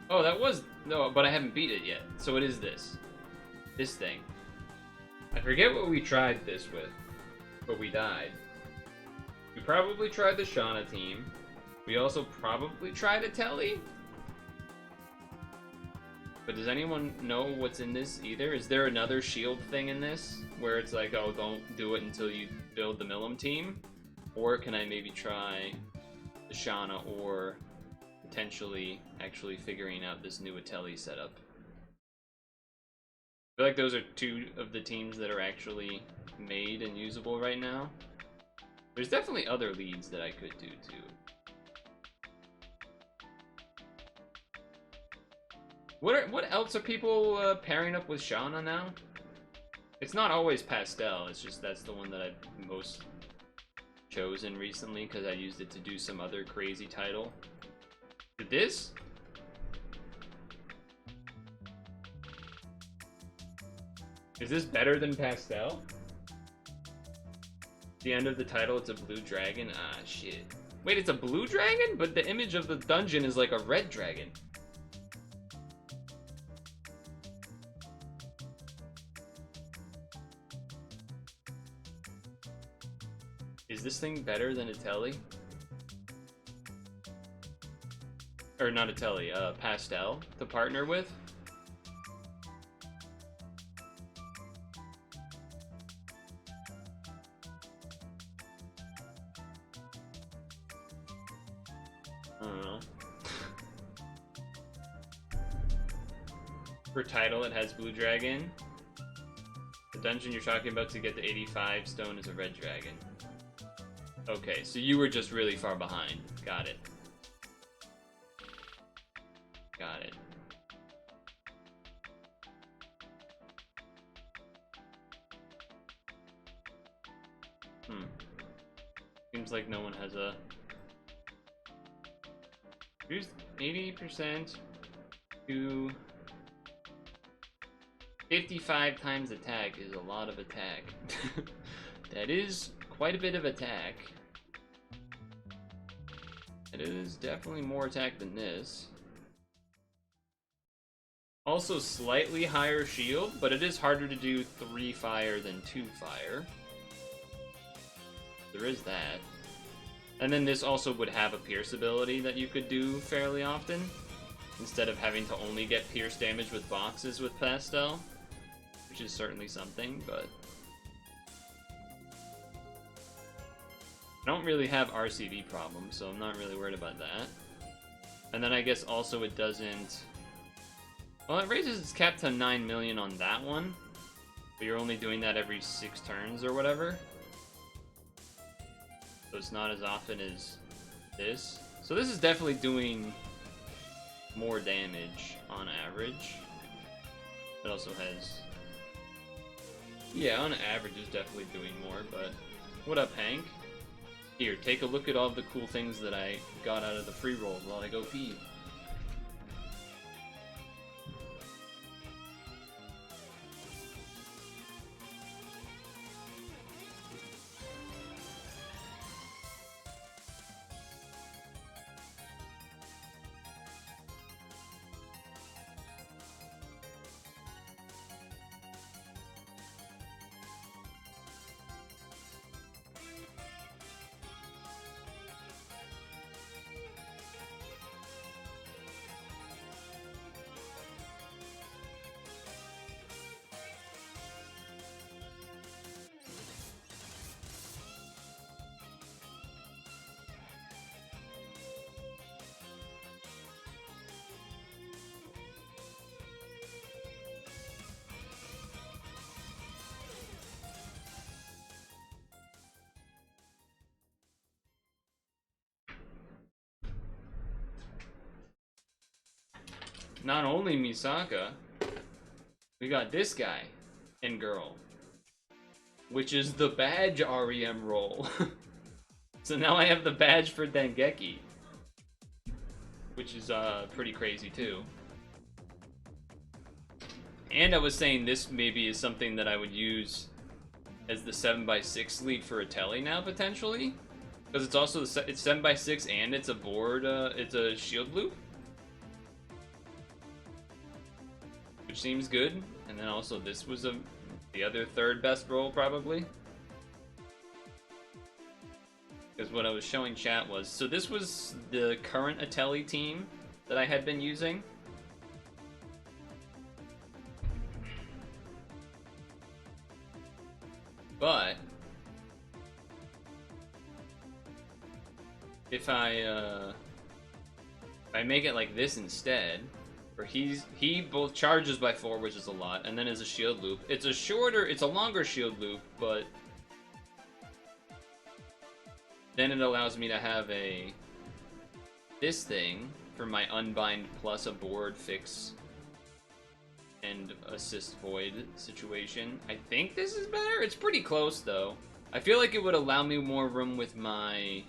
Oh, that was, no, but I haven't beat it yet, so it is this. This thing. I forget what we tried this with, but we died. We probably tried the Shauna team. We also probably tried a Telly. But does anyone know what's in this either? Is there another shield thing in this? Where it's like, oh, don't do it until you build the Milim team? Or can I maybe try the Shauna or potentially actually figuring out this new Atelli setup? I feel like those are two of the teams that are actually made and usable right now. There's definitely other leads that I could do too. What else are people pairing up with Shauna now? It's not always Pastel, it's just that's the one that I've most chosen recently because I used it to do some other crazy title. Did this? Is this better than Pastel? The end of the title, it's a blue dragon? Ah, shit. Wait, it's a blue dragon? But the image of the dungeon is like a red dragon. Is this thing better than Atelli? Or not Atelli, Pastel to partner with? I don't know. For title, it has blue dragon. The dungeon you're talking about to get the 85 stone is a red dragon. Okay, so you were just really far behind. Got it. Got it. Seems like no one has a... Here's 80% to 55 times attack is a lot of attack. That is quite a bit of attack. It is definitely more attack than this. Also slightly higher shield, but it is harder to do 3 fire than 2 fire. There is that. And then this also would have a pierce ability that you could do fairly often, instead of having to only get pierce damage with boxes with Pastel, which is certainly something, but... I don't really have RCB problems, so I'm not really worried about that. And then I guess also it doesn't... Well, it raises its cap to 9 million on that one, but you're only doing that every 6 turns or whatever. So it's not as often as this. So this is definitely doing more damage on average. It also has... Yeah, on average it's definitely doing more, but... What up, Hank? Here, take a look at all the cool things that I got out of the free roll while I go pee. Not only Misaka, we got this guy and girl, which is the badge REM role. So now I have the badge for Dengeki, which is pretty crazy too. And I was saying this maybe is something that I would use as the 7x6 lead for a Telly now potentially, because it's also it's 7x6 and it's a board, it's a shield loop. Which seems good, and then also this was a the other third best role, probably. Because what I was showing chat was, so this was the current Atelli team that I had been using. But if I make it like this instead, where he both charges by 4, which is a lot, and then is a shield loop. It's a longer shield loop, but then it allows me to have this thing for my unbind plus a board fix and assist void situation. I think this is better. It's pretty close though. I feel like it would allow me more room with my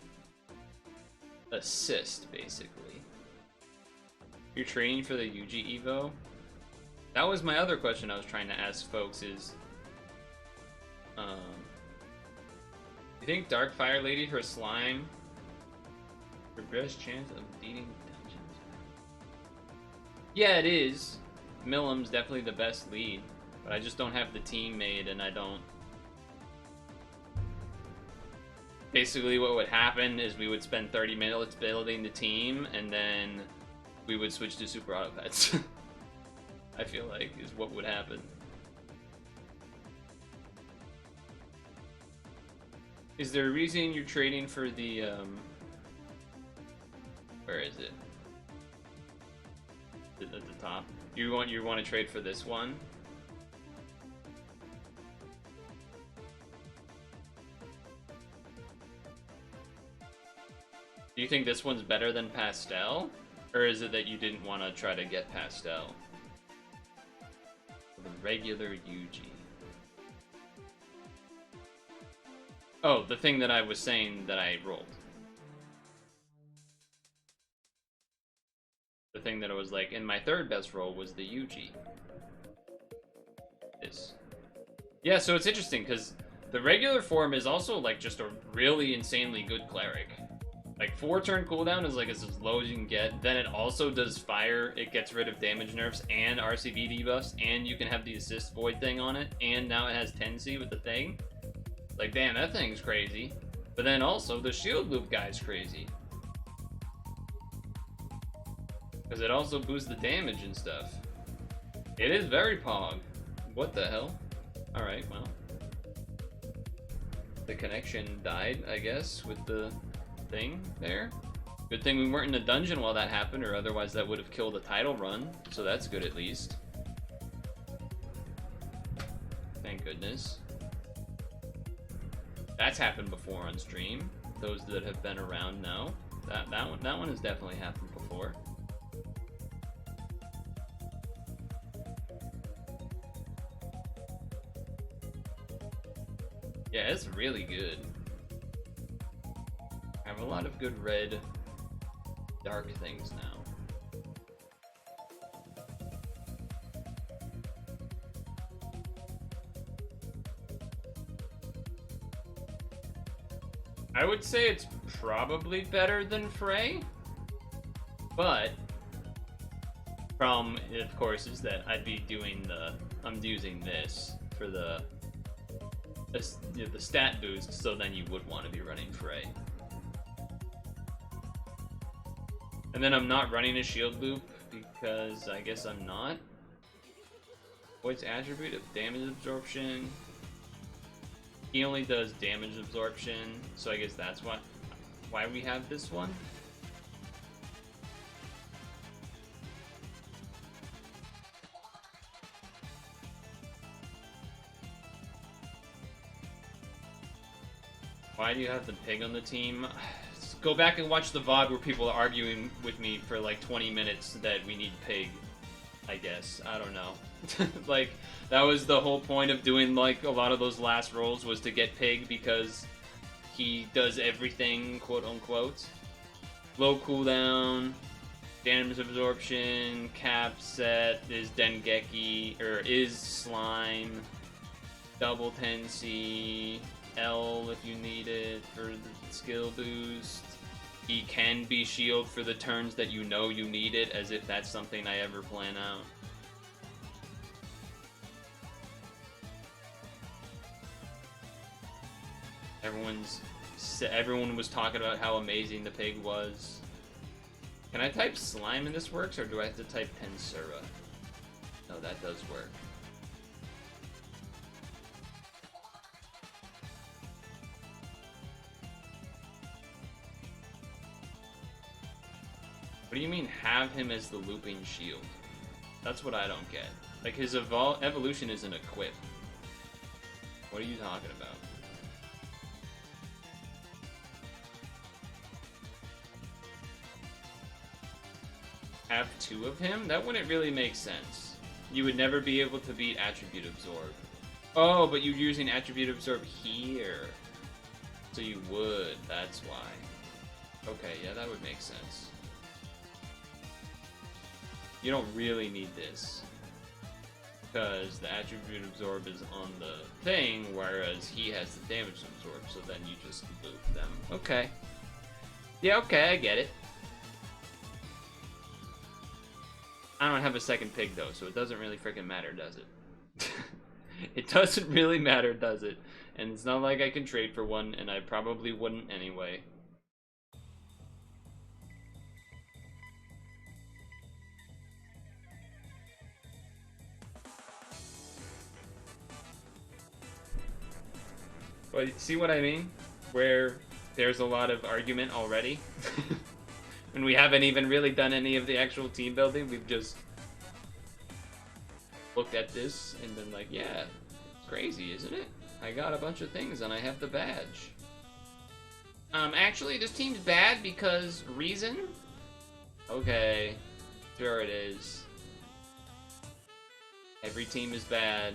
assist, basically. You're training for the Yuji Evo? That was my other question I was trying to ask folks is, you think Dark Fire Lady, her slime, her best chance of beating dungeons? Yeah, it is. Millam's definitely the best lead, but I just don't have the team made, and I don't... Basically what would happen is we would spend 30 minutes building the team, and then we would switch to Super Auto Pets. I feel like is what would happen. Is there a reason you're trading for the, where is it? At the top. You want to trade for this one? Do you think this one's better than Pastel? Or is it that you didn't want to try to get Pastel? The regular Yuji. Oh, the thing that I was saying that I rolled. The thing that I was like, in my third best roll was the Yuji. Yeah, so it's interesting, because the regular form is also, like, just a really insanely good cleric. Like, 4-turn cooldown is, like, as low as you can get. Then it also does fire, it gets rid of damage nerfs, and RCB debuffs, and you can have the assist void thing on it, and now it has 10C with the thing. Like, damn, that thing's crazy. But then also, the shield loop guy's crazy. Because it also boosts the damage and stuff. It is very pog. What the hell? Alright, well. The connection died, I guess, with the thing there. Good thing we weren't in a dungeon while that happened, or otherwise that would have killed a title run. So that's good at least. Thank goodness. That's happened before on stream. Those that have been around know. That one has definitely happened before. Yeah, it's really good. I have a lot of good red, dark things now. I would say it's probably better than Frey, but problem, of course, is that I'd be doing I'm using this for the stat boost, so then you would want to be running Frey. And then I'm not running a shield loop because I guess I'm not. What's attribute of damage absorption? He only does damage absorption, so I guess that's why we have this one. Why do you have the pig on the team? Go back and watch the VOD where people are arguing with me for like 20 minutes that we need pig, I guess. I don't know. Like, that was the whole point of doing like a lot of those last rolls, was to get pig because he does everything, quote unquote. Low cooldown, damage absorption, cap set, is Dengeki, or is slime, double 10C, L if you need it for the skill boost. He can be shield for the turns that you know you need it, as if that's something I ever plan out. Everyone was talking about how amazing the pig was. Can I type slime and this works, or do I have to type tensura? No, that does work. What do you mean, have him as the looping shield? That's what I don't get. Like, his evolution isn't equipped. What are you talking about? Have two of him? That wouldn't really make sense. You would never be able to beat Attribute Absorb. Oh, but you're using Attribute Absorb here. So you would, that's why. Okay, yeah, that would make sense. You don't really need this, because the Attribute Absorb is on the thing, whereas he has the Damage Absorb, so then you just loop them. Okay. Yeah, okay, I get it. I don't have a second pig, though, so it doesn't really freaking matter, does it? It doesn't really matter, does it? And it's not like I can trade for one, and I probably wouldn't anyway. But see what I mean? Where there's a lot of argument already. And we haven't even really done any of the actual team building. We've just looked at this and been like, yeah, it's crazy, isn't it? I got a bunch of things and I have the badge. Actually, this team's bad because reason? Okay, sure it is. Every team is bad.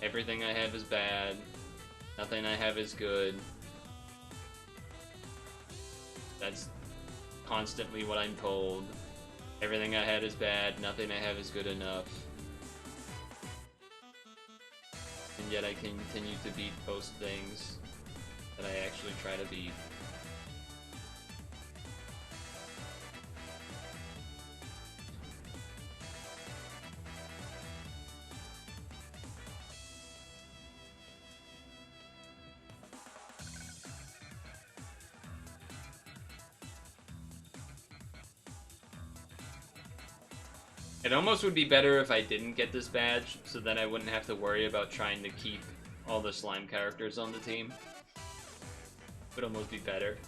Everything I have is bad. Nothing I have is good. That's constantly what I'm told. Everything I had is bad. Nothing I have is good enough. And yet I continue to beat most things that I actually try to beat. It almost would be better if I didn't get this badge, so then I wouldn't have to worry about trying to keep all the slime characters on the team. It would almost be better.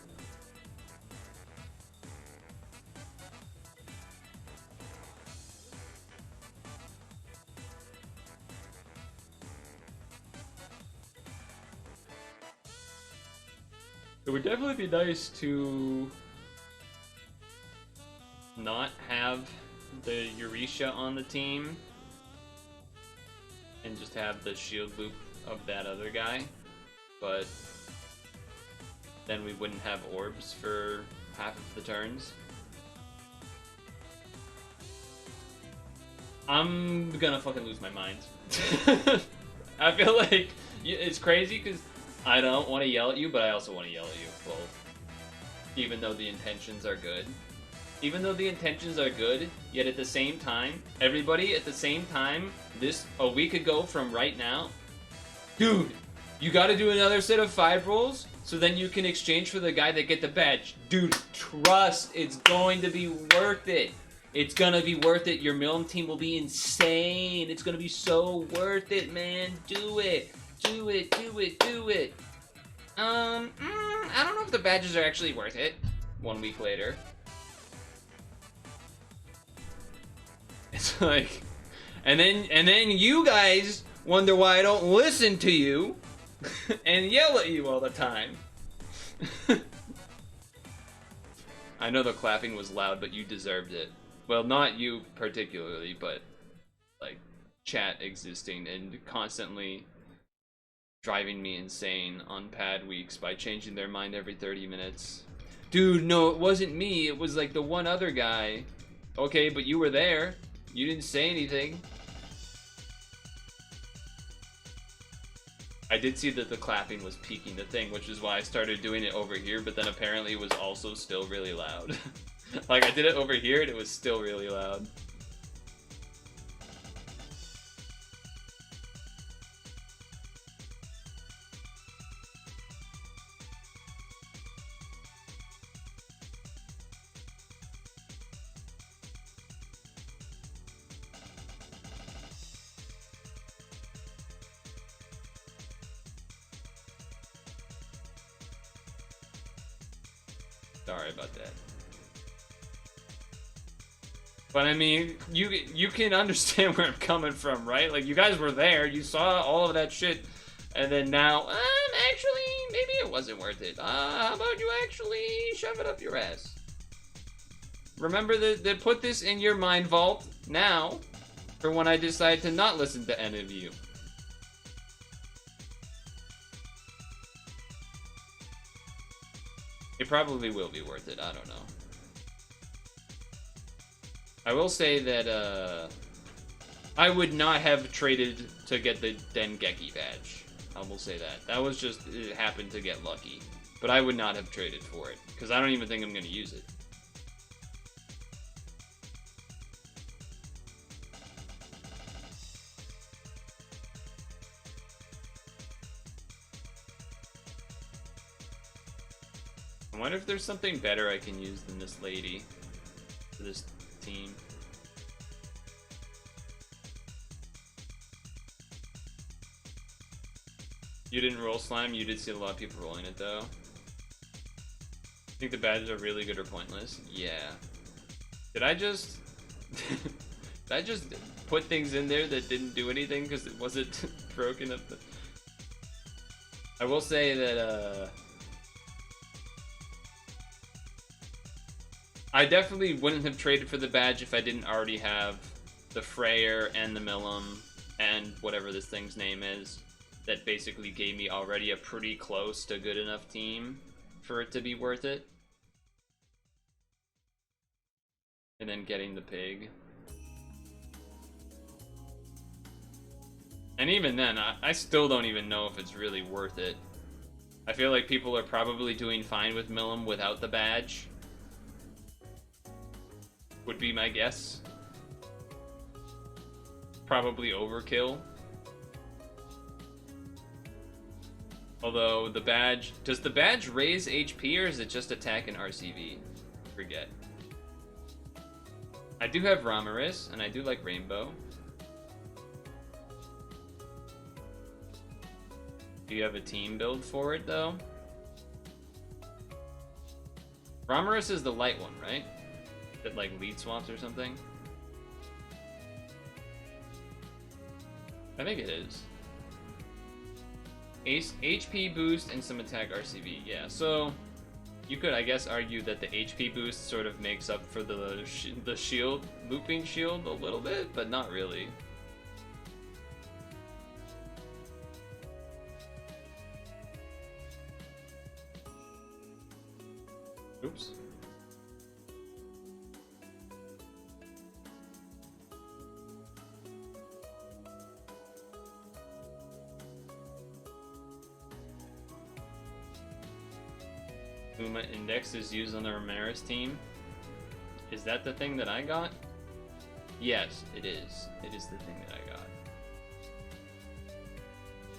It would definitely be nice to not have the Eurisha on the team and just have the shield loop of that other guy, but then we wouldn't have orbs for half of the turns. I'm gonna fucking lose my mind. I feel like it's crazy because I don't want to yell at you, but I also want to yell at you both, even though the intentions are good. Even though the intentions are good, yet at the same time, everybody at the same time, a week ago from right now, dude, you gotta do another set of 5 rolls, so then you can exchange for the guy that get the badge. Dude, trust, it's going to be worth it. It's gonna be worth it. Your Milm team will be insane. It's gonna be so worth it, man. Do it. Do it, do it, do it. I don't know if the badges are actually worth it. 1 week later. It's like, and then you guys wonder why I don't listen to you and yell at you all the time. I know the clapping was loud, but you deserved it. Well, not you particularly, but like chat existing and constantly driving me insane on pad weeks by changing their mind every 30 minutes. Dude, no, it wasn't me. It was like the one other guy. Okay, but you were there. You didn't say anything. I did see that the clapping was peaking the thing, which is why I started doing it over here, but then apparently it was also still really loud. Like, I did it over here and it was still really loud. Sorry about that. But I mean, you can understand where I'm coming from, right? Like, you guys were there, you saw all of that shit, and then now, actually, maybe it wasn't worth it. How about you actually shove it up your ass? Remember that put this in your mind vault now for when I decide to not listen to any of you. It probably will be worth it, I don't know. I will say that, I would not have traded to get the Dengeki badge. I will say that. That was just, it happened to get lucky. But I would not have traded for it, because I don't even think I'm going to use it. I wonder if there's something better I can use than this lady for this team. You didn't roll slime, you did see a lot of people rolling it though. I think the badges are really good or pointless. Yeah. Did I just did I just put things in there that didn't do anything because it wasn't broken up? I will say that I definitely wouldn't have traded for the badge if I didn't already have the Freyr and the Millum and whatever this thing's name is. That basically gave me already a pretty close to good enough team for it to be worth it. And then getting the pig. And even then, I still don't even know if it's really worth it. I feel like people are probably doing fine with Millum without the badge. Would be my guess. Probably overkill. Although the badge, does the badge raise HP or is it just attack and RCV? Forget. I do have Ramaris and I do like Rainbow. Do you have a team build for it though? Ramaris is the light one, right? That like lead swaps or something? I think it is. HP boost and some attack RCV. Yeah, so you could, I guess, argue that the HP boost sort of makes up for the shield, looping shield a little bit, but not really. Oops. Uma Index is used on the Ramirez team. Is that the thing that I got? Yes, it is. It is the thing that I got.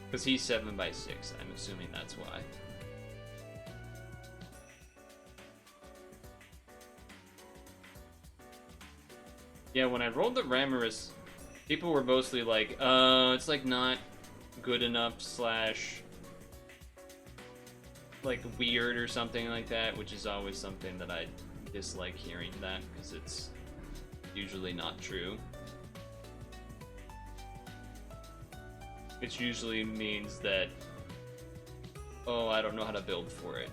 Because he's 7x6, I'm assuming that's why. Yeah, when I rolled the Ramirez, people were mostly like, it's like not good enough slash like weird or something like that, which is always something that I dislike hearing that because it's usually not true. It usually means that, oh, I don't know how to build for it,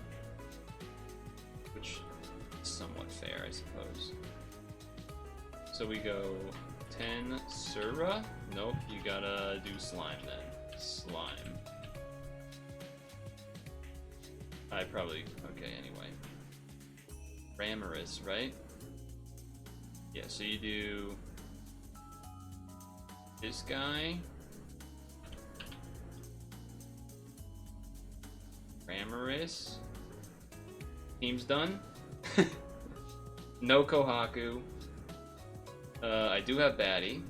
which is somewhat fair, I suppose. So we go 10 Sura. Nope, you gotta do slime then. Slime. I probably, okay, anyway. Ramirez, right? Yeah, so you do this guy. Ramirez. Team's done. No Kohaku. I do have Batty.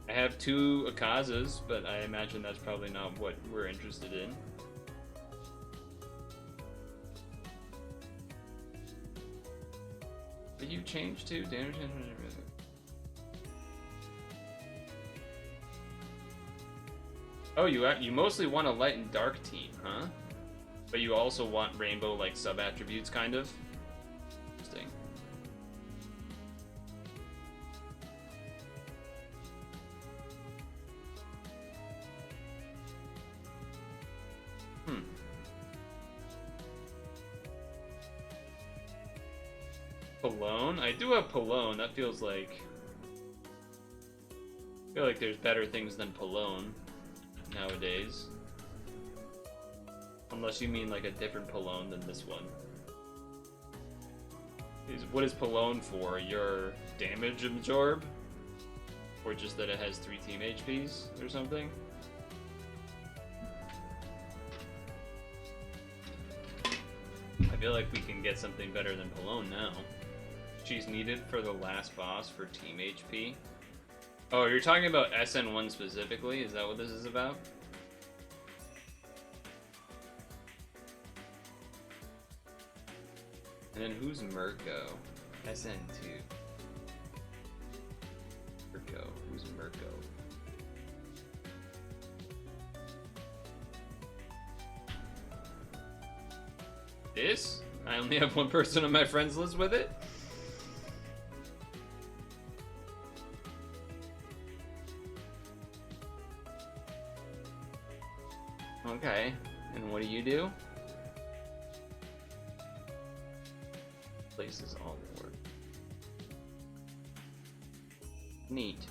I have 2 Akazas, but I imagine that's probably not what we're interested in. Did you change to damage? Oh, you mostly want a light and dark team, huh? But you also want rainbow like sub attributes, kind of. Interesting. Pallone? I do have Pallone. That feels like... I feel like there's better things than Pallone nowadays. Unless you mean like a different Pallone than this one. What is Pallone for? Your damage absorb? Or just that it has 3 team HPs or something? I feel like we can get something better than Pallone now. She's needed for the last boss for team HP. Oh, you're talking about SN1 specifically? Is that what this is about? And then who's Mirko? SN2. Mirko. Who's Mirko? This? I only have one person on my friends list with it? Okay, and what do you do? Places all work. Neat.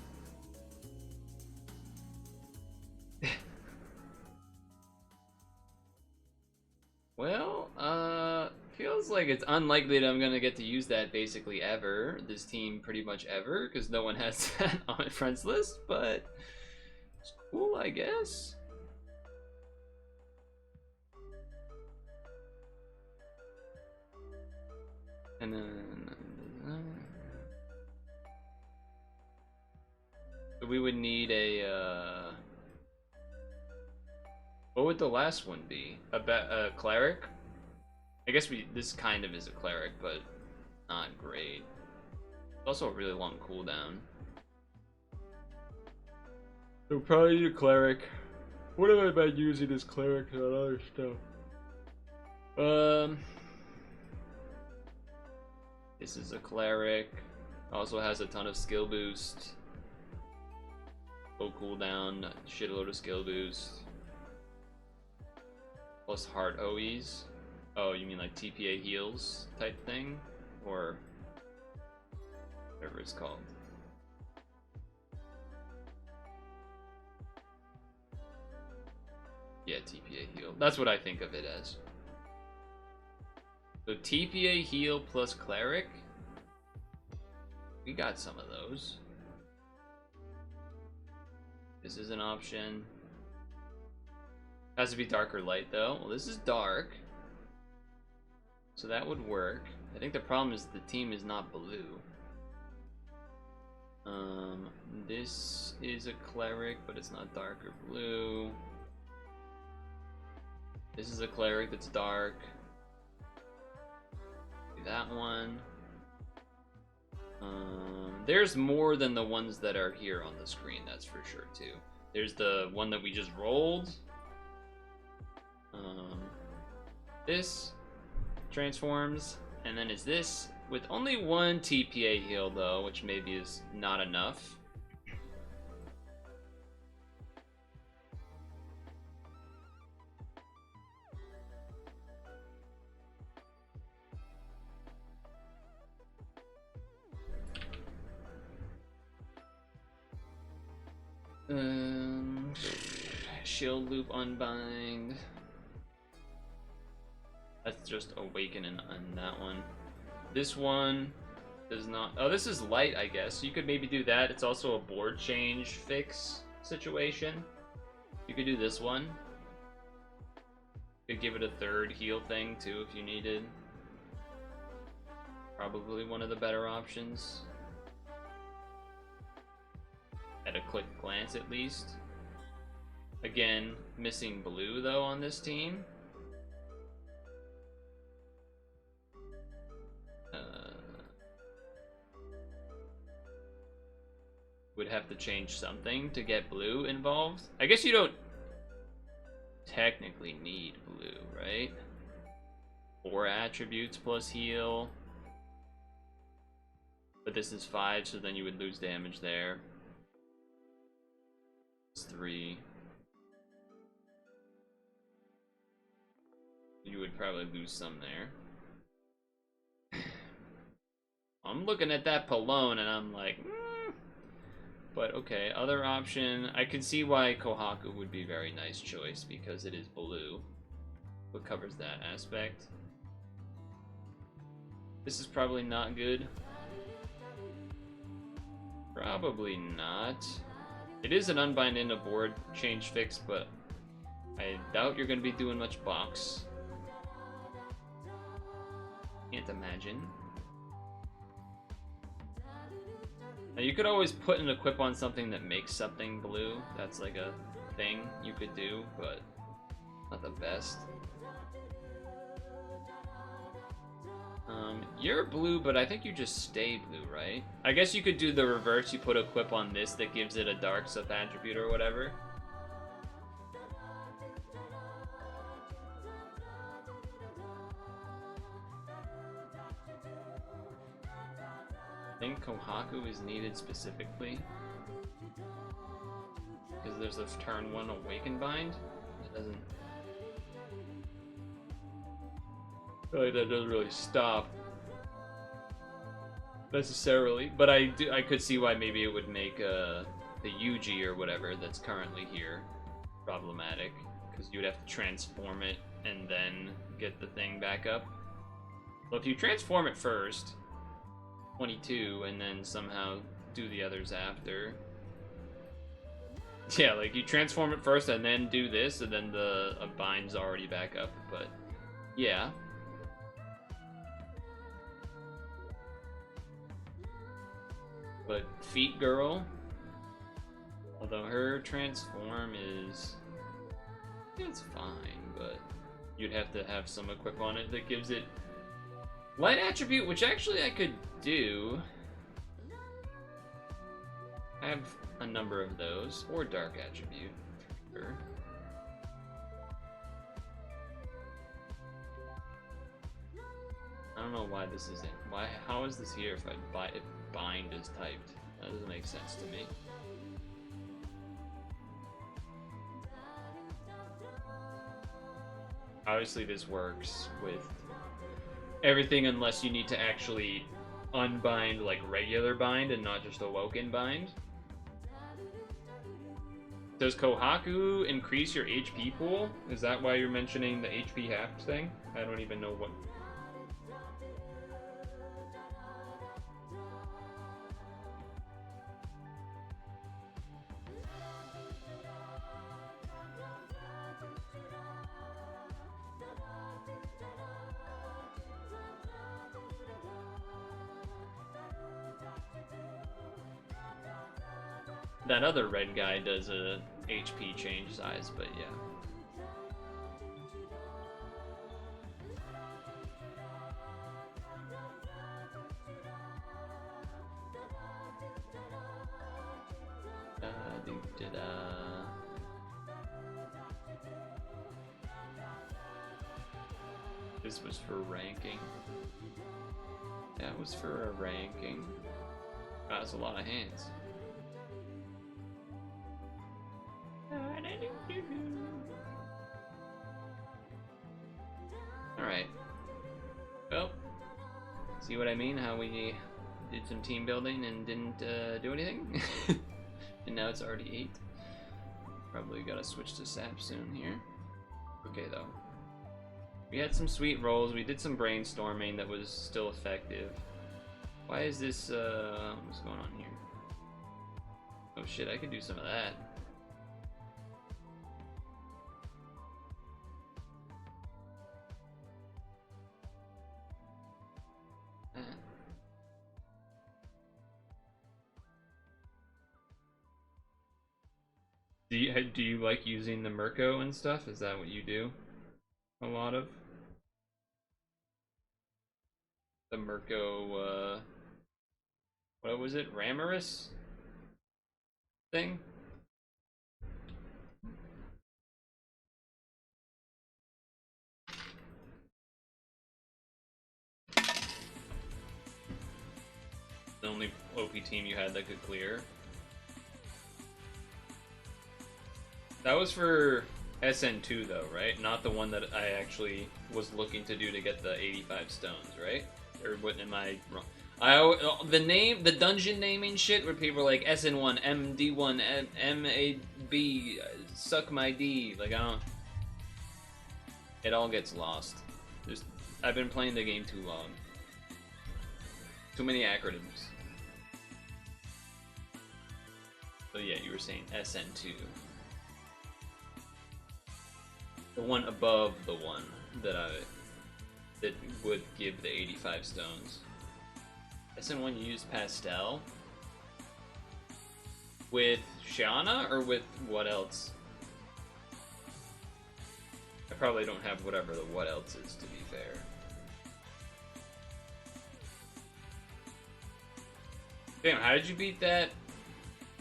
Well, feels like it's unlikely that I'm gonna get to use that basically ever, this team pretty much ever, because no one has that on my friends list, but it's cool, I guess. And then so we would need a what would the last one be? A cleric? I guess this kind of is a cleric, but not great. It's also a really long cooldown. So probably need a cleric. What am I about using this cleric and other stuff? This is a cleric. Also has a ton of skill boost. Low cooldown, shitload of skill boost. Plus hard OEs. Oh, you mean like TPA heals type thing? Or whatever it's called. Yeah, TPA heal. That's what I think of it as. So TPA heal plus cleric. We got some of those. This is an option. Has to be dark or light though. Well, this is dark. So that would work. I think the problem is the team is not blue. This is a cleric, but it's not dark or blue. This is a cleric that's dark. That one. There's more than the ones that are here on the screen, that's for sure too. There's the one that we just rolled. This transforms, and then is this with only one TPA heal though, which maybe is not enough. Shield loop unbind. That's just awakening on that one. This one does not. Oh, this is light, I guess. You could maybe do that. It's also a board change fix situation. You could do this one. You could give it a third heal thing too if you needed. Probably one of the better options. At a quick glance, at least. Again, missing blue though on this team. Would have to change something to get blue involved. I guess you don't technically need blue, right? 4 attributes plus heal. But this is 5, so then you would lose damage there. It's 3. You would probably lose some there. I'm looking at that Pallone and I'm like, But okay, other option. I can see why Kohaku would be a very nice choice because it is blue. What covers that aspect. This is probably not good. Probably not. It is an unbind in a board change fix, but I doubt you're going to be doing much box. Can't imagine. Now you could always put an equip on something that makes something blue. That's like a thing you could do, but not the best. You're blue, but I think you just stay blue, right? I guess you could do the reverse. You put a equip on this that gives it a dark sub attribute or whatever. I think Kohaku is needed specifically because there's a turn 1 Awaken Bind. It doesn't. I feel like that doesn't really stop necessarily, but I could see why maybe it would make the Yuji or whatever that's currently here problematic because you would have to transform it and then get the thing back up. Well, if you transform it first, 22, and then somehow do the others after. Yeah, like you transform it first and then do this, and then the bind's already back up, but yeah. But Feet Girl, although her transform is, it's fine, but you'd have to have some equip on it that gives it light attribute, which actually I could do. I have a number of those, or dark attribute, sure. I don't know why this isn't. How is this here if if bind is typed? That doesn't make sense to me. Obviously this works with everything unless you need to actually unbind like regular bind and not just awoken bind. Does Kohaku increase your HP pool? Is that why you're mentioning the HP half thing? I don't even know what. That other red guy does a HP change size, but yeah. This was for ranking. That was for a ranking. That's a lot of hands. Alright. Well, see what I mean? How we did some team building and didn't do anything? And now it's already 8. Probably gotta switch to SAP soon here. Okay though. We had some sweet rolls, we did some brainstorming that was still effective. Why is this, what's going on here? Oh shit, I could do some of that. Do you like using the Mirko and stuff? Is that what you do? A lot of? The Mirko, what was it? Ramirus thing? The only OP team you had that could clear. That was for SN2 though, right? Not the one that I actually was looking to do to get the 85 stones, right? Or what am I wrong? The dungeon naming shit where people are like SN1, MD1, MAB, suck my D. Like, I don't. It all gets lost. I've been playing the game too long. Too many acronyms. So yeah, you were saying SN2. The one above the one that would give the 85 stones. SN1 you used Pastel? With Shauna or with what else? I probably don't have whatever the what else is, to be fair. Damn, how did you beat that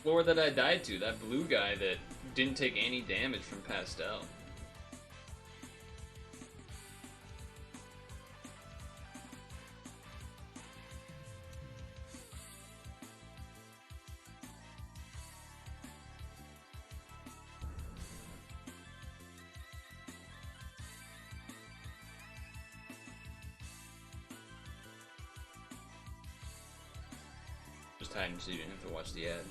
floor that I died to? That blue guy that didn't take any damage from Pastel. Just hiding so you didn't have to watch the ad.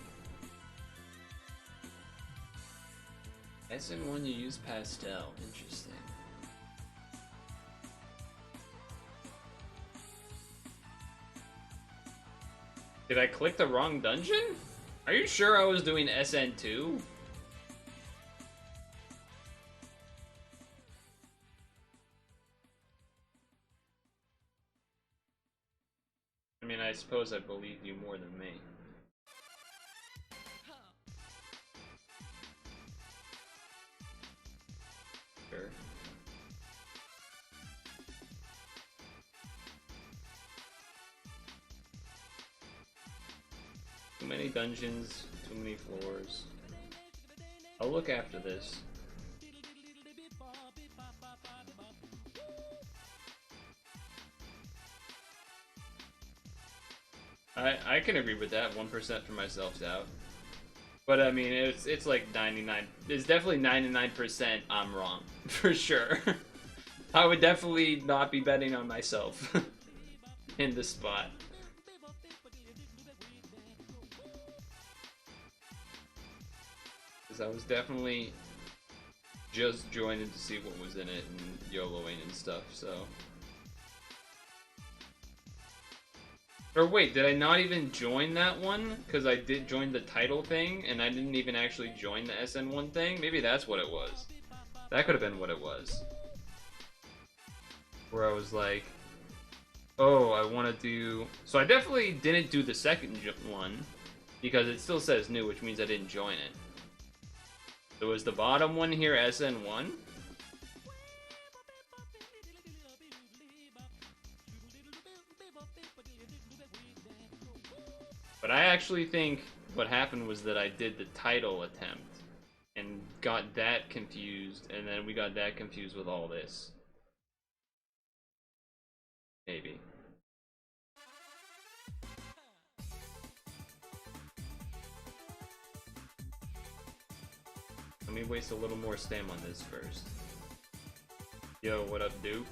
SN1 you use Pastel. Interesting. Did I click the wrong dungeon? Are you sure I was doing SN2? I mean, I suppose I believe you more than me. Sure. Too many dungeons, too many floors. I'll look after this. I can agree with that. 1% for my self-doubt. But I mean, it's like 99. It's definitely 99% I'm wrong. For sure. I would definitely not be betting on myself in this spot. Because I was definitely just joining to see what was in it and YOLOing and stuff, so. Or wait, did I not even join that one? Because I did join the title thing, and I didn't even actually join the SN1 thing? Maybe that's what it was. That could have been what it was. Where I was like, oh, I want to do... So I definitely didn't do the second one, because it still says new, which means I didn't join it. So is the bottom one here SN1? But I actually think what happened was that I did the title attempt and got that confused, and then we got that confused with all this. Maybe. Let me waste a little more stam on this first. Yo, what up, dude?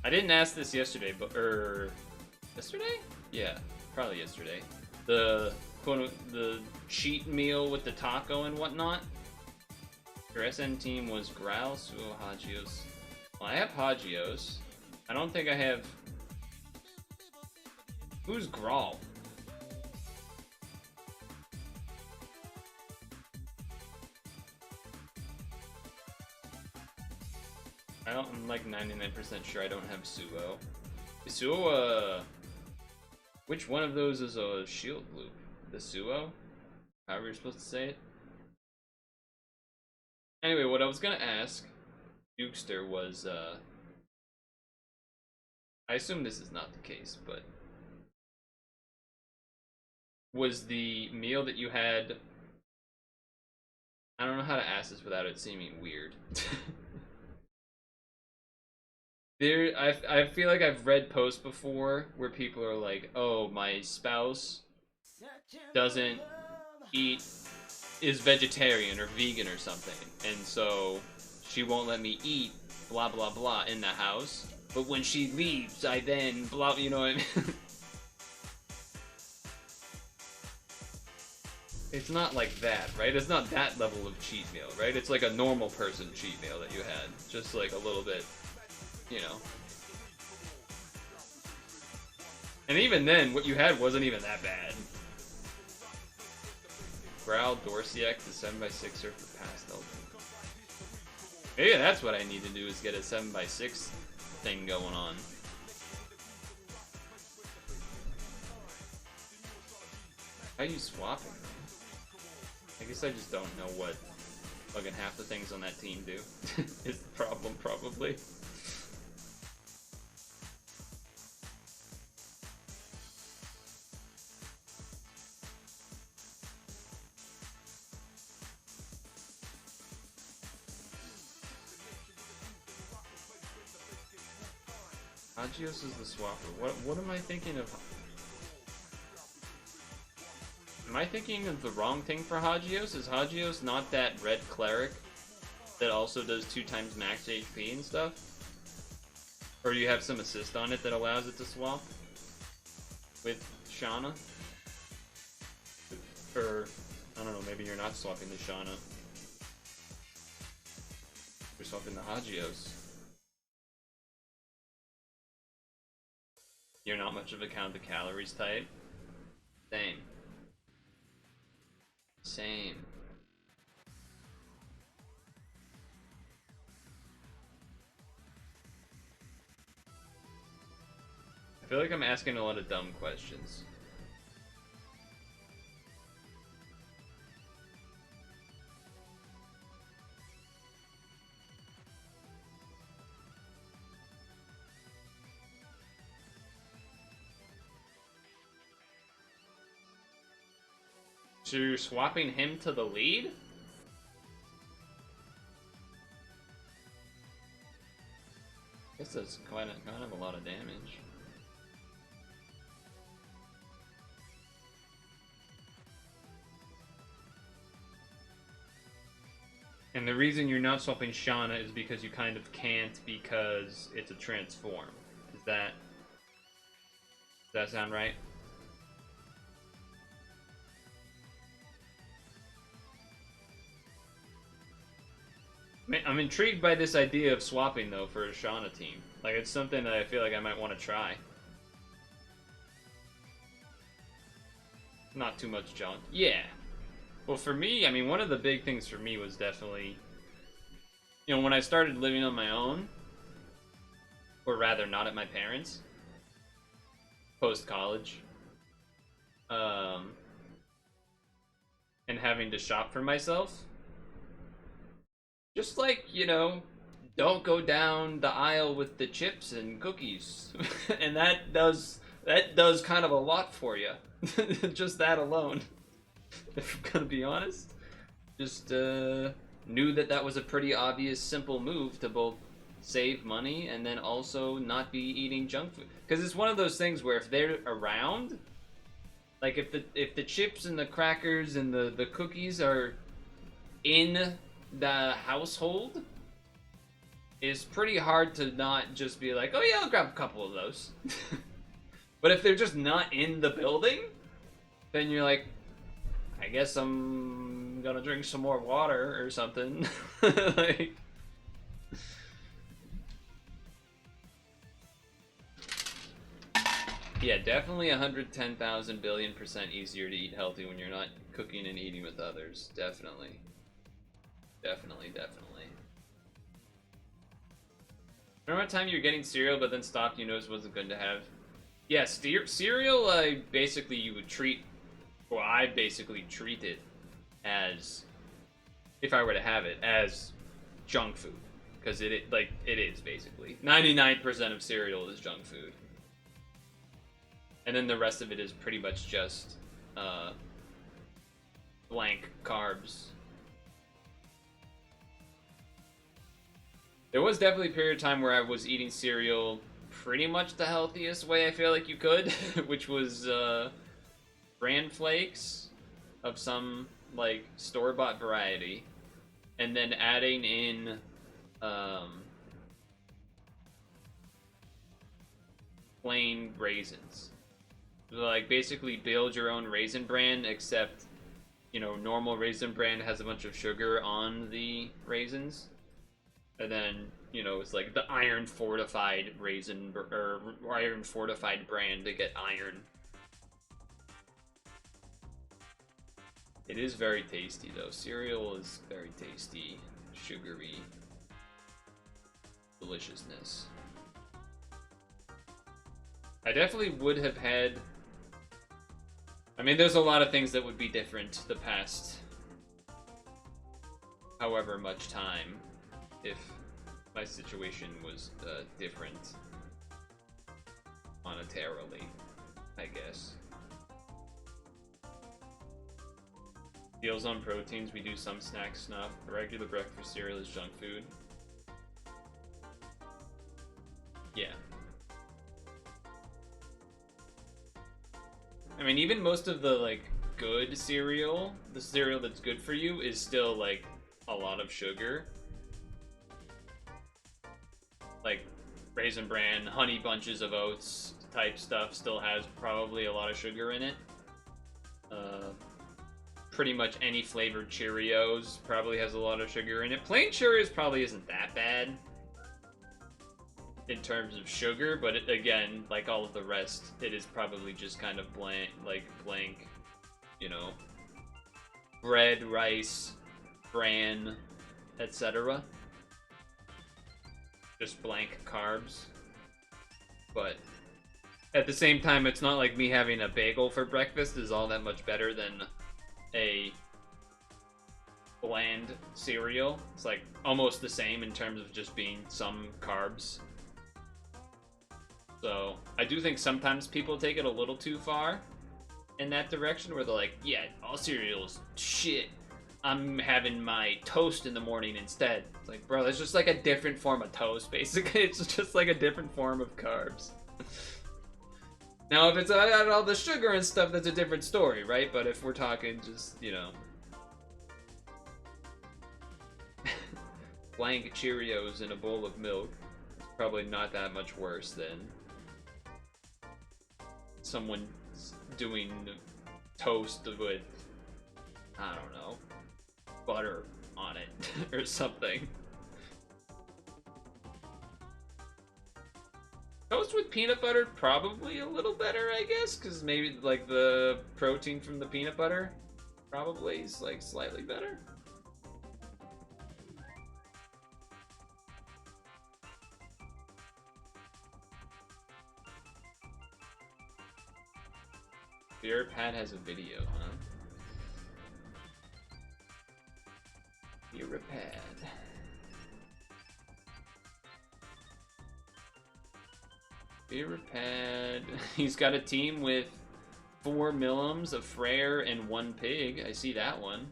I didn't ask this yesterday, but, yesterday? Yeah, probably yesterday. The cheat meal with the taco and whatnot. Your SN team was Growl, Suo, Hagios. Well, I have Hagios. I don't think I have... Who's Growl? I'm like 99% sure I don't have Suo. Suo, which one of those is a shield loop? The Suo? However you're supposed to say it? Anyway, what I was gonna ask Dukester was, I assume this is not the case, but was the meal that you had. I don't know how to ask this without it seeming weird. I feel like I've read posts before where people are like, "Oh, my spouse doesn't eat, is vegetarian or vegan or something, and so she won't let me eat blah blah blah in the house. But when she leaves, I then blah." You know what I mean? It's not like that, right? It's not that level of cheat meal, right? It's like a normal person cheat meal that you had, just like a little bit, you know. And even then, what you had wasn't even that bad. Growl Dorsiak, the 7x6er for pastel. Maybe that's what I need to do, is get a 7x6 thing going on. How are you swapping? I guess I just don't know what fucking half the things on that team do. Is the problem, probably. Hagios is the swapper. What am I thinking of? Am I thinking of the wrong thing for Hagios? Is Hagios not that red cleric that also does 2 times max HP and stuff? Or do you have some assist on it that allows it to swap with Shauna? Or, I don't know, maybe you're not swapping the Shauna. You're swapping the Hagios. You're not much of a count the calories type? Same. Same. I feel like I'm asking a lot of dumb questions. So you're swapping him to the lead? I guess that's kind of a lot of damage. And the reason you're not swapping Shauna is because you kind of can't, because it's a transform. Does that sound right? I'm intrigued by this idea of swapping, though, for a Shauna team. Like, it's something that I feel like I might want to try. Not too much junk. Yeah. Well, for me, I mean, one of the big things for me was definitely, you know, when I started living on my own, or rather, not at my parents', post-college, and having to shop for myself. Just like, you know, don't go down the aisle with the chips and cookies. And that does kind of a lot for you. Just that alone. If I'm gonna be honest. Just knew that was a pretty obvious, simple move to both save money and then also not be eating junk food. Because it's one of those things where if they're around, like if the chips and the crackers and the cookies are in the household, is pretty hard to not just be like, oh yeah, I'll grab a couple of those. But if they're just not in the building, then you're like, I guess I'm gonna drink some more water or something. Like, yeah, definitely 110,000 billion% easier to eat healthy when you're not cooking and eating with others. Definitely. Definitely. Remember a time you were getting cereal but then stopped, you noticed wasn't good to have? Yeah, cereal, basically you would treat, well, I basically treat it as, if I were to have it, as junk food. Because it is, basically. 99% of cereal is junk food. And then the rest of it is pretty much just blank carbs. There was definitely a period of time where I was eating cereal pretty much the healthiest way I feel like you could, which was bran flakes of some like store-bought variety, and then adding in plain raisins. Like basically build your own Raisin Bran, except normal Raisin Bran has a bunch of sugar on the raisins, and then it's like the iron fortified raisin or iron fortified bran to get iron. It is very tasty though. Cereal is very tasty, sugary deliciousness. I definitely would have had. I mean, there's a lot of things that would be different the past however much time if my situation was different monetarily, I guess. Deals on proteins, we do some snack stuff. Regular breakfast cereal is junk food. Yeah. I mean, even most of the, like, good cereal, the cereal that's good for you, is still, like, a lot of sugar. Like, Raisin Bran, Honey Bunches of Oats type stuff still has probably a lot of sugar in it. Pretty much any flavored Cheerios probably has a lot of sugar in it. Plain Cheerios probably isn't that bad in terms of sugar, but again, like all of the rest, it is probably just kind of blank, bread, rice, bran, etc. Just blank carbs. But at the same time, it's not like me having a bagel for breakfast is all that much better than a bland cereal. It's like almost the same in terms of just being some carbs. So I do think sometimes people take it a little too far in that direction where they're like, yeah, all cereals shit, I'm having my toast in the morning instead. It's like, bro, that's just like a different form of toast, basically. It's just like a different form of carbs. Now, if it's got all the sugar and stuff, that's a different story, right? But if we're talking just, blank Cheerios in a bowl of milk, it's probably not that much worse than someone doing toast with, I don't know, butter on it or something. Toast with peanut butter, probably a little better, I guess, because maybe like the protein from the peanut butter probably is like slightly better. Beer Pad has a video, huh? Beer Pad. Beer Pad. He's got a team with 4 Millums, a Frere, and 1 Pig. I see that one.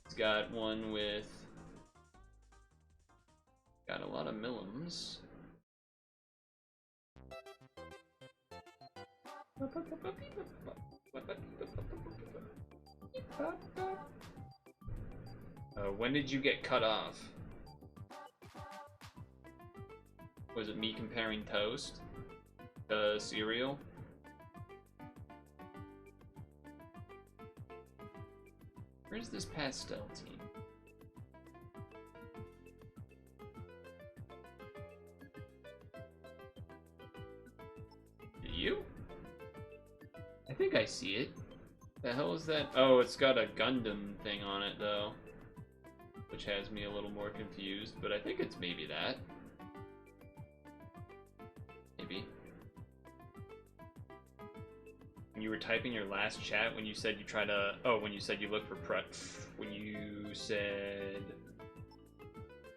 He's got one with... got a lot of Millums. When did you get cut off? Was it me comparing toast to cereal? Where's this pastel team? Do you? I think I see it. The hell is that? Oh, it's got a Gundam thing on it though, which has me a little more confused, but I think it's maybe that. Maybe. When you were typing your last chat, when you said you try to... oh, when you said you look for when you said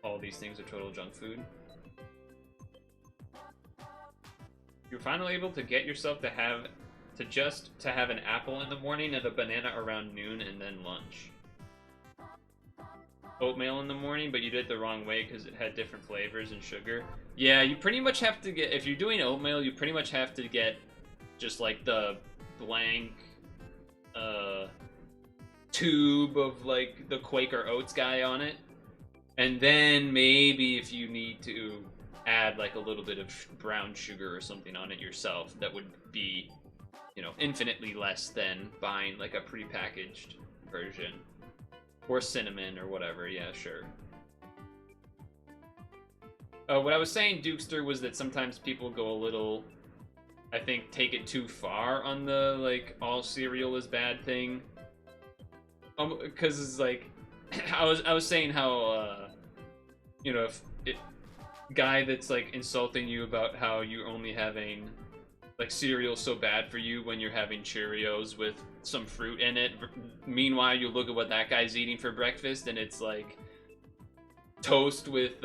all these things are total junk food. You're finally able to get yourself to have to have an apple in the morning and a banana around noon and then lunch. Oatmeal in the morning, but you did it the wrong way because it had different flavors and sugar. Yeah, you pretty much have to get, if you're doing oatmeal, you pretty much have to get just like the blank tube of like the Quaker Oats guy on it. And then maybe if you need to add like a little bit of brown sugar or something on it yourself, that would be, you know, infinitely less than buying like a prepackaged version. Or cinnamon or whatever, yeah, sure. What I was saying, Dukester, was that sometimes people go a little, I think, take it too far on the, like, all cereal is bad thing. Because it's like, I was saying how, you know, if guy that's, like, insulting you about how you're only having, like, cereal so bad for you when you're having Cheerios with some fruit in it. Meanwhile, you look at what that guy's eating for breakfast, and it's, like, toast with,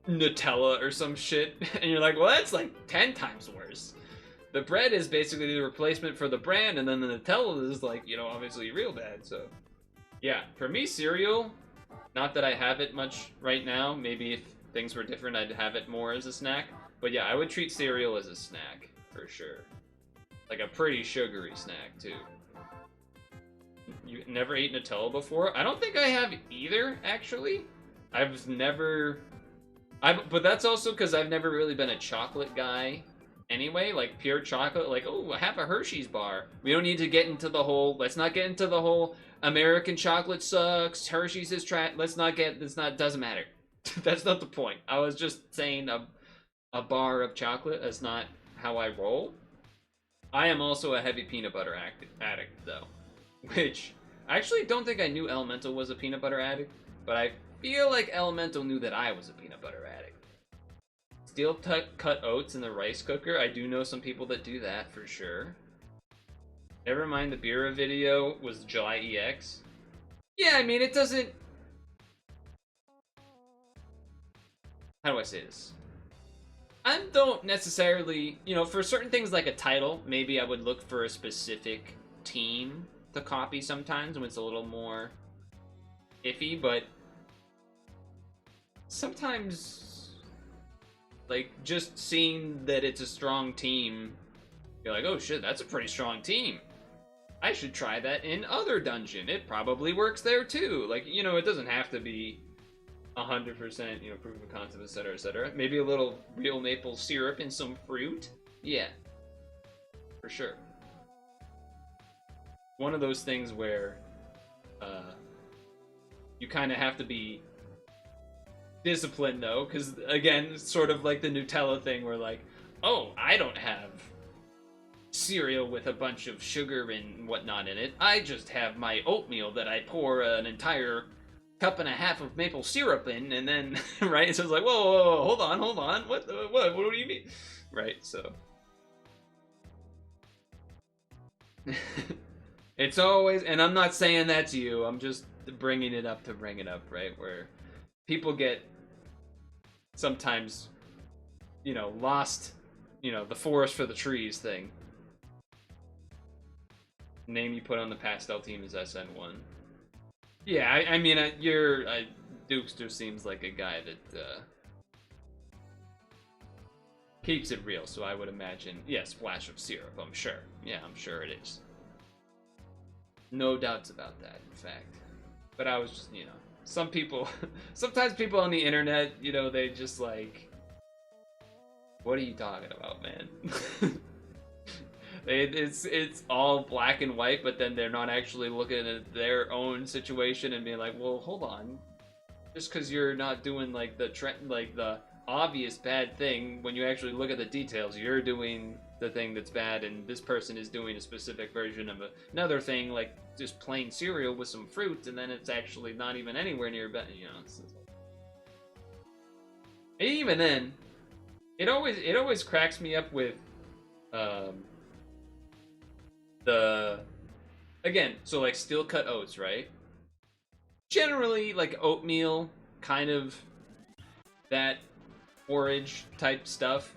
Nutella or some shit, and you're like, well, that's like 10 times worse. The bread is basically the replacement for the brand, and then the Nutella is like, you know, obviously real bad. So yeah, for me, cereal, not that I have it much right now. Maybe if things were different, I'd have it more as a snack. But yeah, I would treat cereal as a snack for sure. Like a pretty sugary snack too. You never ate Nutella before? I don't think I have either, actually. I've never... but that's also because I've never really been a chocolate guy anyway, like pure chocolate, like, oh, have a Hershey's bar. We don't need to get into the whole, let's not get into the whole American chocolate sucks, Hershey's is doesn't matter. That's not the point. I was just saying a bar of chocolate, that's not how I roll. I am also a heavy peanut butter addict, though, which I actually don't think I knew Elemental was a peanut butter addict, but I feel like Elemental knew that I was a peanut butter addict. Steel cut oats in the rice cooker. I do know some people that do that for sure. Never mind, the Bira video was July EX. Yeah, I mean, it doesn't... How do I say this? I don't necessarily, you know, for certain things like a title, maybe I would look for a specific team to copy sometimes when it's a little more iffy, but sometimes, like, just seeing that it's a strong team, you're like, oh shit, that's a pretty strong team. I should try that in other dungeon. It probably works there too. Like, you know, it doesn't have to be 100%, you know, proof of concept, etc., etc. Maybe a little real maple syrup and some fruit. Yeah, for sure. One of those things where you kind of have to be disciplined, though, because, again, it's sort of like the Nutella thing where, like, oh, I don't have cereal with a bunch of sugar and whatnot in it. I just have my oatmeal that I pour an entire cup and a half of maple syrup in, and then, right? So it's like, whoa, whoa, whoa, hold on. What do you mean? Right, so. It's always, and I'm not saying that to you, I'm just bringing it up to bring it up, right? Where people get sometimes, you know, lost, you know, the forest for the trees thing. Name you put on the pastel team is SN1. Yeah, I mean, Dukester seems like a guy that keeps it real, so I would imagine, yeah, splash of syrup, I'm sure. Yeah, I'm sure it is. No doubts about that, in fact. But I was just, you know, some people, sometimes people on the internet, you know, they just like, what are you talking about, man? It's all black and white, but then they're not actually looking at their own situation and being like, well, hold on. Just because you're not doing like the obvious bad thing, when you actually look at the details, you're doing the thing that's bad, and this person is doing a specific version of another thing, like just plain cereal with some fruit, and then it's actually not even anywhere near bad, you know. And even then, it always cracks me up with again, so like steel cut oats, right? Generally, like oatmeal, kind of that porridge type stuff.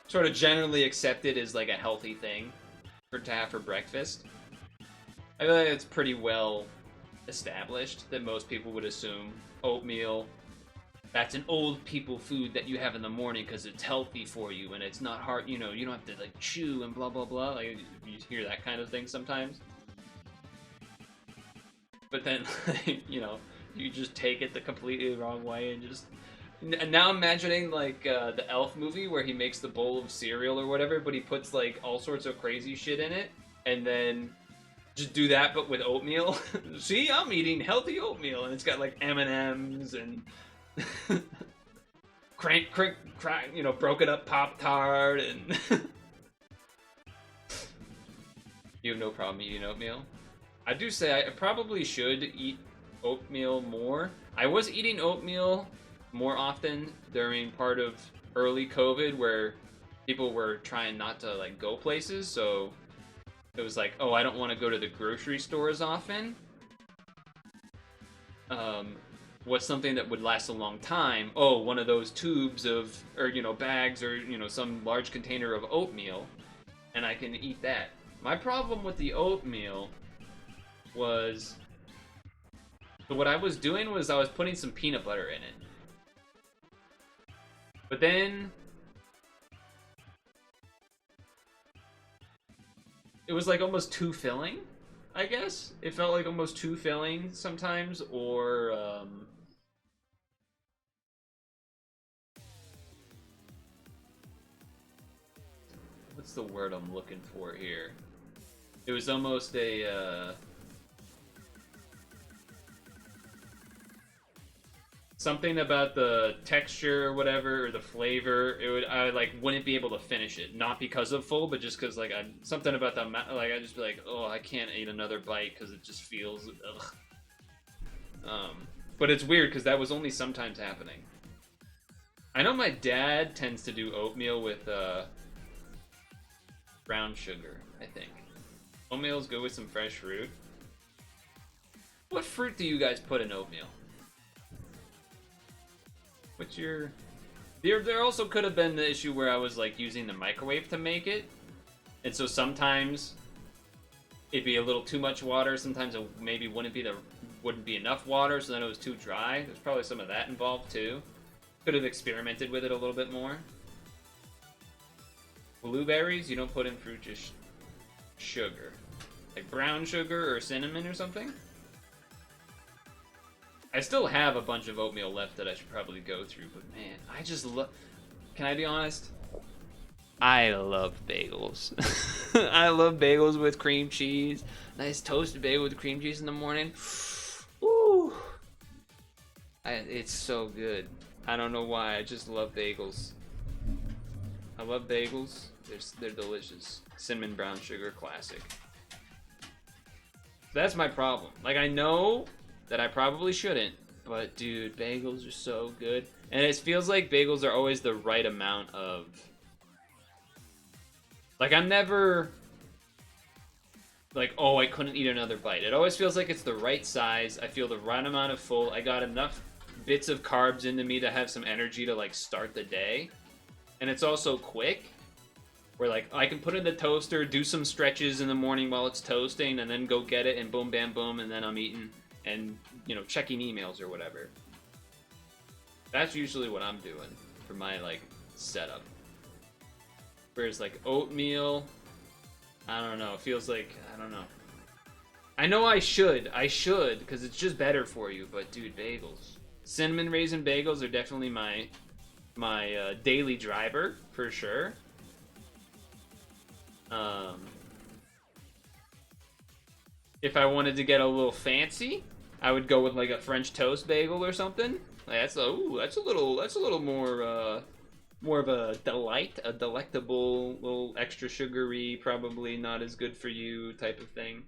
sort of generally accepted as like a healthy thing to have for breakfast. I feel like it's pretty well established that most people would assume oatmeal, that's an old people food that you have in the morning because it's healthy for you and it's not hard, you know, you don't have to like chew and blah blah blah. Like you hear that kind of thing sometimes. But then, you know, you just take it the completely wrong way and just... Now I'm imagining, like, the Elf movie where he makes the bowl of cereal or whatever, but he puts, like, all sorts of crazy shit in it, and then just do that, but with oatmeal. See, I'm eating healthy oatmeal, and it's got, like, M&Ms and... crank, you know, broken up Pop-Tart, and... You have no problem eating oatmeal? I do say I probably should eat oatmeal more. I was eating oatmeal more often during part of early COVID where people were trying not to like go places, so it was like, oh, I don't want to go to the grocery store as often. What's something that would last a long time? Oh, one of those tubes of, or you know, bags, or you know, some large container of oatmeal, and I can eat that. My problem with the oatmeal was, so what I was doing was I was putting some peanut butter in it. But then it was like almost too filling, I guess. It felt like almost too filling sometimes, or what's the word I'm looking for here? It was almost a something about the texture or whatever, or the flavor. I like wouldn't be able to finish it, not because of full, but just because like something about the like I just be like, oh, I can't eat another bite because it just feels ugh. But it's weird because that was only sometimes happening. I know my dad tends to do oatmeal with brown sugar, I think. Oatmeal's good with some fresh fruit. What fruit do you guys put in oatmeal? What's your... There also could have been the issue where I was like using the microwave to make it. And so sometimes it'd be a little too much water. Sometimes it maybe wouldn't be enough water, so then it was too dry. There's probably some of that involved too. Could have experimented with it a little bit more. Blueberries, you don't put in fruit, just sugar. Like brown sugar or cinnamon or something? I still have a bunch of oatmeal left that I should probably go through, but man, I just love... Can I be honest? I love bagels. I love bagels with cream cheese. Nice toasted bagel with cream cheese in the morning. Ooh. It's so good. I don't know why, I just love bagels. I love bagels. They're delicious. Cinnamon brown sugar classic. That's my problem. Like, I know that I probably shouldn't, but dude, bagels are so good. And it feels like bagels are always the right amount of... Like, I'm never... like, oh, I couldn't eat another bite. It always feels like it's the right size. I feel the right amount of full. I got enough bits of carbs into me to have some energy to, like, start the day. And it's also quick. Where, like, I can put it in the toaster, do some stretches in the morning while it's toasting, and then go get it, and boom, bam, boom, and then I'm eating and, you know, checking emails or whatever. That's usually what I'm doing for my, like, setup. Whereas, like, oatmeal, I don't know, it feels like, I don't know. I know I should, because it's just better for you, but dude, bagels. Cinnamon raisin bagels are definitely my daily driver, for sure. If I wanted to get a little fancy, I would go with like a French toast bagel or something. Like that's a little more more of a delight, a delectable, little extra sugary, probably not as good for you type of thing.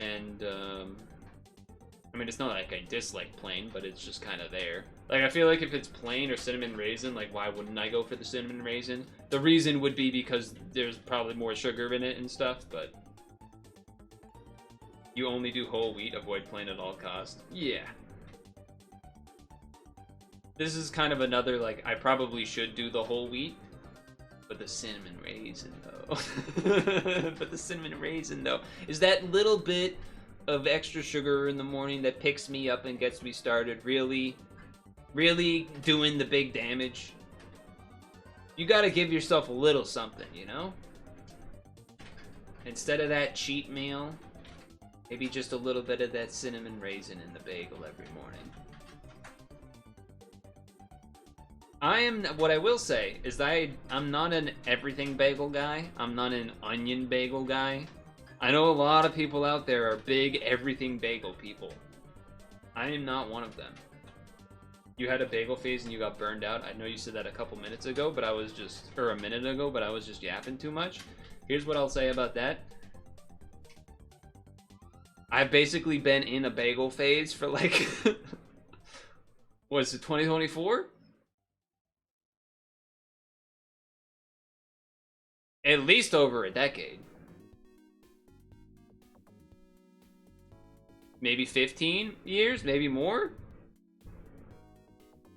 And I mean, it's not like I dislike plain, but it's just kind of there. Like, I feel like if it's plain or cinnamon raisin, like, why wouldn't I go for the cinnamon raisin? The reason would be because there's probably more sugar in it and stuff, but... You only do whole wheat, avoid plain at all costs. Yeah. This is kind of another, like, I probably should do the whole wheat. But the cinnamon raisin, though. But the cinnamon raisin, though, is that little bit of extra sugar in the morning that picks me up and gets me started. Really doing the big damage. You gotta give yourself a little something, you know? Instead of that cheat meal, maybe just a little bit of that cinnamon raisin in the bagel every morning. What I will say is that I'm not an everything bagel guy. I'm not an onion bagel guy. I know a lot of people out there are big everything bagel people. I am not one of them. You had a bagel phase and you got burned out. I know you said that a couple minutes ago, but or a minute ago, but I was just yapping too much. Here's what I'll say about that. I've basically been in a bagel phase for like, was it 2024? At least over a decade. Maybe 15 years, maybe more?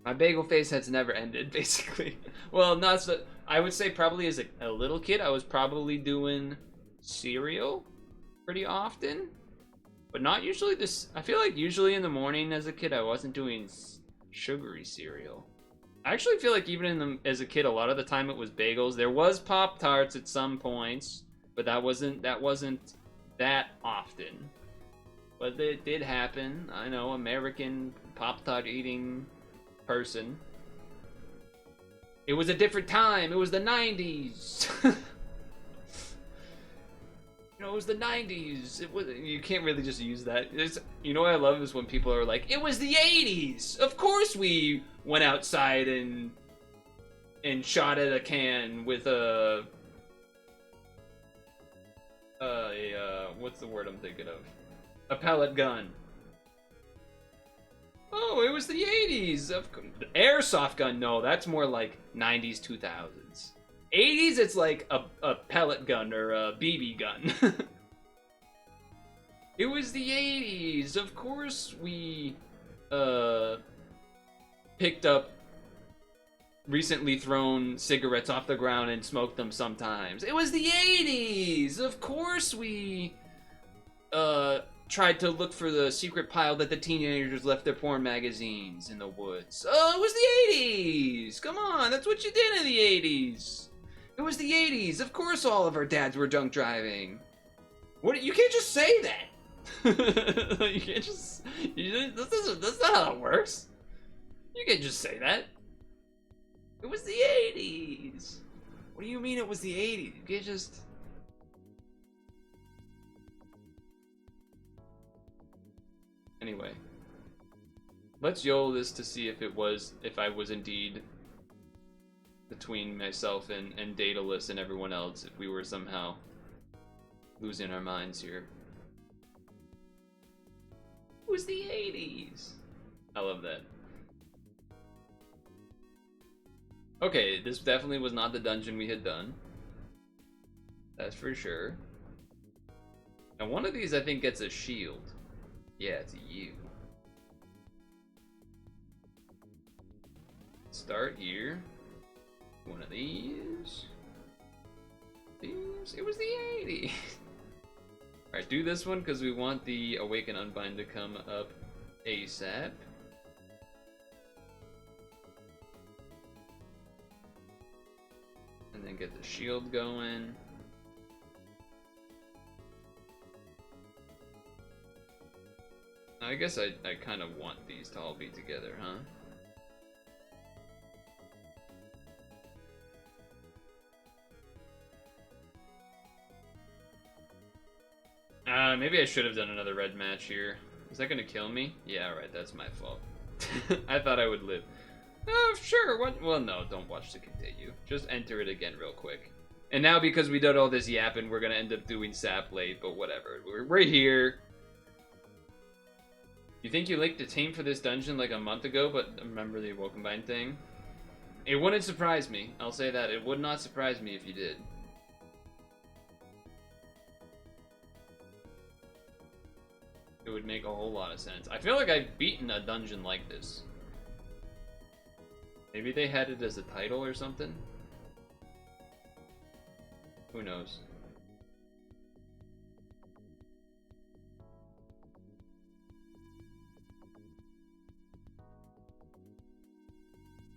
My bagel phase has never ended, basically. Well, not so. I would say probably as a little kid, I was probably doing cereal pretty often. But not usually this. I feel like usually in the morning as a kid, I wasn't doing sugary cereal. I actually feel like even as a kid, a lot of the time it was bagels. There was Pop-Tarts at some points, but that wasn't that often. But it did happen. I know, American Pop-Tart eating person. It was a different time. It was the 90s. You know, it was the 90s. It was. You can't really just use that. You know what I love is when people are like, "It was the 80s." Of course, we went outside and shot at a can with what's the word I'm thinking of? A pellet gun. Oh, it was the 80s. Airsoft gun. No, that's more like 90s, 2000s. 80s, it's like a pellet gun or a BB gun. It was the 80s. Of course we picked up recently thrown cigarettes off the ground and smoked them sometimes. It was the 80s. Of course we tried to look for the secret pile that the teenagers left their porn magazines in the woods. Oh, it was the 80s. Come on, that's what you did in the 80s. It was the 80s. Of course all of our dads were drunk driving. What? You can't just say that. You can't just... That's not how it works. You can't just say that. It was the 80s. What do you mean it was the 80s? You can't just... Anyway. Let's YOLO this to see if I was indeed... between myself and Daedalus and everyone else, if we were somehow losing our minds here. It was the 80s. I love that. Okay, this definitely was not the dungeon we had done. That's for sure. Now one of these I think gets a shield. Yeah, it's you. Start here. One of these. It was the 80s. Alright, do this one because we want the Awaken Unbind to come up ASAP. And then get the shield going. I guess I kind of want these to all be together, huh? Maybe I should have done another red match here. Is that gonna kill me? Yeah, right, that's my fault. I thought I would live. Oh, sure, what? Well, no, don't watch to continue. Just enter it again real quick. And now because we did all this yapping, we're gonna end up doing SAP late, but whatever. We're here. You think you linked a team for this dungeon like a month ago, but remember the Awoken Bind thing? It wouldn't surprise me. I'll say that. It would not surprise me if you did. It would make a whole lot of sense. I feel like I've beaten a dungeon like this. Maybe they had it as a title or something? Who knows?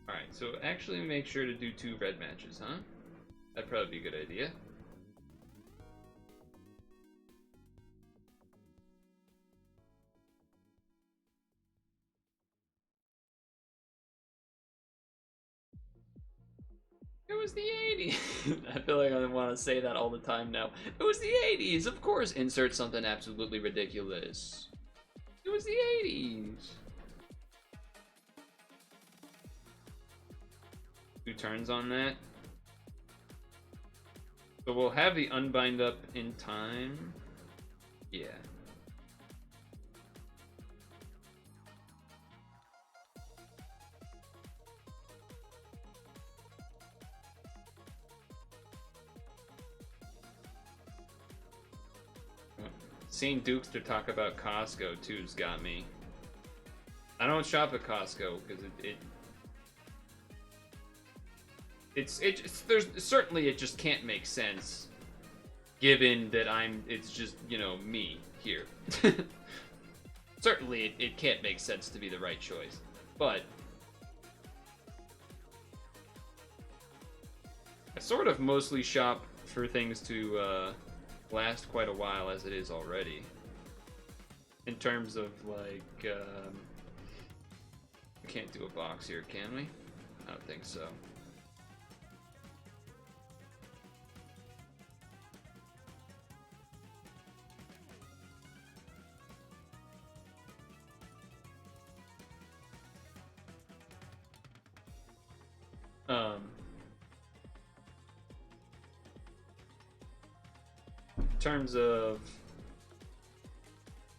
Alright, so actually make sure to do 2 red matches, huh? That'd probably be a good idea. It was the 80s! I feel like I want to say that all the time now. It was the 80s! Of course, insert something absolutely ridiculous. It was the 80s! 2 turns on that. So we'll have the unbind up in time. Yeah. Seeing Dukes to talk about Costco too's got me. I don't shop at Costco because there's certainly it just can't make sense given that it's just, you know, me here. Certainly it can't make sense to be the right choice, but I sort of mostly shop for things to last quite a while as it is already. In terms of like, we can't do a box here, can we? I don't think so. In terms of,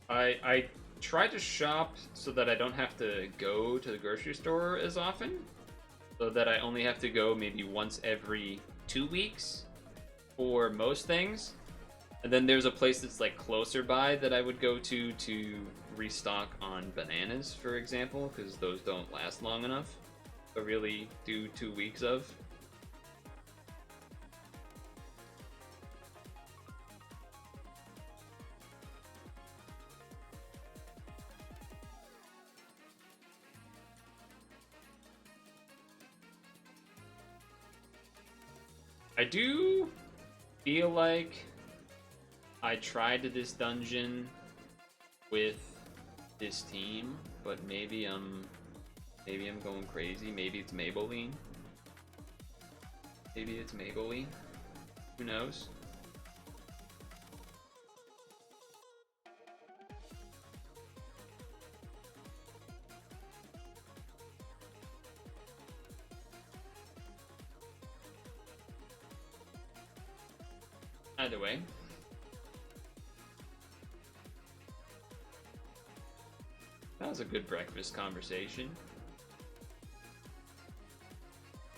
I try to shop so that I don't have to go to the grocery store as often, so that I only have to go maybe once every 2 weeks for most things. And then there's a place that's like closer by that I would go to restock on bananas, for example, because those don't last long enough to really do 2 weeks of. I do feel like I tried this dungeon with this team, but maybe I'm going crazy. Maybe it's Maybelline. Maybe it's Maybelline. Who knows? Either way. That was a good breakfast conversation.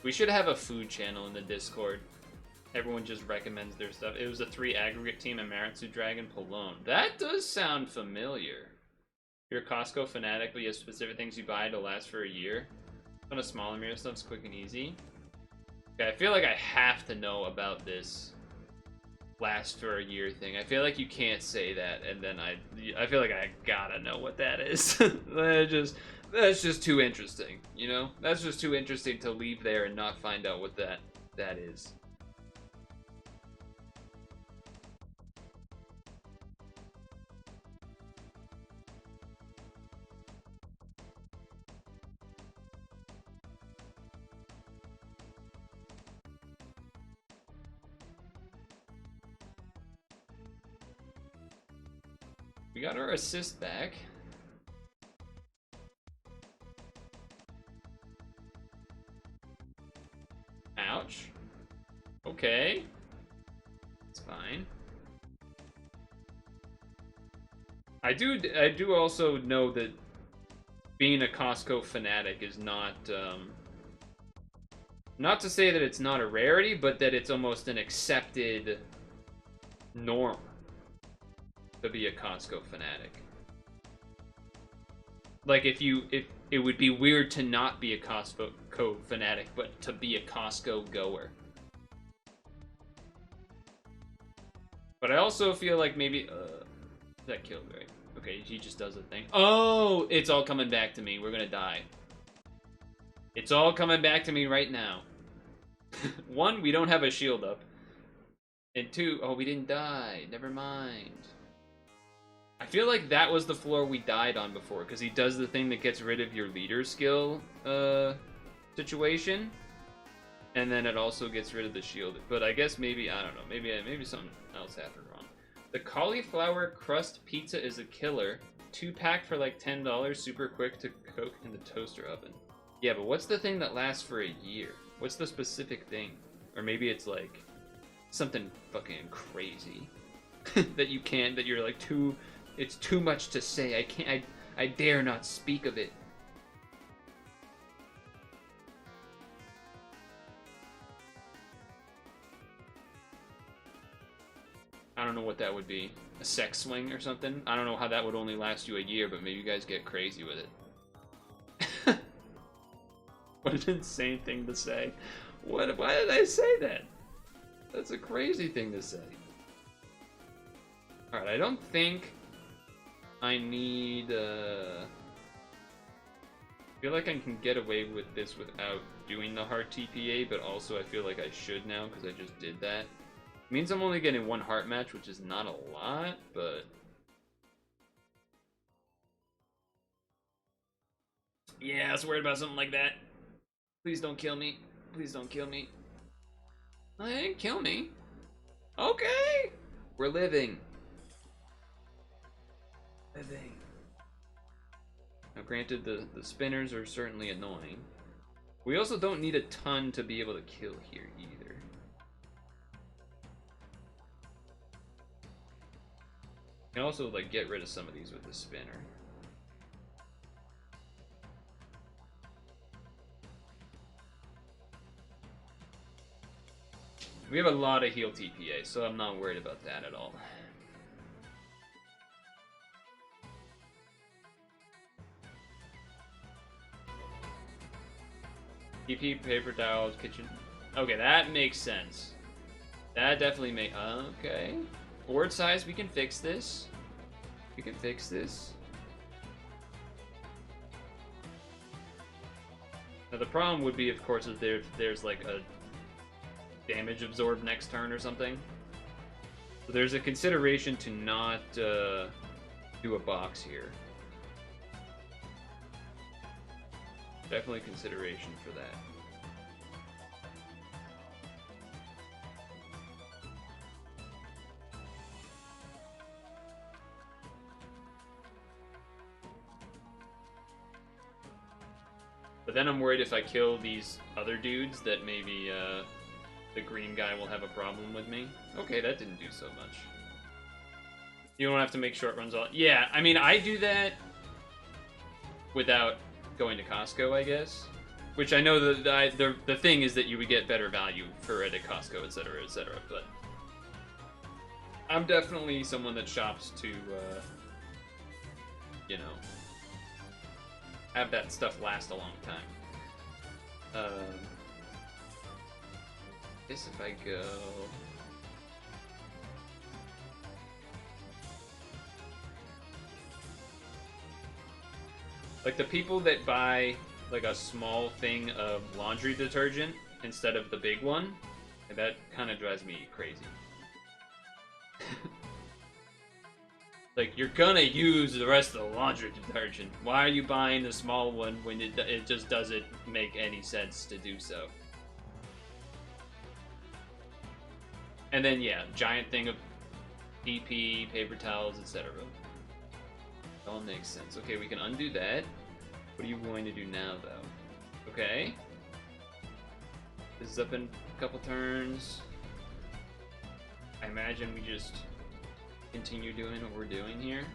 We should have a food channel in the Discord. Everyone just recommends their stuff. It was a 3 aggregate team and Maritsu Dragon Pallone. That does sound familiar. You're a Costco fanatic, but you have specific things you buy to last for a year. Kind of smaller mirror stuff's quick and easy. Okay, I feel like I have to know about this last for a year thing. I feel like you can't say that, and then I feel like I gotta know what that is. That's just too interesting, you know? That's just too interesting to leave there and not find out what that is. We got our assist back. Ouch. Okay. It's fine. I do also know that being a Costco fanatic is not to say that it's not a rarity, but that it's almost an accepted norm to be a Costco fanatic. Like if it would be weird to not be a Costco fanatic, but to be a Costco goer. But I also feel like maybe that killed, right? Okay, he just does a thing. Oh, it's all coming back to me. We're gonna die. It's all coming back to me right now. One, we don't have a shield up. And two, oh, we didn't die. Never mind. I feel like that was the floor we died on before, because he does the thing that gets rid of your leader skill situation. And then it also gets rid of the shield. But I guess maybe, I don't know, maybe something else happened wrong. The cauliflower crust pizza is a killer. 2-pack for like $10, super quick to cook in the toaster oven. Yeah, but what's the thing that lasts for a year? What's the specific thing? Or maybe it's like something fucking crazy that you can't, that you're like it's too much to say. I dare not speak of it. I don't know what that would be. A sex swing or something? I don't know how that would only last you a year, but maybe you guys get crazy with it. What an insane thing to say. Why did I say that? That's a crazy thing to say. Alright, I don't think I need, I feel like I can get away with this without doing the heart TPA, but also I feel like I should now because I just did that. It means I'm only getting 1 heart match, which is not a lot, but... yeah, I was worried about something like that. Please don't kill me. Please don't kill me. They didn't kill me. Okay! We're living. Living. Now granted, the spinners are certainly annoying. We also don't need a ton to be able to kill here either. You can also like get rid of some of these with the spinner. We have a lot of heal TPA, so I'm not worried about that at all. TP, paper towels, kitchen. Okay, that makes sense. That definitely makes... okay. Board size, we can fix this. We can fix this. Now the problem would be, of course, is there's like a damage absorb next turn or something. So there's a consideration to not do a box here. Definitely consideration for that. But then I'm worried if I kill these other dudes that maybe the green guy will have a problem with me. Okay, that didn't do so much. You don't have to make short runs all... yeah, I mean, I do that without going to Costco, I guess. Which I know the thing is that you would get better value for it at Costco, etc., etc. But I'm definitely someone that shops to, you know, have that stuff last a long time. Guess if I go... like the people that buy like a small thing of laundry detergent instead of the big one, that kind of drives me crazy. Like, you're gonna use the rest of the laundry detergent. Why are you buying the small one when it just doesn't make any sense to do so? And then, yeah, giant thing of PP, paper towels, etc. All makes sense. Okay, we can undo that. What are you going to do now, though? Okay. This is up in a couple turns. I imagine we just continue doing what we're doing here.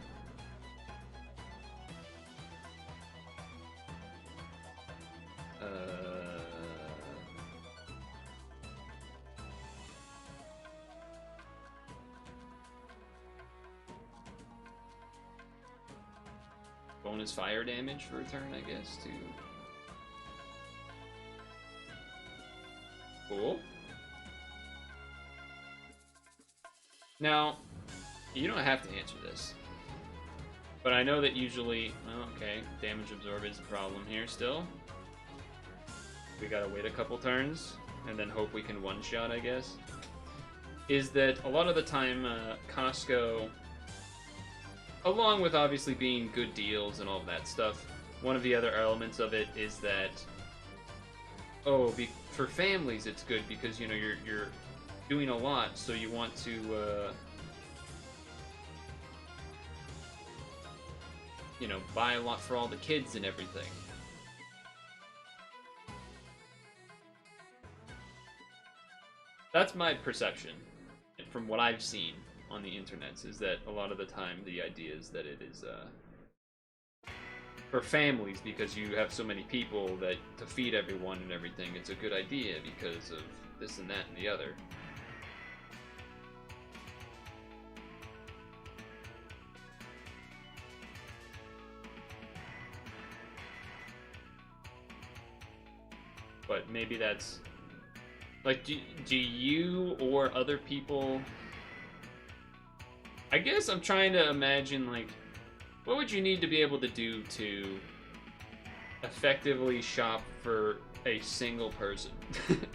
Bonus fire damage for a turn, I guess, too. Cool. Now, you don't have to answer this, but I know that usually, well, okay, damage absorb is a problem here still. We gotta wait a couple turns, and then hope we can one-shot, I guess. Is that a lot of the time, Costco, along with obviously being good deals and all of that stuff, one of the other elements of it is that, for families it's good because, you know, you're doing a lot, so you want to, you know, buy a lot for all the kids and everything. That's my perception, from what I've seen on the internets, is that a lot of the time the idea is that it is for families, because you have so many people that to feed everyone and everything, it's a good idea because of this and that and the other. But maybe that's like, do you or other people, I guess I'm trying to imagine, like, what would you need to be able to do to effectively shop for a single person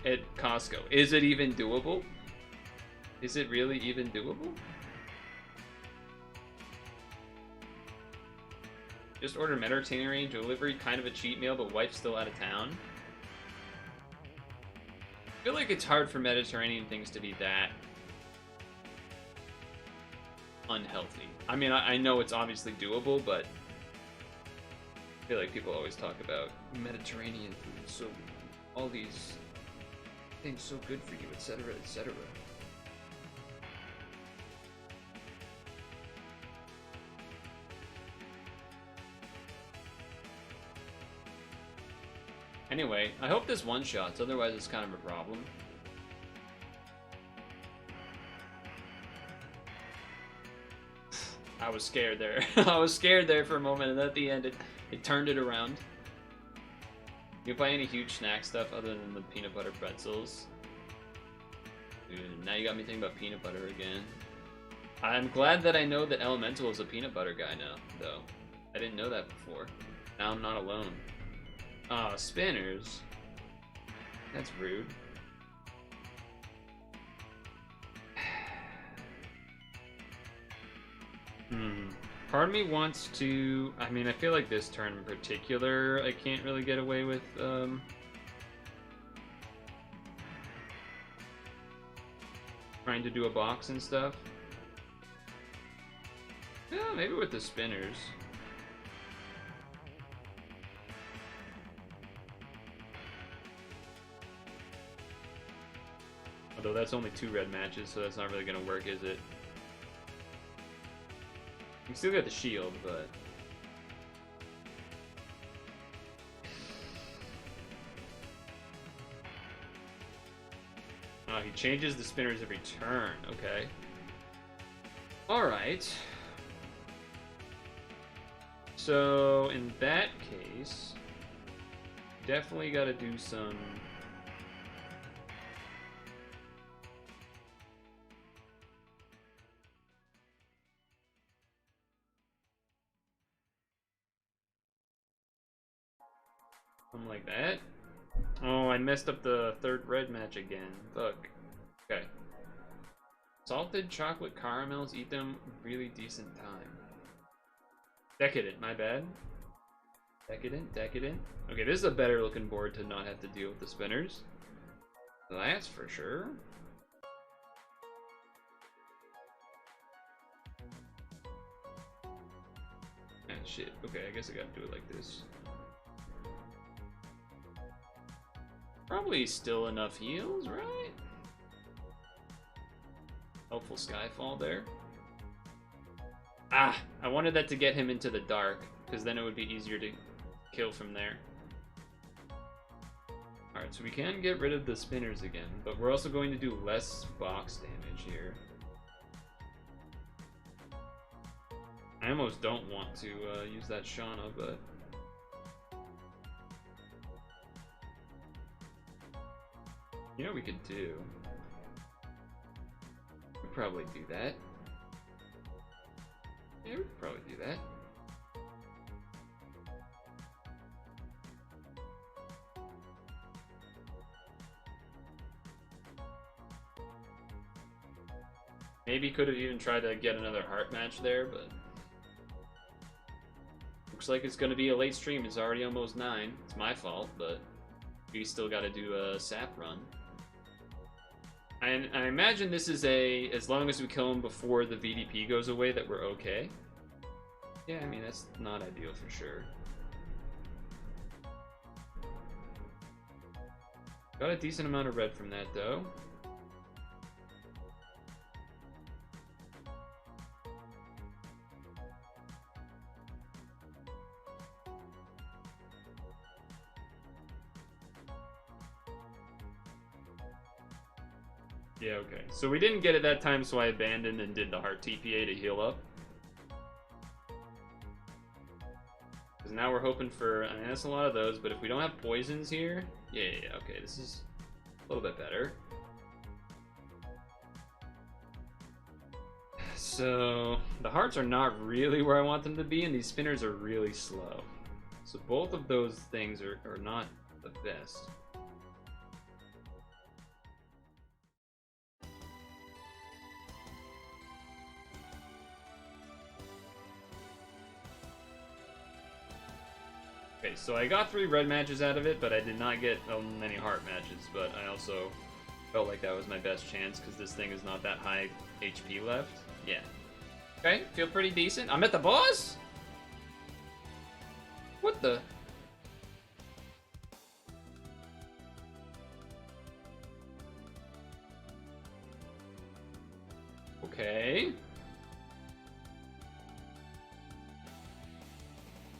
at Costco? Is it even doable? Is it really even doable? Just order Mediterranean delivery, kind of a cheat meal, but wife's still out of town. I feel like it's hard for Mediterranean things to be that unhealthy. I mean, I know it's obviously doable, but I feel like people always talk about Mediterranean food, so all these things so good for you, etc., etc. Anyway, I hope this one-shots, otherwise it's kind of a problem. I was scared there. I was scared there for a moment, and at the end it turned it around. You buy any huge snack stuff other than the peanut butter pretzels? Dude, now you got me thinking about peanut butter again. I'm glad that I know that Elemental is a peanut butter guy now, though. I didn't know that before. Now I'm not alone. Spinners? That's rude. Part of me wants to... I mean, I feel like this turn in particular, I can't really get away with, trying to do a box and stuff. Yeah, maybe with the spinners. Although that's only 2 red matches, so that's not really gonna work, is it? You still got the shield, but... Oh, he changes the spinners every turn. Okay. Alright. So, in that case... definitely gotta do some... something like that. Oh, I messed up the 3rd red match again. Fuck. Okay. Salted chocolate caramels, eat them really decent time. Decadent, my bad. Decadent, decadent. Okay, this is a better looking board to not have to deal with the spinners. That's for sure. Ah, shit. Okay, I guess I gotta do it like this. Probably still enough heals, right? Helpful Skyfall there. Ah, I wanted that to get him into the dark, because then it would be easier to kill from there. Alright, so we can get rid of the spinners again, but we're also going to do less box damage here. I almost don't want to use that Shauna, but... you know what we could do? We probably do that. Yeah, we could probably do that. Maybe could have even tried to get another heart match there, but looks like it's going to be a late stream. It's already almost 9. It's my fault, but we still got to do a SAP run. And I imagine this is as long as we kill him before the VDP goes away, that we're okay. Yeah, I mean, that's not ideal for sure. Got a decent amount of red from that, though. Yeah, okay. So we didn't get it that time, so I abandoned and did the heart TPA to heal up. Because now we're hoping for... I mean, that's a lot of those, but if we don't have poisons here... Yeah, okay, this is a little bit better. So, the hearts are not really where I want them to be, and these spinners are really slow. So both of those things are not the best. Okay, so I got 3 red matches out of it, but I did not get many heart matches, but I also felt like that was my best chance because this thing is not that high HP left. Yeah. Okay, feel pretty decent. I'm at the boss? What the? Okay.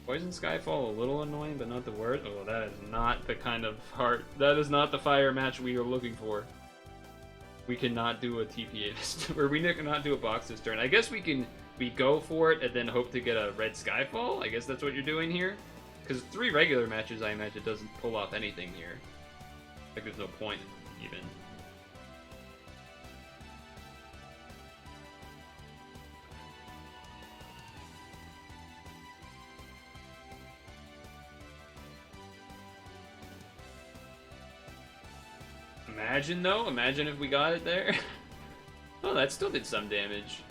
Poison Skyfall, a little annoying, but not the worst. Oh, that is not the kind of heart. That is not the fire match we are looking for. We cannot do a TPA this or we cannot do a box this turn. I guess we go for it and then hope to get a red Skyfall. I guess that's what you're doing here. Because 3 regular matches, I imagine, doesn't pull off anything here. Like, there's no point, even. Imagine, though. Imagine if we got it there. Oh, that still did some damage.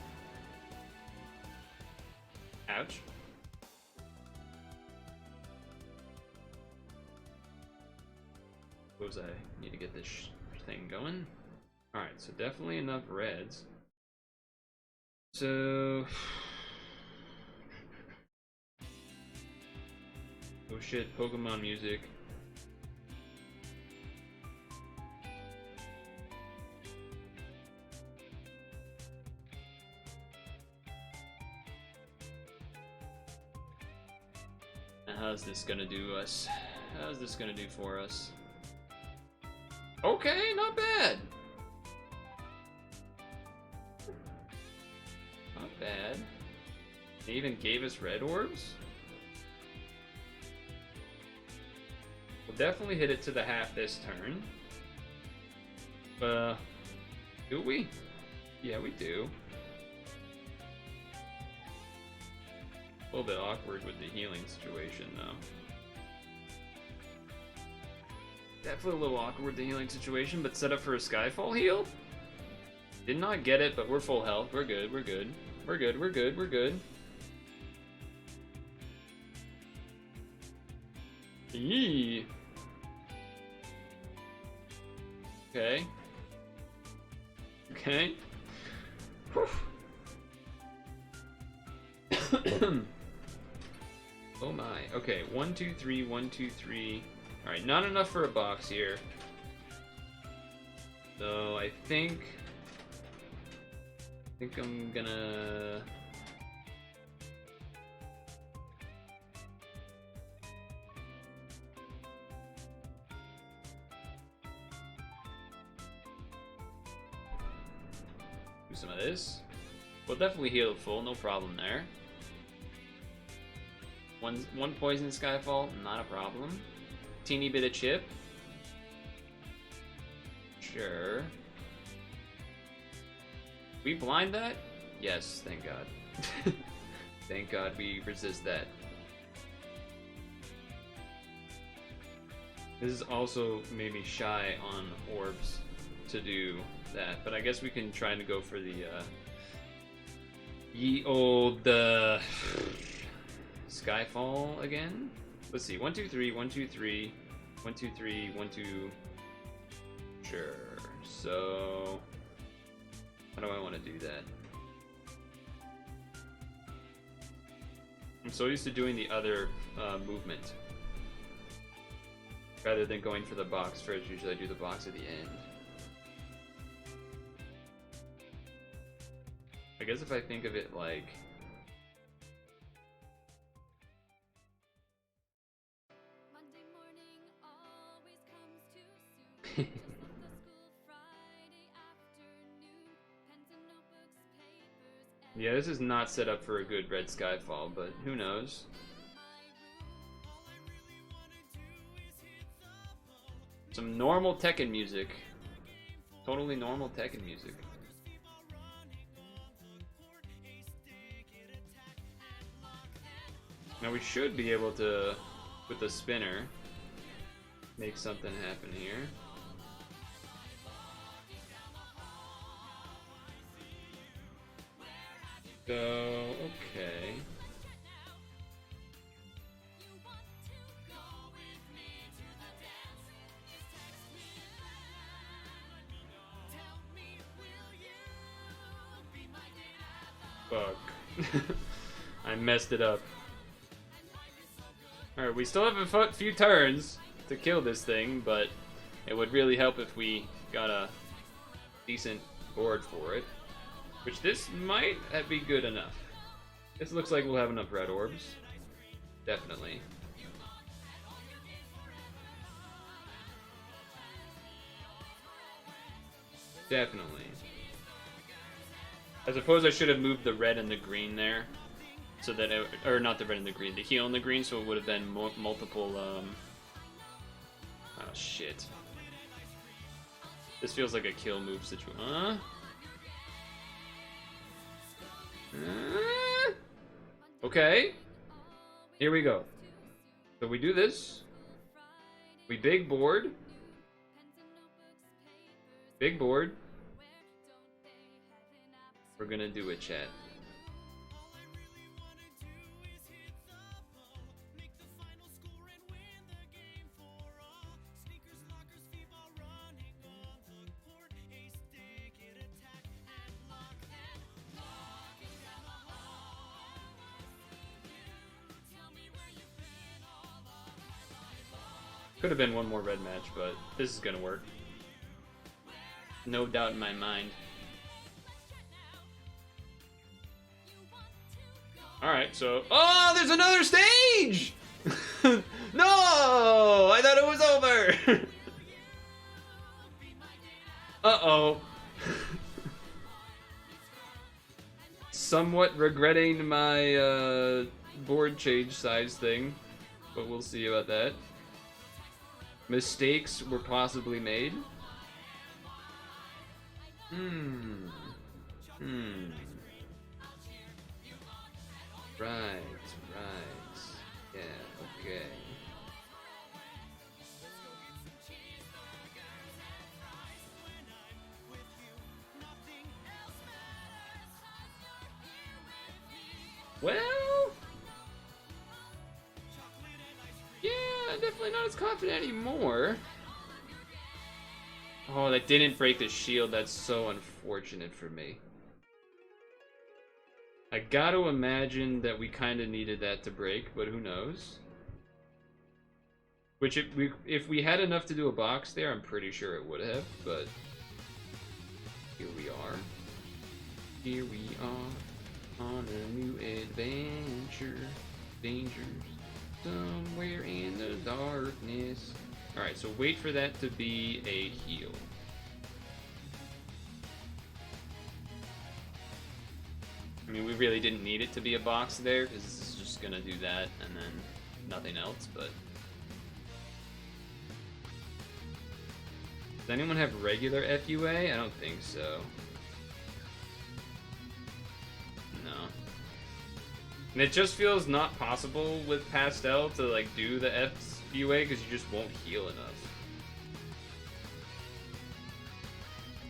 Ouch. Suppose I need to get this thing going. Alright, so definitely enough reds. So... Oh shit, Pokemon music. How's this gonna do us? How's this gonna do for us? Okay, not bad. Not bad. They even gave us red orbs? We'll definitely hit it to the half this turn. Do we? Yeah, we do. A little bit awkward with the healing situation, though. Definitely a little awkward with the healing situation, but set up for a Skyfall heal? Did not get it, but we're full health. We're good, we're good. We're good, we're good, we're good. Eee. Okay. Okay. Whew. Oh my. Okay, 1, 2, 3, 1, 2, 3. Alright, not enough for a box here. So I think I'm gonna do some of this. We'll definitely heal it full, no problem there. One poison Skyfall, not a problem. Teeny bit of chip. Sure. We blind that? Yes, thank God. Thank God we resist that. This has also made me shy on orbs to do that, but I guess we can try to go for the ye old Skyfall again. Let's see, 1 2 3 1 2 3 1 2 3 1 2. Sure. So how do I want to do that? I'm so used to doing the other movement. Rather than going for the box first, usually I do the box at the end. I guess if I think of it like... Monday morning always comes too soon. Just left the school Friday afternoon. Pens and notebooks, papers, and Yeah, this is not set up for a good Red Skyfall, but who knows? Some normal Tekken music. Totally normal Tekken music. Now we should be able to, with the spinner, make something happen here. So, okay. Fuck. I messed it up. Alright, we still have a few turns to kill this thing, but it would really help if we got a decent board for it. Which this might be good enough. This looks like we'll have enough red orbs. Definitely. Definitely. I suppose I should have moved the red and the green there. So that it, or not the red and the green, the heal and the green, so it would have been multiple, oh shit. This feels like a kill move situation. Okay. Here we go. So we do this. We big board. Big board. We're gonna do a chat. Could have been one more red match, but this is gonna work. No doubt in my mind. Alright, so... Oh, there's another stage! No! I thought it was over! Uh-oh. Somewhat regretting my board change size thing, but we'll see about that. Mistakes were possibly made. Right. Yeah, okay. Well... Yeah, I'm definitely not as confident anymore. Oh, that didn't break the shield. That's so unfortunate for me. I gotta imagine that we kind of needed that to break, but who knows? Which, if we had enough to do a box there, I'm pretty sure it would have, but... Here we are. Here we are on a new adventure. Dangers somewhere in the darkness. Alright, so wait for that to be a heal. I mean, we really didn't need it to be a box there, because this is just gonna do that and then nothing else, but... Does anyone have regular FUA? I don't think so. And it just feels not possible with Pastel to like do the FUA because you just won't heal enough.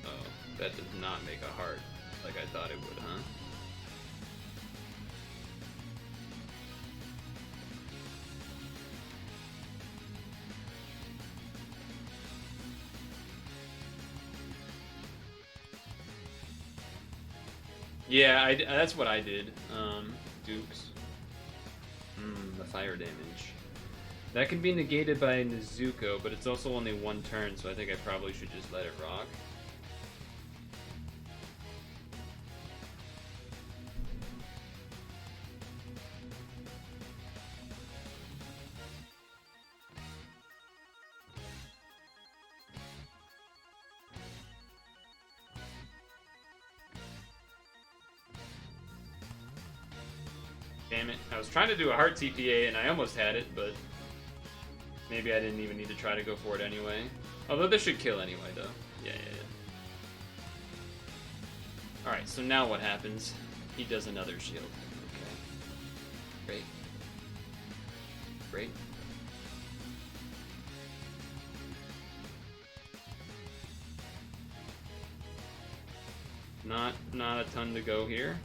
Oh, that did not make a heart like I thought it would, huh? Yeah, that's what I did. Dukes. The fire damage. That can be negated by Nezuko, but it's also only one turn, so I think I probably should just let it rock. Damn it. I was trying to do a heart TPA and I almost had it, but maybe I didn't even need to try to go for it anyway. Although this should kill anyway, though. Yeah. Alright, so now what happens? He does another shield. Okay. Great. Not a ton to go here.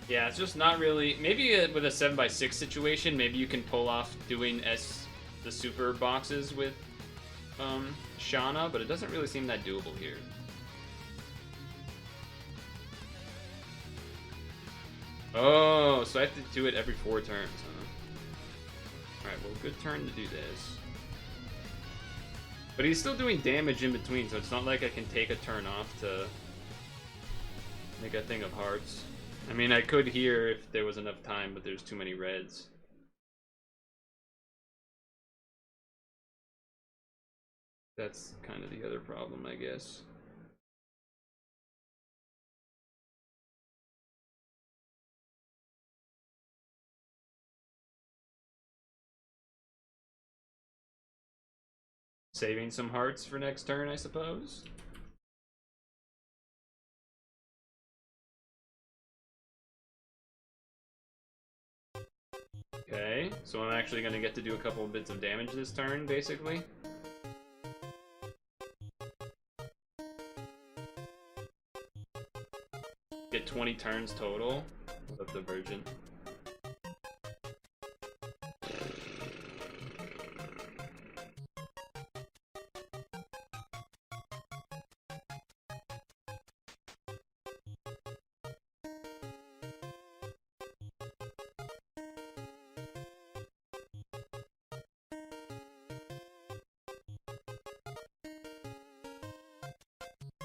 Yeah, it's just not really. Maybe with a 7x6 situation, maybe you can pull off doing the super boxes with Shauna, but it doesn't really seem that doable here. Oh, so I have to do it every 4 turns, huh? Alright, well, good turn to do this. But he's still doing damage in between, so it's not like I can take a turn off to make a thing of hearts. I mean, I could here if there was enough time, but there's too many reds. That's kind of the other problem, I guess. Saving some hearts for next turn, I suppose. Okay, so I'm actually going to get to do a couple of bits of damage this turn, basically. Get 20 turns total of the Virgin.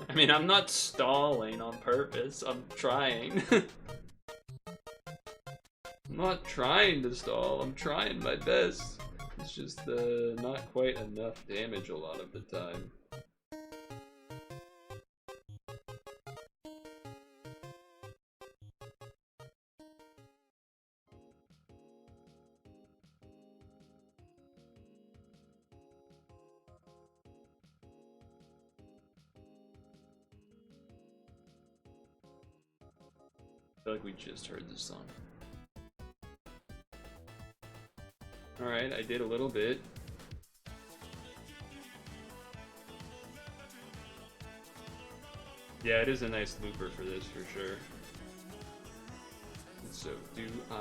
I mean, I'm not stalling on purpose. I'm trying. I'm not trying to stall. I'm trying my best. It's just not quite enough damage a lot of the time. I feel like we just heard this song. Alright, I did a little bit. Yeah, it is a nice looper for this, for sure. So, do I...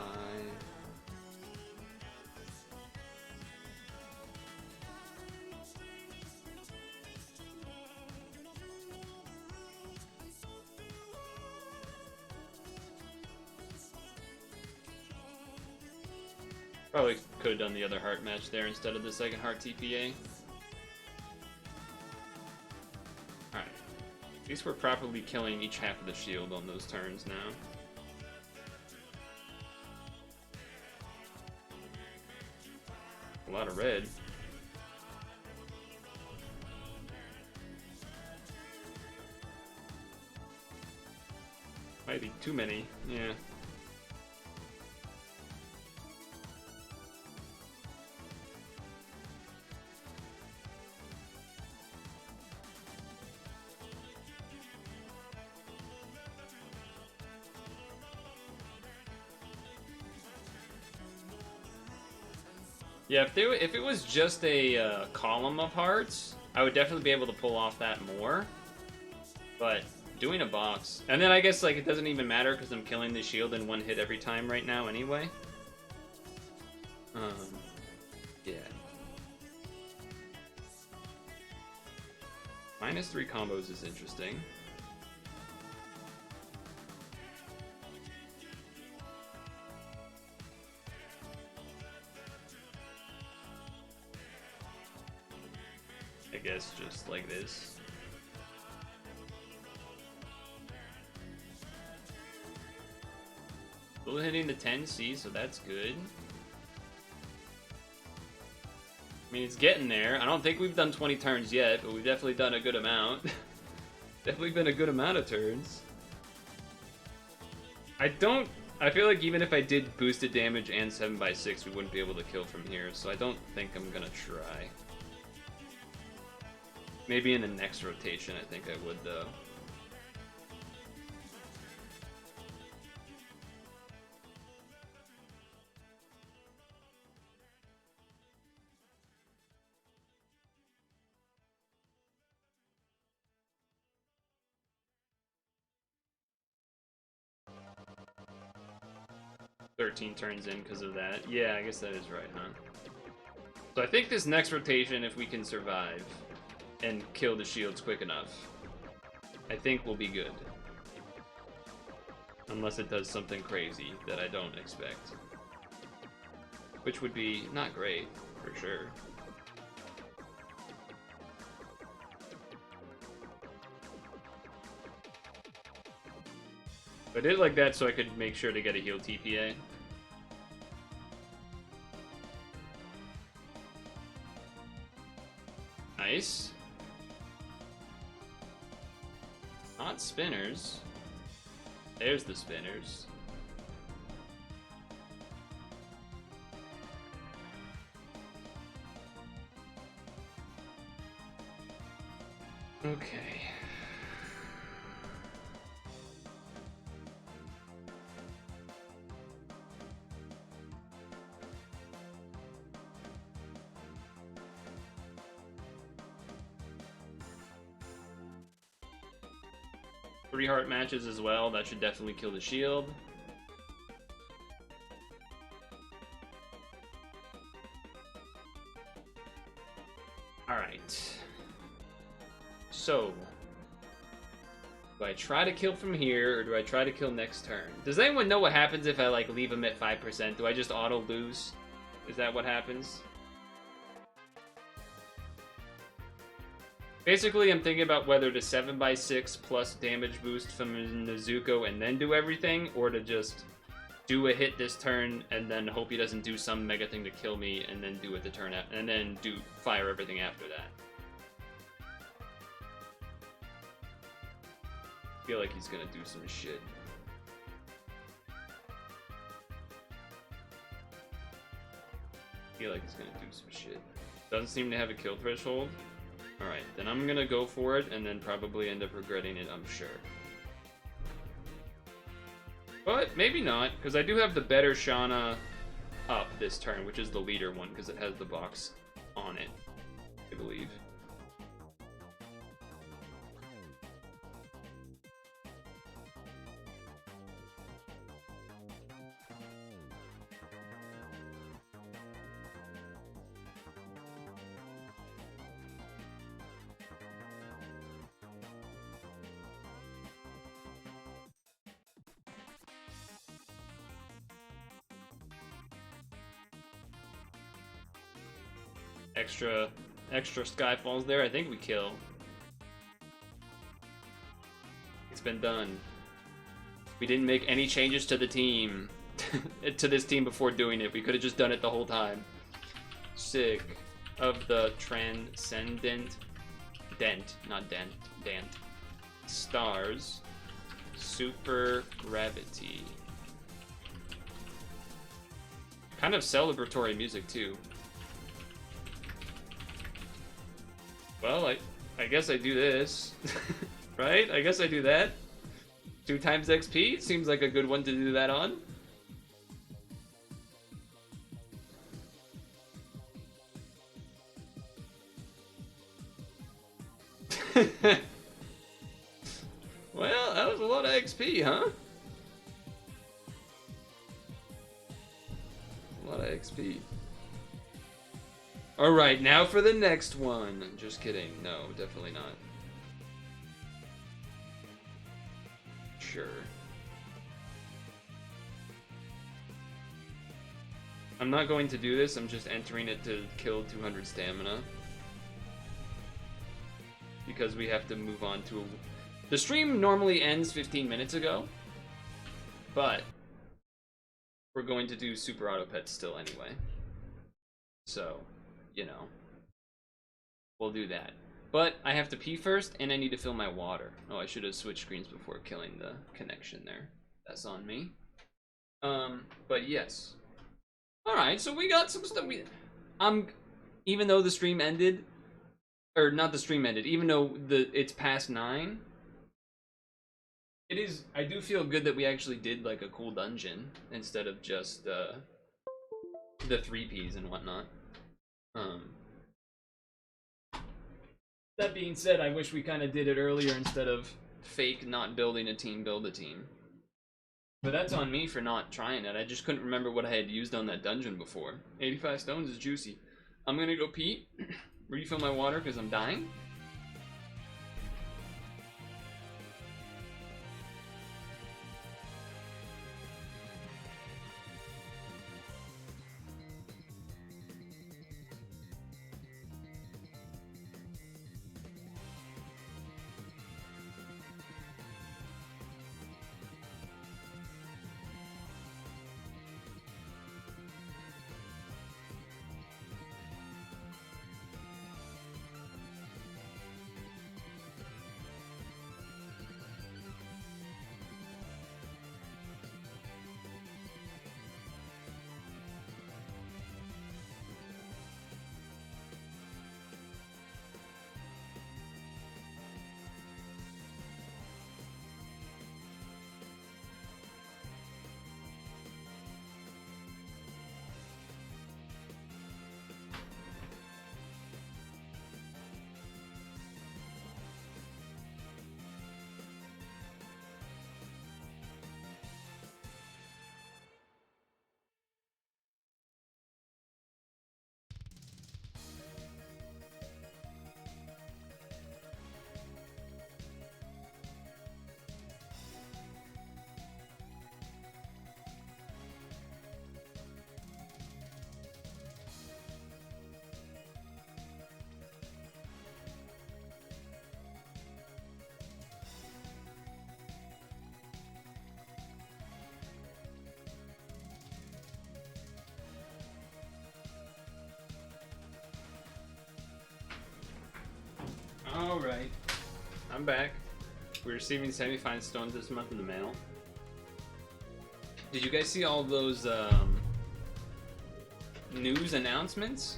Probably could have done the other heart match there instead of the second heart TPA. Alright. At least we're properly killing each half of the shield on those turns now. A lot of red. Might be too many, yeah. Yeah, if it was just a column of hearts, I would definitely be able to pull off that more. But doing a box, and then I guess like it doesn't even matter because I'm killing the shield in one hit every time right now anyway. Yeah. -3 combos is interesting. I guess just like this. Still hitting the 10C, so that's good. I mean, it's getting there. I don't think we've done 20 turns yet, but we've definitely done a good amount. Definitely been a good amount of turns. I feel like even if I did boosted damage and 7x6, we wouldn't be able to kill from here, so I don't think I'm gonna try. Maybe in the next rotation, I think I would, though. "13 turns in because of that." Yeah, I guess that is right, huh? So I think this next rotation, if we can survive and kill the shields quick enough, I think we'll be good. Unless it does something crazy that I don't expect. Which would be not great, for sure. I did it like that so I could make sure to get a heal TPA. Nice. Not spinners. There's the spinners. Okay. Three heart matches as well. That should definitely kill the shield. Alright. So, do I try to kill from here, or do I try to kill next turn? Does anyone know what happens if I, like, leave him at 5%? Do I just auto-lose? Is that what happens? Basically, I'm thinking about whether to 7x6 plus damage boost from Nezuko and then do everything, or to just do a hit this turn and then hope he doesn't do some mega thing to kill me and then do it the turn after, and then fire everything after that. I feel like he's gonna do some shit. I feel like he's gonna do some shit. Doesn't seem to have a kill threshold. Alright, then I'm gonna go for it and then probably end up regretting it, I'm sure. But maybe not, because I do have the better Shauna up this turn, which is the leader one, because it has the box on it, I believe. Extra Skyfalls there. I think we kill. It's been done. We didn't make any changes to the team. To this team before doing it. We could have just done it the whole time. Sick. Of the transcendent dent. Stars. Super gravity. Kind of celebratory music too. Well, I guess I do this, right? I guess I do that. 2 times XP seems like a good one to do that on. Well, that was a lot of XP, huh? A lot of XP. Alright, now for the next one. Just kidding. No, definitely not. Sure. I'm not going to do this, I'm just entering it to kill 200 stamina. Because we have to move on to... The stream normally ends 15 minutes ago. But we're going to do Super Auto Pets still anyway. So, you know. We'll do that. But I have to pee first, and I need to fill my water. Oh, I should have switched screens before killing the connection there. That's on me. But yes. Alright, so we got some stuff. Even though the stream ended, or not the stream ended, even though it's past 9, I do feel good that we actually did like a cool dungeon instead of just the 3Ps and whatnot. That being said, I wish we kind of did it earlier instead of fake not building a team, build a team. But that's on me for not trying it. I just couldn't remember what I had used on that dungeon before. 85 stones is juicy. I'm gonna go pee, refill my water because I'm dying. Alright, I'm back. We're receiving 75 stones this month in the mail. Did you guys see all those news announcements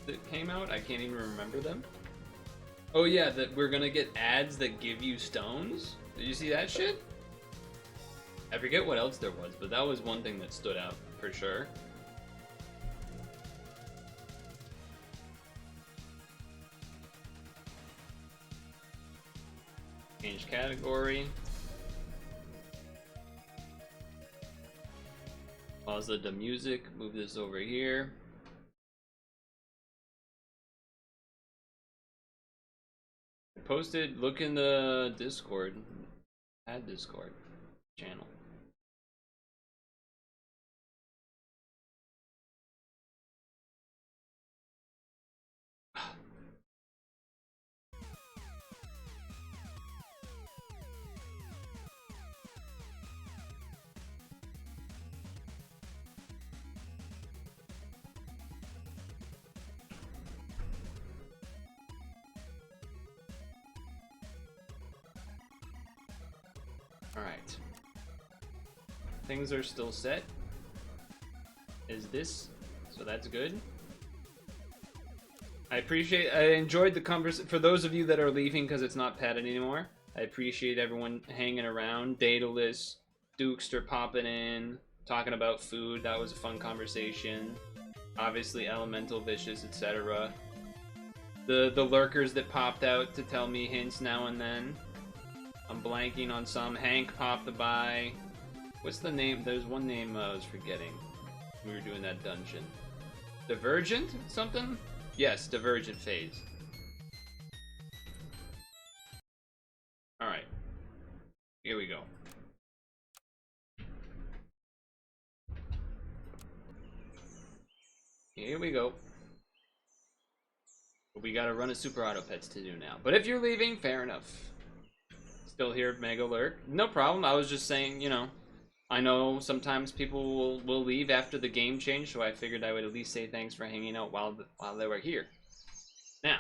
that came out? I can't even remember them. Oh yeah, that we're gonna get ads that give you stones. Did you see that shit? I forget what else there was, but that was one thing that stood out for sure. Change category. Pause the music. Move this over here. Posted. Look in the Discord. Add Discord channel. Alright. Things are still set. Is this? So that's good. I enjoyed the conversation. For those of you that are leaving because it's not padded anymore, I appreciate everyone hanging around. Daedalus, Dukester popping in, talking about food. That was a fun conversation. Obviously, Elemental, Vicious, etc. The lurkers that popped out to tell me hints now and then. I'm blanking on some. Hank popped by. What's the name? There's one name I was forgetting. We were doing that dungeon. Divergent? Something? Yes, Divergent phase. Alright. Here we go. Here we go. We gotta run a Super Auto Pets to do now. But if you're leaving, fair enough. Still here at Mega Lurk. No problem. I was just saying, you know, I know sometimes people will leave after the game change, so I figured I would at least say thanks for hanging out while they were here. Now,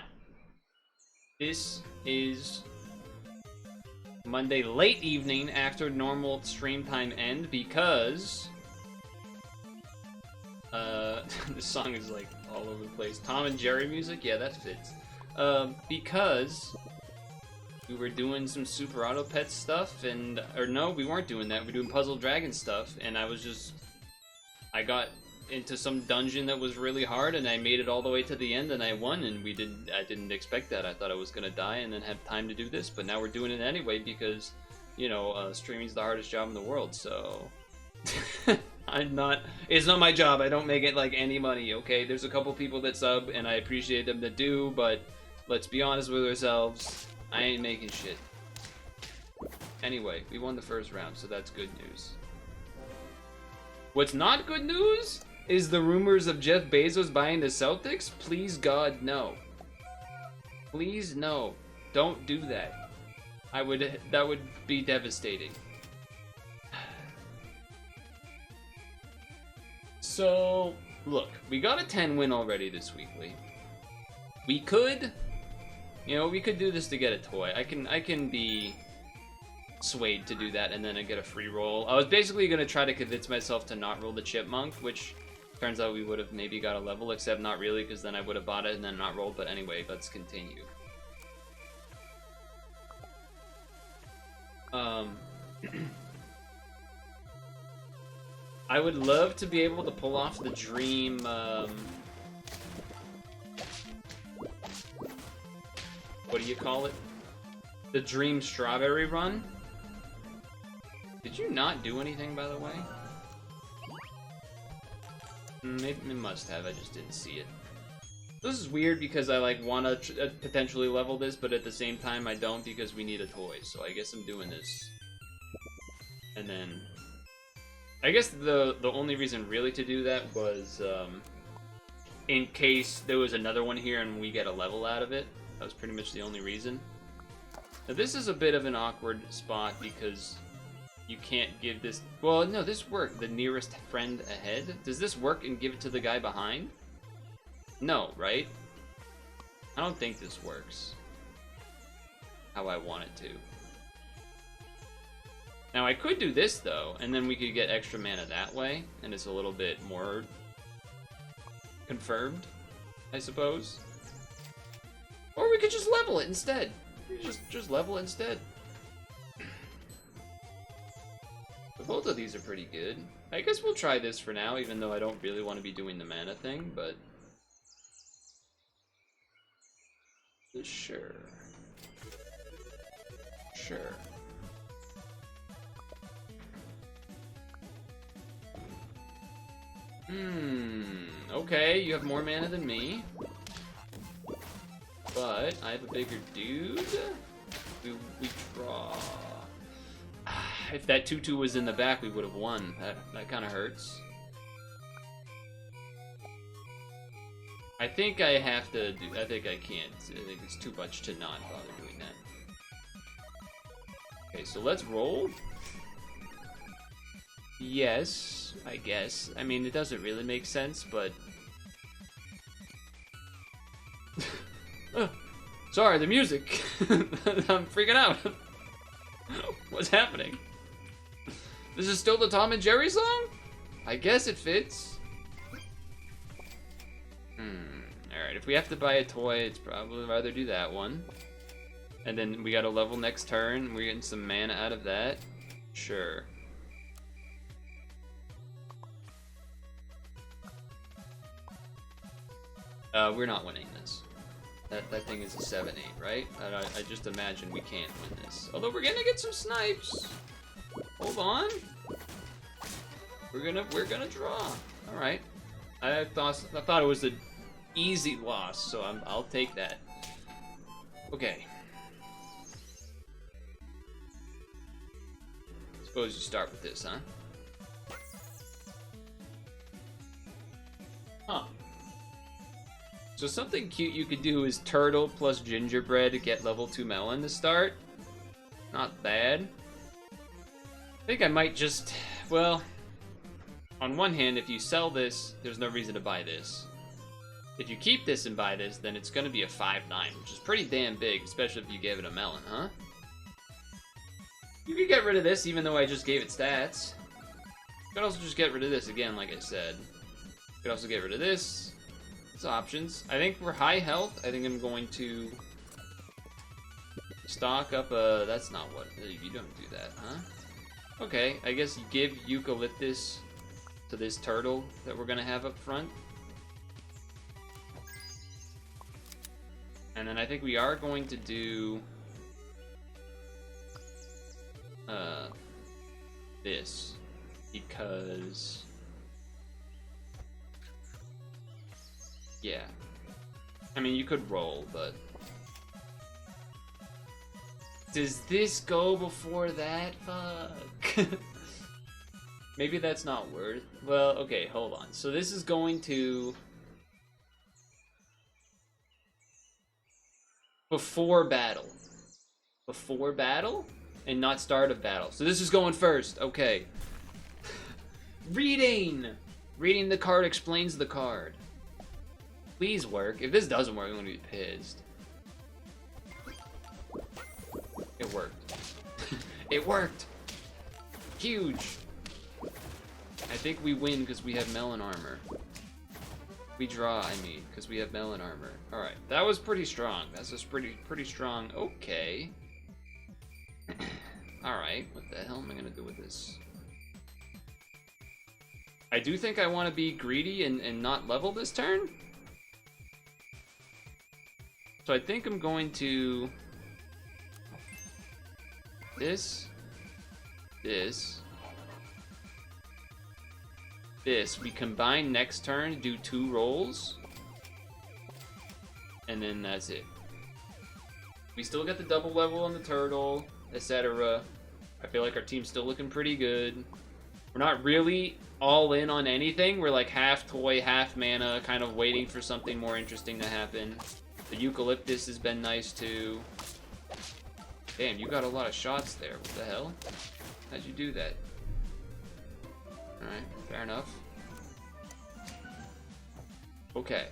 this is Monday late evening after normal stream time end because this song is like all over the place. Tom and Jerry music, yeah, that fits. Because we were doing some Super Auto Pets stuff, or no, we weren't doing that. We were doing Puzzle Dragon stuff, and I got into some dungeon that was really hard, and I made it all the way to the end, and I won, and I didn't expect that. I thought I was gonna die and then have time to do this, but now we're doing it anyway because, you know, streaming's the hardest job in the world, so... it's not my job. I don't make it like any money, okay? There's a couple people that sub, and I appreciate them that do, but let's be honest with ourselves. I ain't making shit. Anyway, we won the first round, so that's good news. What's not good news is the rumors of Jeff Bezos buying the Celtics. Please, God, no. Please, no. Don't do that. That would be devastating. So, look, we got a 10 win already this weekly. We could, you know, we could do this to get a toy. I can be swayed to do that and then I get a free roll. I was basically going to try to convince myself to not roll the chipmunk, which turns out we would have maybe got a level, except not really, because then I would have bought it and then not rolled. But anyway, let's continue. I would love to be able to pull off the dream, what do you call it? The dream strawberry run? Did you not do anything, by the way? Maybe it must have, I just didn't see it. This is weird because I like want to potentially level this, but at the same time I don't because we need a toy, so I guess I'm doing this. And then... I guess the only reason really to do that was in case there was another one here and we get a level out of it. That was pretty much the only reason. Now this is a bit of an awkward spot because you can't give this... Well, no, this worked. The nearest friend ahead. Does this work and give it to the guy behind? No, right? I don't think this works how I want it to. Now I could do this though, and then we could get extra mana that way, and it's a little bit more confirmed, I suppose. Or we could just level it instead. Just level it instead. But both of these are pretty good. I guess we'll try this for now, even though I don't really want to be doing the mana thing, but... Sure. Sure. Okay, you have more mana than me. But I have a bigger dude. We draw. If that 2-2 was in the back, we would have won. That kind of hurts. I think I have to do... I think I can't. I think it's too much to not bother doing that. Okay, so let's roll. Yes, I guess. I mean, it doesn't really make sense, but... Sorry, the music! I'm freaking out! What's happening? This is still the Tom and Jerry song? I guess it fits. Alright, if we have to buy a toy, it's probably rather do that one. And then we got a level next turn, we're getting some mana out of that. Sure. We're not winning this. That thing is a 7-8, right? I just imagine we can't win this. Although we're gonna get some snipes. Hold on. We're gonna draw. All right. I thought it was an easy loss, so I'll take that. Okay. Suppose you start with this, huh? Huh. So something cute you could do is turtle plus gingerbread to get level 2 melon to start. Not bad. I think I might just, well, on one hand, if you sell this, there's no reason to buy this. If you keep this and buy this, then it's going to be a 5-9, which is pretty damn big, especially if you give it a melon, huh? You could get rid of this, even though I just gave it stats. You could also just get rid of this again, like I said. You could also get rid of this. It's options. I think we're high health. I think I'm going to stock up a... That's not what... You don't do that, huh? Okay, I guess you give eucalyptus to this turtle that we're gonna have up front. And then I think we are going to do this because yeah, I mean you could roll, but does this go before that? Fuck. Maybe that's not worth. Well, okay, hold on. So this is going to before battle. Before battle? And not start of battle. So this is going first. Okay. Reading! Reading the card explains the card. Please work. If this doesn't work, I'm gonna be pissed. It worked. It worked! Huge! I think we win because we have melon armor. We draw, I mean, because we have melon armor. Alright, that was pretty strong. That's just pretty strong. Okay. Alright, what the hell am I gonna do with this? I do think I want to be greedy and not level this turn. So I think I'm going to... This. We combine next turn, do 2 rolls. And then that's it. We still get the double level on the turtle, etc. I feel like our team's still looking pretty good. We're not really all in on anything. We're like half toy, half mana, kind of waiting for something more interesting to happen. The eucalyptus has been nice too. Damn, you got a lot of shots there. What the hell? How'd you do that? Alright, fair enough. Okay.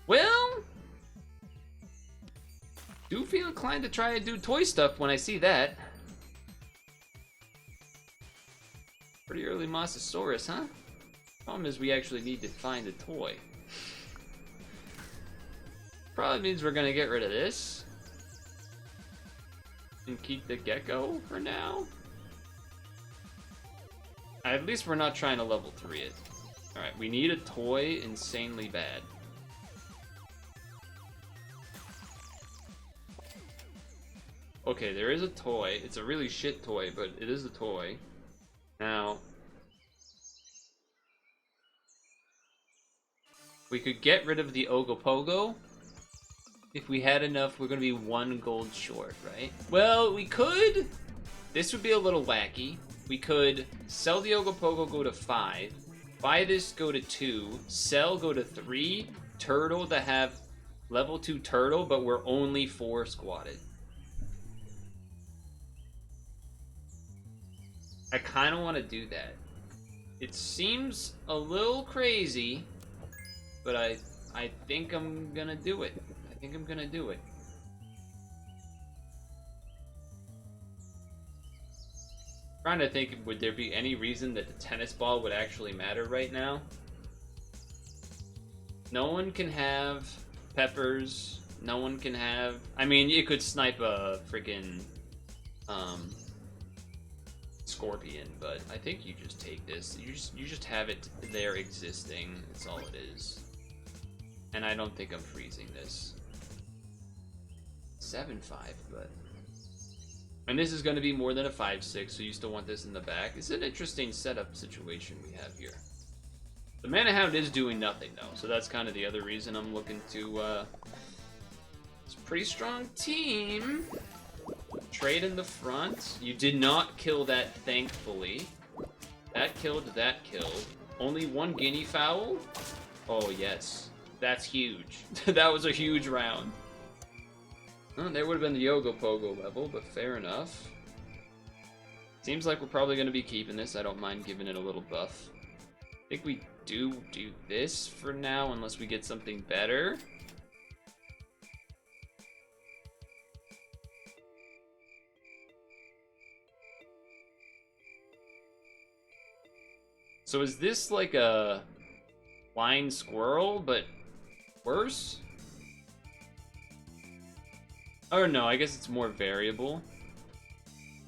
Well, do feel inclined to try to do toy stuff when I see that. Pretty early Mosasaurus, huh? Problem is we actually need to find a toy. Probably means we're gonna get rid of this. And keep the gecko for now. At least we're not trying to level 3 it. Alright, we need a toy insanely bad. Okay, there is a toy. It's a really shit toy, but it is a toy. Now, we could get rid of the Ogopogo. If we had enough, we're gonna be 1 gold short, right? Well, we could. This would be a little wacky. We could sell the Ogopogo, go to 5. Buy this, go to 2. Sell, go to 3. Turtle to have level 2 turtle, but we're only 4 squatted. I kind of want to do that. It seems a little crazy, but I think I'm gonna do it. I think I'm gonna do it. Trying to think, would there be any reason that the tennis ball would actually matter right now? No one can have peppers. No one can have... I mean, you could snipe a freaking scorpion, but I think you just take this. You just have it there existing. That's all it is. And I don't think I'm freezing this. 7-5, but... And this is going to be more than a 5-6, so you still want this in the back. It's an interesting setup situation we have here. The Mana Hound is doing nothing, though, so that's kind of the other reason I'm looking to, It's a pretty strong team. Trade in the front. You did not kill that, thankfully. That killed, that killed. Only one guinea fowl? Oh, yes. That's huge. That was a huge round. Well, there would have been the Yogo Pogo level, but fair enough. Seems like we're probably going to be keeping this. I don't mind giving it a little buff. I think we do this for now, unless we get something better. So is this like a flying squirrel, but worse? Oh no, I guess it's more variable.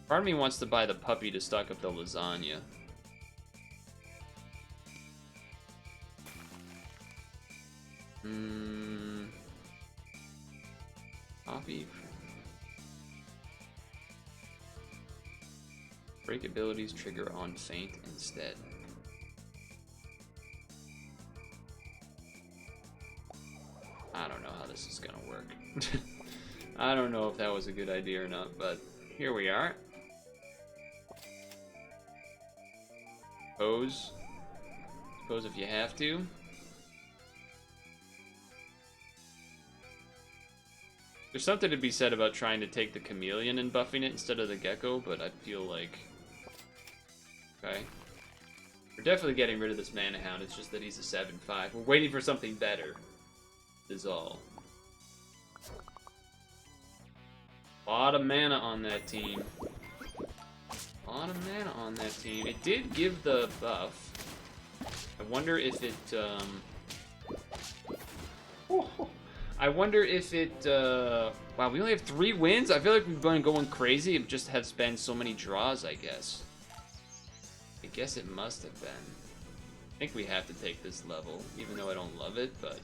Part of me wants to buy the puppy to stock up the lasagna. Copy. Break abilities trigger on feint instead. I don't know how this is gonna work. I don't know if that was a good idea or not, but here we are. Pose. Pose if you have to. There's something to be said about trying to take the chameleon and buffing it instead of the gecko, but I feel like... Okay. We're definitely getting rid of this Mana Hound, it's just that he's a 7-5. We're waiting for something better, is all. A lot of mana on that team. A lot of mana on that team. It did give the buff. I wonder if it, I wonder if it, wow, we only have 3 wins? I feel like we've been going crazy. It just has been so many draws, I guess. I guess it must have been. I think we have to take this level, even though I don't love it, but...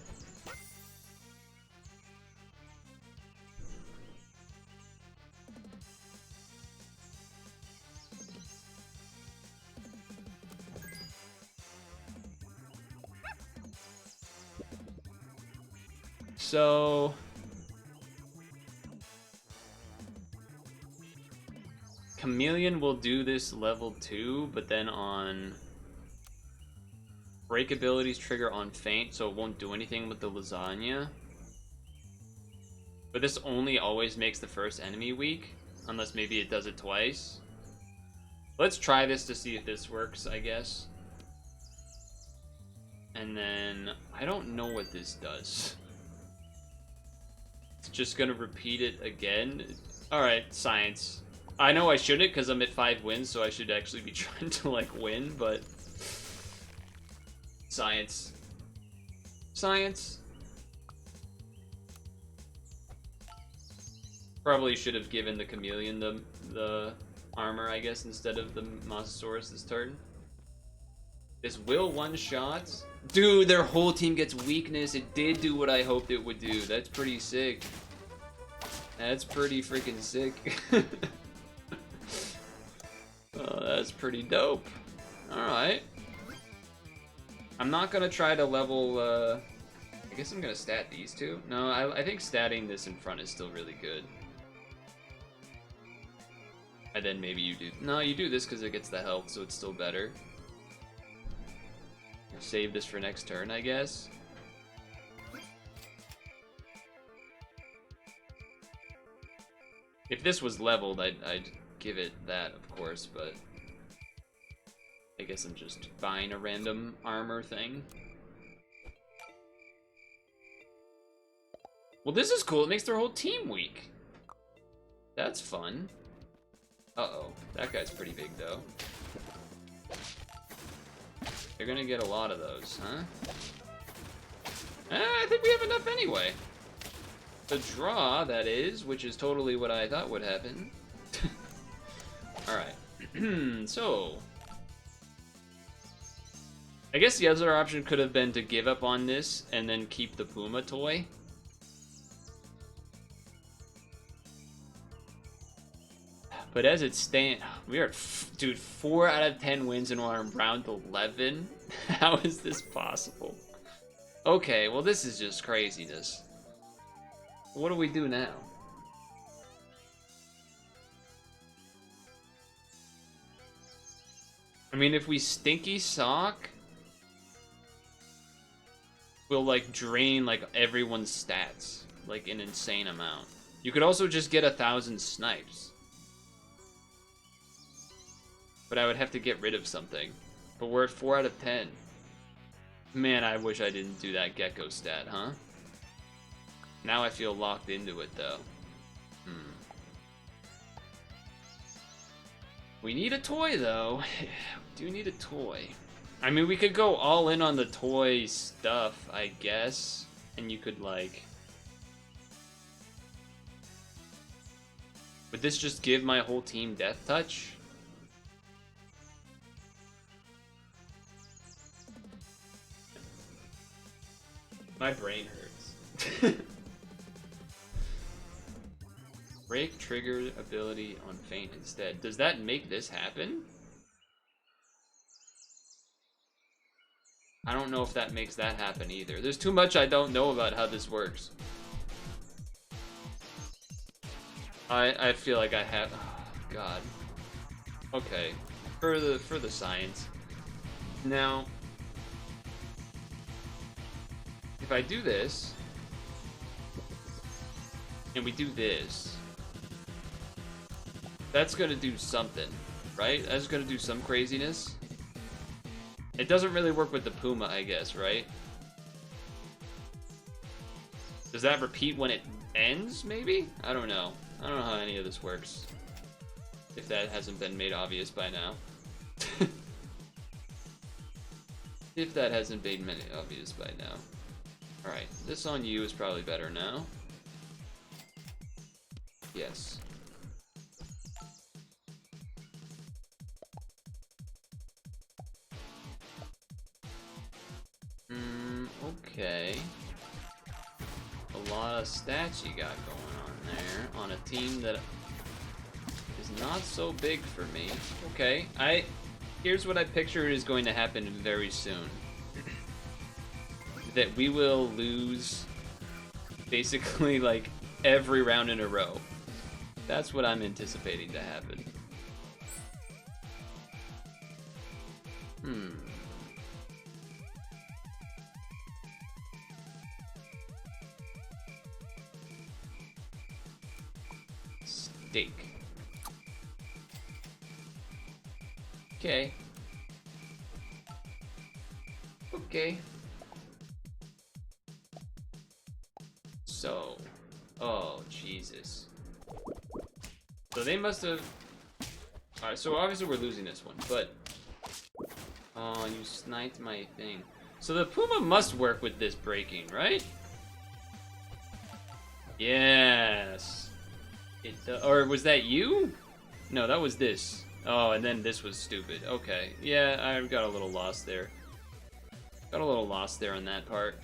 So... Chameleon will do this level 2, but then on... Break abilities trigger on feint, so it won't do anything with the lasagna. But this only always makes the first enemy weak, unless maybe it does it twice. Let's try this to see if this works, I guess. And then, I don't know what this does. It's just gonna repeat it again. Alright, science. I know I shouldn't, because I'm at 5 wins, so I should actually be trying to, like, win, but... Science. Science. Probably should have given the chameleon the armor, I guess, instead of the Mosasaurus this turn. This will one-shot. Dude, their whole team gets weakness. It did do what I hoped it would do. That's pretty sick. That's pretty freaking sick. Oh, that's pretty dope. Alright. I'm not gonna try to level, I guess I'm gonna stat these two. No, I think statting this in front is still really good. And then maybe you do... No, you do this because it gets the health, so it's still better. Save this for next turn, I guess. If this was leveled, I'd give it that, of course, but... I guess I'm just buying a random armor thing. Well, this is cool. It makes their whole team weak. That's fun. Uh-oh. That guy's pretty big, though. They're gonna get a lot of those, huh? I think we have enough anyway. The draw, that is, which is totally what I thought would happen. Alright. So... I guess the other option could have been to give up on this and then keep the Puma toy. But as it stands, we are, dude, 4 out of 10 wins and we're on round 11. How is this possible? Okay, well this is just craziness. What do we do now? I mean, if we stinky sock, we'll like drain like everyone's stats, like an insane amount. You could also just get 1,000 snipes. But I would have to get rid of something. But we're at 4 out of 10. Man, I wish I didn't do that gecko stat, huh? Now I feel locked into it, though. We need a toy, though. We do need a toy. I mean, we could go all in on the toy stuff, I guess. And you could, like... Would this just give my whole team Death Touch? My brain hurts. Break trigger ability on Feint instead. Does that make this happen? I don't know if that makes that happen either. There's too much I don't know about how this works. I feel like I have... Oh, God. Okay. For the science. Now... If I do this, and we do this, that's gonna do something, right? That's gonna do some craziness. It doesn't really work with the Puma, I guess, right? Does that repeat when it ends, maybe? I don't know. I don't know how any of this works. If that hasn't been made obvious by now. If that hasn't been made obvious by now. Alright, this on you is probably better now. Yes. Okay. A lot of stats you got going on there on a team that is not so big for me. Okay, here's what I picture is going to happen very soon. That we will lose basically like every round in a row. That's what I'm anticipating to happen. Steak. Okay. Okay. So, oh Jesus. So they must have. All right, so obviously we're losing this one, but oh, you sniped my thing. So the Puma must work with this breaking, right? Yes. Or was that you? No, that was this. Oh, and then this was stupid. Okay, yeah, I got a little lost there. Got a little lost there on that part.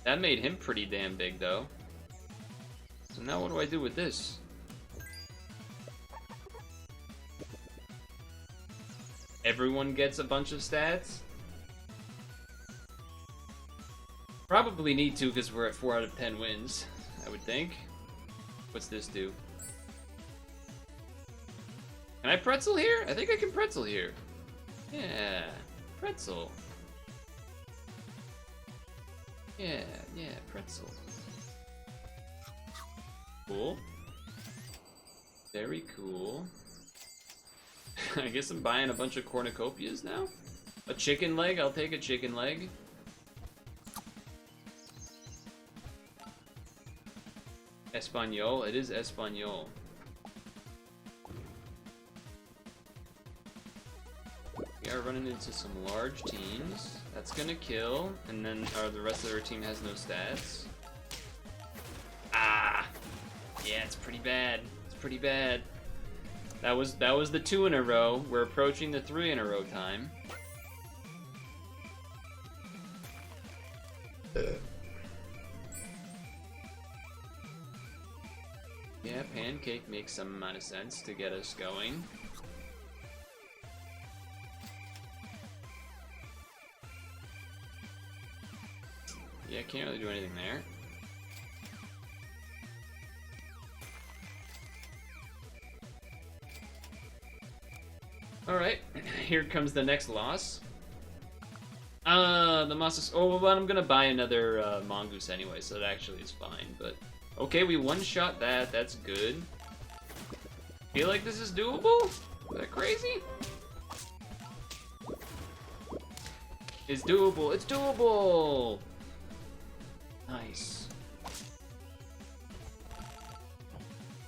That made him pretty damn big, though. So now what do I do with this? Everyone gets a bunch of stats? Probably need to, because we're at 4 out of 10 wins, I would think. What's this do? Can I pretzel here? I think I can pretzel here. Yeah, pretzel. Yeah, pretzel. Cool. Very cool. I guess I'm buying a bunch of cornucopias now? A chicken leg? I'll take a chicken leg. Espanol? It is Espanol. We are running into some large teams. That's gonna kill, and then the rest of our team has no stats. Ah! Yeah, it's pretty bad. It's pretty bad. That was the 2 in a row. We're approaching the 3 in a row time. Yeah, pancake makes some amount of sense to get us going. Yeah, can't really do anything there. Alright, here comes the next loss. The monsters. Oh, well, I'm gonna buy another mongoose anyway, so that actually is fine. But okay, we one-shot that. That's good. Feel like this is doable? Is that crazy? It's doable. It's doable. Nice.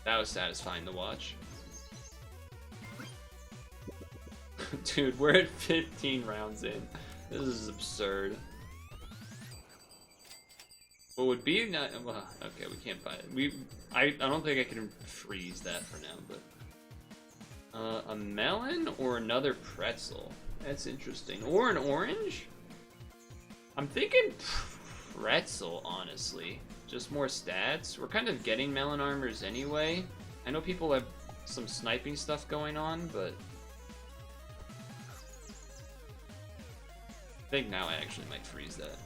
That was satisfying to watch. Dude, we're at 15 rounds in. This is absurd. What would be not well, okay, we can't buy it. I don't think I can freeze that for now, but a melon or another pretzel. That's interesting. Or an orange? I'm thinking pretzel, honestly. Just more stats. We're kind of getting melon armors anyway. I know people have some sniping stuff going on, but I think now I actually might freeze that.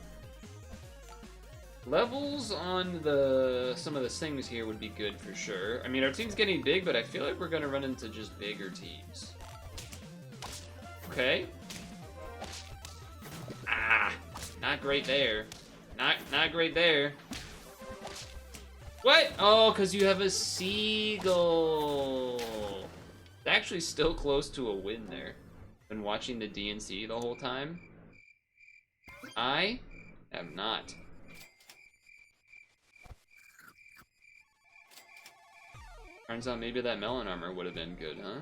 Levels on some of the things here would be good for sure. I mean, our team's getting big, but I feel like we're gonna run into just bigger teams. Okay. Ah, not great there. Not great there. What? Oh, because you have a seagull. It's actually still close to a win there. Been watching the DNC the whole time. I am not. Turns out maybe that melon armor would have been good, huh?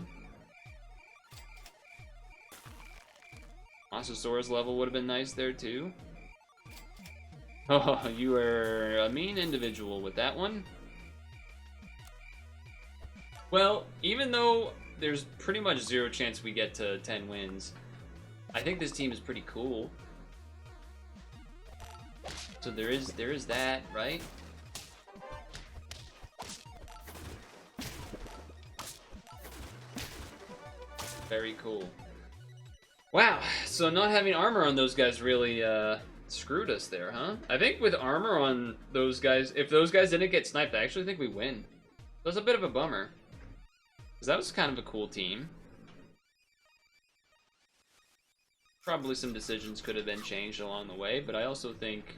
Monstersaurus level would have been nice there too. Oh, you are a mean individual with that one. Well, even though there's pretty much zero chance we get to 10 wins, I think this team is pretty cool. So there is that, right? Very cool. Wow, so not having armor on those guys really screwed us there, huh? I think with armor on those guys, if those guys didn't get sniped, I actually think we win. That's a bit of a bummer. Because that was kind of a cool team. Probably some decisions could have been changed along the way, but I also think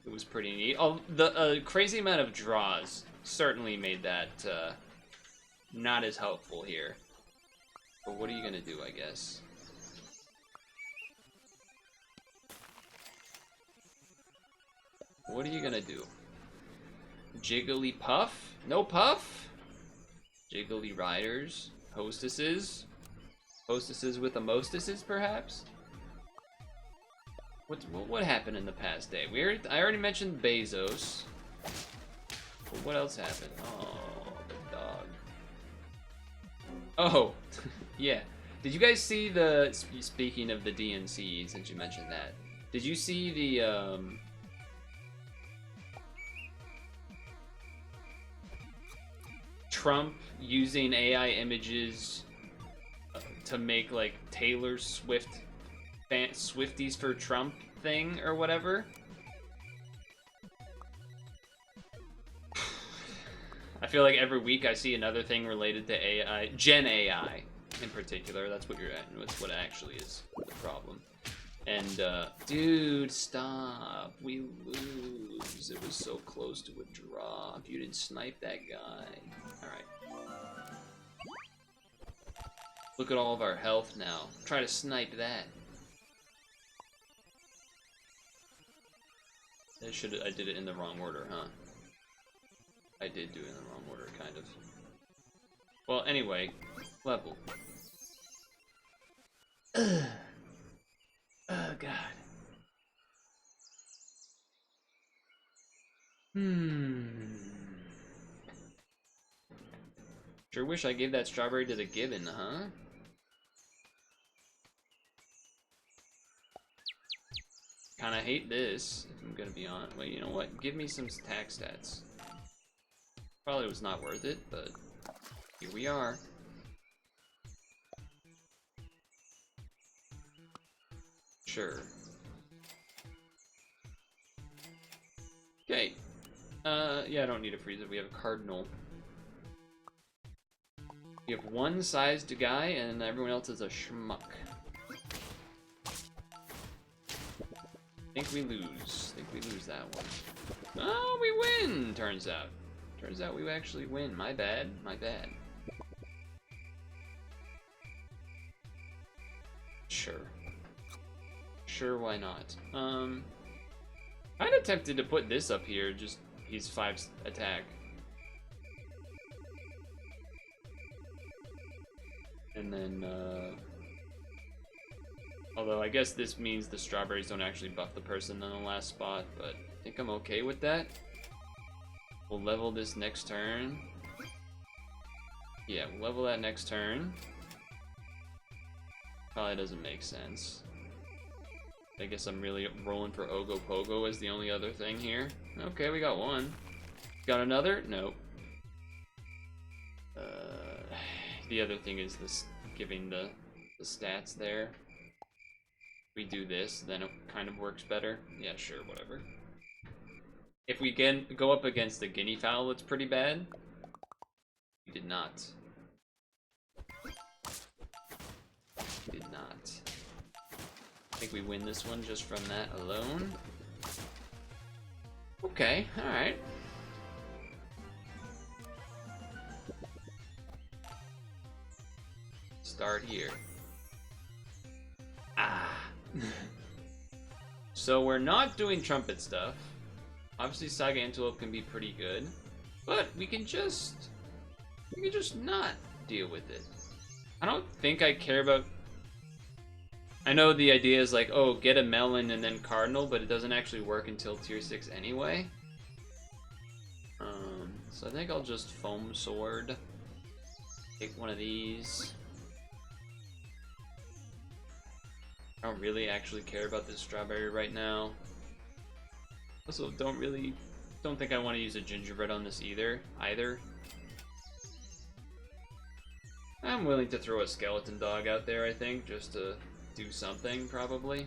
it was pretty neat. Oh, the crazy amount of draws certainly made that not as helpful here. But what are you gonna do, I guess? What are you gonna do? Jiggly Puff? No Puff? Jiggly Riders? Hostesses? Hostesses with the mostesses, perhaps? What happened in the past day? I already mentioned Bezos. But what else happened? Oh, the dog. Oh, yeah. Did you guys see speaking of the DNC, since you mentioned that, did you see the, Trump using AI images to make, like, Taylor Swift Swifties for Trump thing or whatever? I feel like every week I see another thing related to AI, Gen AI in particular. That's what that's what actually is the problem. And dude, stop. We lose. It was so close to a draw. If you didn't snipe that guy. Alright. Look at all of our health now. Try to snipe that. I did it in the wrong order, huh? I did do it in the wrong order, kind of. Well, anyway, level. Ugh. Oh, God. Sure wish I gave that strawberry to the gibbon, huh? kind of hate this, if I'm gonna be honest. Wait, you know what? Give me some attack stats. Probably was not worth it, but here we are. Sure. Okay. Yeah, I don't need a freezer. We have a cardinal. You have one sized guy, and everyone else is a schmuck. Think we lose. Think we lose that one. Oh, we win, turns out. Turns out we actually win. My bad. My bad. Sure. Sure, why not? Kinda tempted to put this up here, just he's 5 attack. And then, although I guess this means the strawberries don't actually buff the person in the last spot, but I think I'm okay with that. We'll level this next turn. Yeah, we'll level that next turn. Probably doesn't make sense. I guess I'm really rolling for Ogo Pogo as the only other thing here. Okay, we got one. Got another? Nope. The other thing is this giving the stats there. We do this, then it kind of works better. Yeah, sure, whatever. If we go up against the guinea fowl, it's pretty bad. We did not. We did not. I think we win this one just from that alone. Okay, alright. Start here. Ah. So we're not doing trumpet stuff. Obviously Saga Antelope can be pretty good, but we can just not deal with it. I don't think I care about. I know the idea is like, oh, get a melon and then cardinal, but it doesn't actually work until tier 6 anyway. So I think I'll just foam sword. Take one of these. I don't really actually care about this strawberry right now. Also, don't think I want to use a gingerbread on this either. I'm willing to throw a skeleton dog out there, I think, just to do something, probably.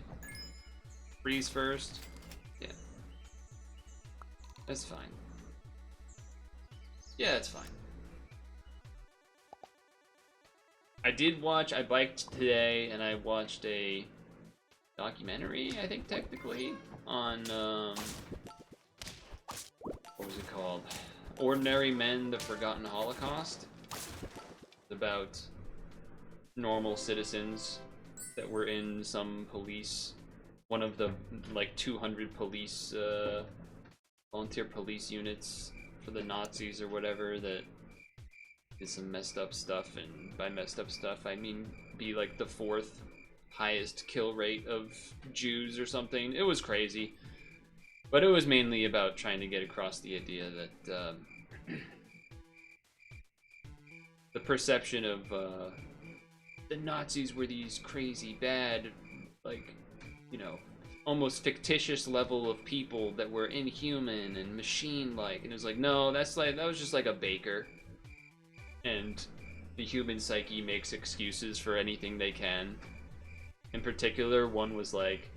Freeze first. Yeah. That's fine. Yeah, it's fine. I biked today, and I watched a documentary, I think, technically, on, what was it called? Ordinary Men, The Forgotten Holocaust. About normal citizens that were in some police, one of the, like, 200 police, volunteer police units for the Nazis or whatever that did some messed up stuff, and by messed up stuff, I mean be like the 4th highest kill rate of Jews or something. It was crazy. But it was mainly about trying to get across the idea that the perception of the Nazis were these crazy, bad, like, you know, almost fictitious level of people that were inhuman and machine-like. And it was like, no, that was just like a baker. And the human psyche makes excuses for anything they can. In particular, one was like,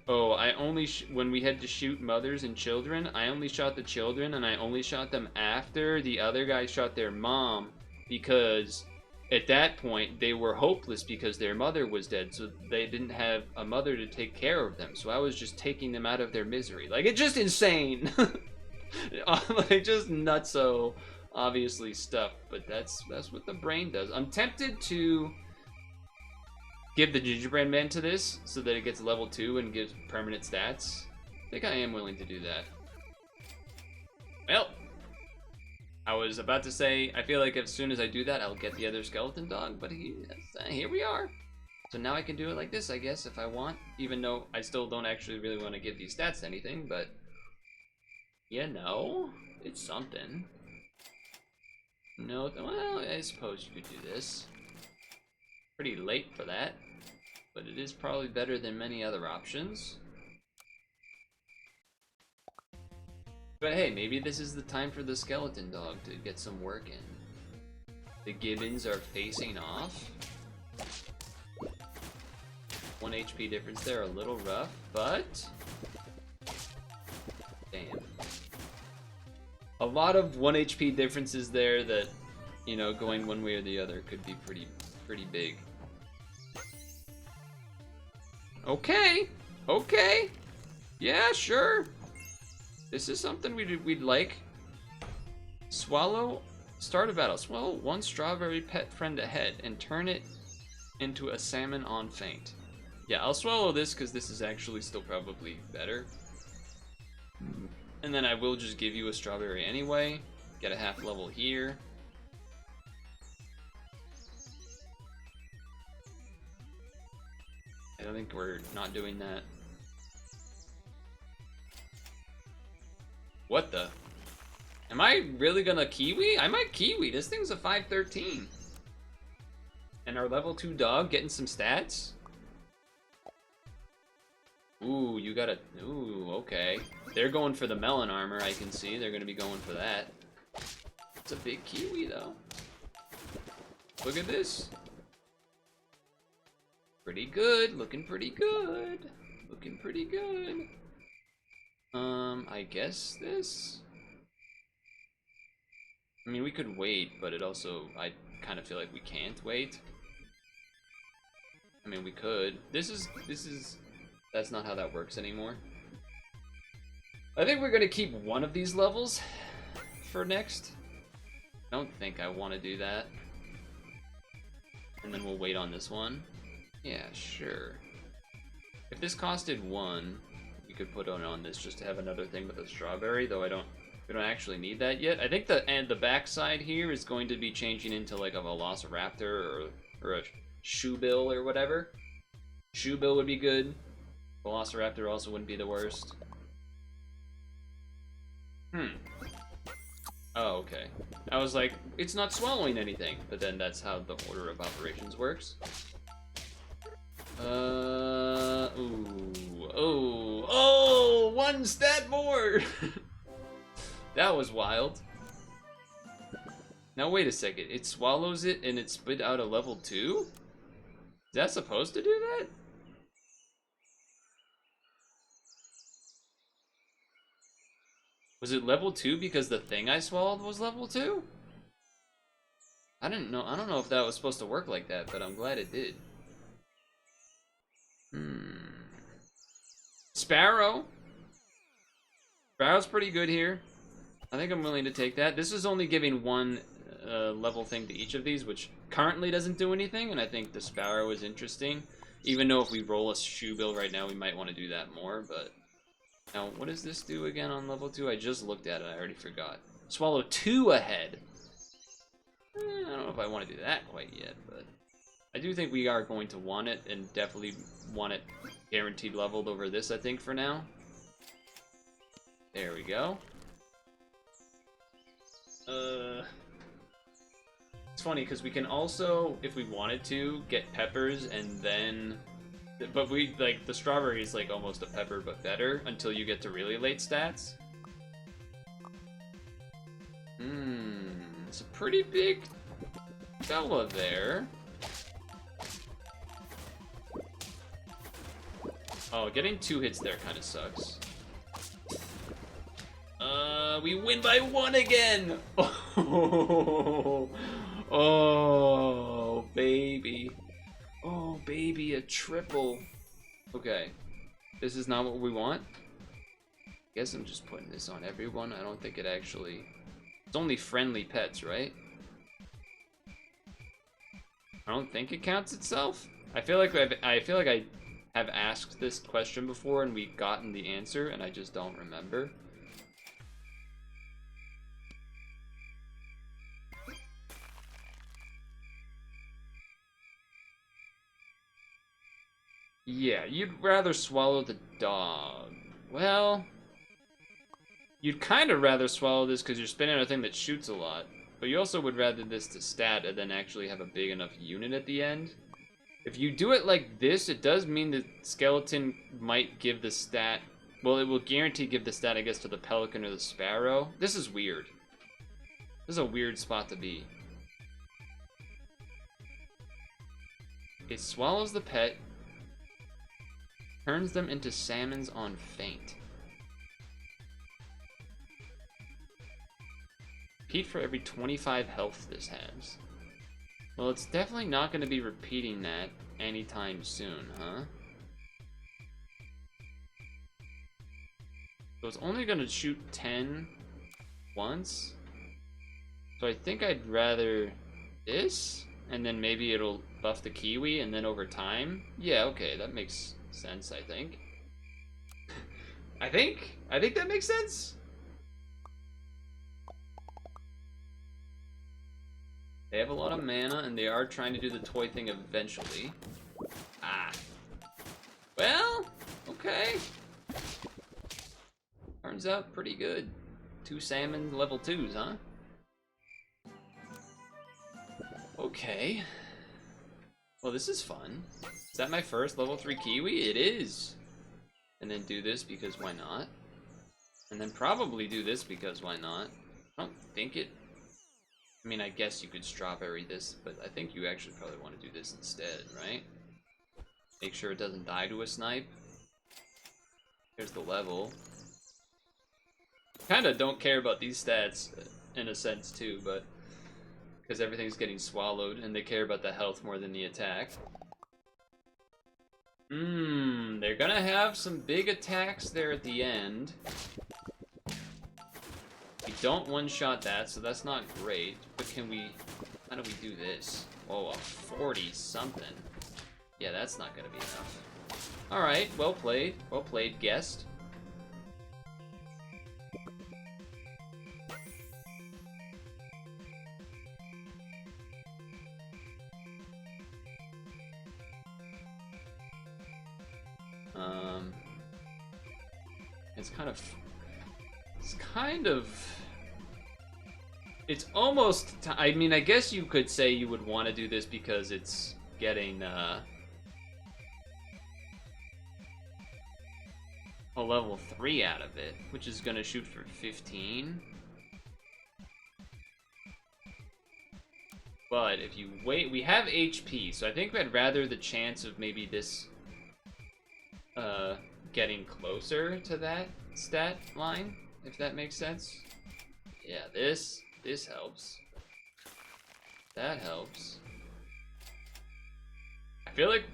oh, I only when we had to shoot mothers and children, I only shot the children, and I only shot them after the other guy shot their mom, because at that point they were hopeless because their mother was dead, so they didn't have a mother to take care of them. So I was just taking them out of their misery. Like, it's just insane. Like, just nutso, obviously stuff. But that's what the brain does. I'm tempted to give the gingerbread man to this so that it gets level 2 and gives permanent stats. I think I am willing to do that. Well, I was about to say, I feel like as soon as I do that, I'll get the other skeleton dog, but here we are. So now I can do it like this, I guess, if I want, even though I still don't actually really want to give these stats to anything, but, you know, it's something. No, well, I suppose you could do this. Pretty late for that, but it is probably better than many other options. But hey, maybe this is the time for the skeleton dog to get some work in. The gibbons are facing off. 1 HP difference there, a little rough, but... Damn. A lot of 1 HP differences there that, you know, going one way or the other could be pretty big. Okay, okay. Yeah, sure. This is something we'd like. Swallow, start a battle. Swallow 1 strawberry pet friend ahead and turn it into a salmon on feint. Yeah, I'll swallow this because this is actually still probably better. And then I will just give you a strawberry anyway. Get a half level here. I don't think we're not doing that. What the? Am I really gonna Kiwi? I might Kiwi. This thing's a 513. And our level 2 dog getting some stats? Ooh, you gotta... Ooh, okay. They're going for the melon armor, I can see. They're gonna be going for that. It's a big Kiwi, though. Look at this. Pretty good. Looking pretty good. Looking pretty good. I guess this? I mean, we could wait, but it also... I kind of feel like we can't wait. I mean, we could. This is... That's not how that works anymore. I think we're gonna keep one of these levels for next. I don't think I want to do that. And then we'll wait on this one. Yeah, sure. If this costed 1, we could put on this just to have another thing with a strawberry, though we don't actually need that yet. I think the backside here is going to be changing into like a Velociraptor or a Shoebill or whatever. Shoebill would be good. Velociraptor also wouldn't be the worst. Oh, okay. I was like, it's not swallowing anything, but then that's how the order of operations works. Oh, 1 stat more! That was wild. Now wait a second, it swallows it and it spit out a level 2? Is that supposed to do that? Was it level 2 because the thing I swallowed was level 2? I don't know if that was supposed to work like that, but I'm glad it did. Sparrow. Sparrow's pretty good here. I think I'm willing to take that. This is only giving 1 level thing to each of these, which currently doesn't do anything, and I think the Sparrow is interesting. Even though if we roll a Shoebill right now, we might want to do that more, but... Now, what does this do again on level 2? I just looked at it, I already forgot. Swallow 2 ahead. I don't know if I want to do that quite yet, but... I do think we are going to want it, and definitely want it guaranteed leveled over this, I think, for now. There we go. It's funny, because we can also, if we wanted to, get peppers, and then... But we, like, the strawberry is like almost a pepper, but better, until you get to really late stats. It's a pretty big fella there. Oh, getting 2 hits there kind of sucks. We win by 1 again! Oh, oh, baby. Oh, baby, a triple. Okay. This is not what we want. Guess I'm just putting this on everyone. I don't think it actually... It's only friendly pets, right? I don't think it counts itself. I feel like I have asked this question before and we've gotten the answer and I just don't remember. Yeah, you'd rather swallow the dog. Well, you'd kind of rather swallow this because you're spinning a thing that shoots a lot. But you also would rather this to stat and then actually have a big enough unit at the end. If you do it like this, it does mean the skeleton might give the stat Well, it will guarantee give the stat, I guess, to the pelican or the sparrow. This is weird. This is a weird spot to be. It swallows the pet, turns them into salmons on faint. Repeat for every 25 health this has. Well, it's definitely not going to be repeating that anytime soon, huh? So it's only going to shoot 10 once. So I think I'd rather this, and then maybe it'll buff the kiwi, and then over time. Yeah, okay, that makes sense, I think. I think that makes sense. They have a lot of mana, and they are trying to do the toy thing eventually. Ah. Well, okay. Turns out pretty good. 2 salmon level 2s, huh? Okay. Well, this is fun. Is that my first level 3 kiwi? It is. And then do this because why not? And then probably do this because why not? I don't think it... I mean, I guess you could strawberry this, but I think you actually probably want to do this instead, right? Make sure it doesn't die to a snipe. Here's the level. Kinda don't care about these stats in a sense too, but because everything's getting swallowed and they care about the health more than the attack. They're gonna have some big attacks there at the end. We don't one-shot that, so that's not great. But can we... how do we do this? Oh, a 40 something. Yeah, that's not gonna be enough. Alright, well played. Well played, guest. It's almost, I mean, I guess you could say you would want to do this because it's getting, a level 3 out of it, which is gonna shoot for 15. But if you wait, we have HP, so I think I'd rather the chance of maybe this, getting closer to that stat line, if that makes sense. Yeah, this helps. That helps. I feel like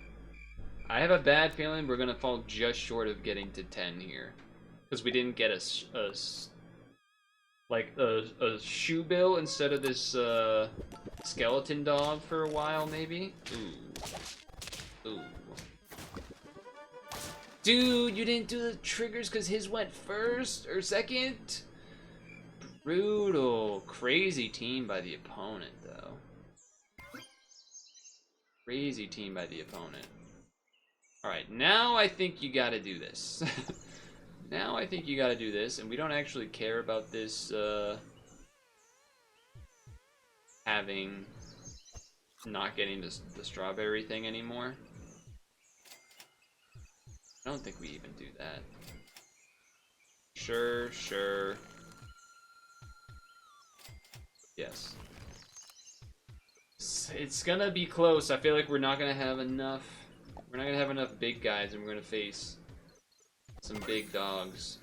I have a bad feeling we're gonna fall just short of getting to 10 here, because we didn't get a shoe bill instead of this skeleton dog for a while, maybe. Ooh. Dude, you didn't do the triggers because his went first or second? Brutal. Crazy team by the opponent, though. Crazy team by the opponent. Alright, now I think you gotta do this. Now I think you gotta do this, and we don't actually care about this, not getting the strawberry thing anymore. I don't think we even do that. Sure. Yes. It's gonna be close. I feel like we're not gonna have enough. We're not gonna have enough big guys, and we're gonna face some big dogs.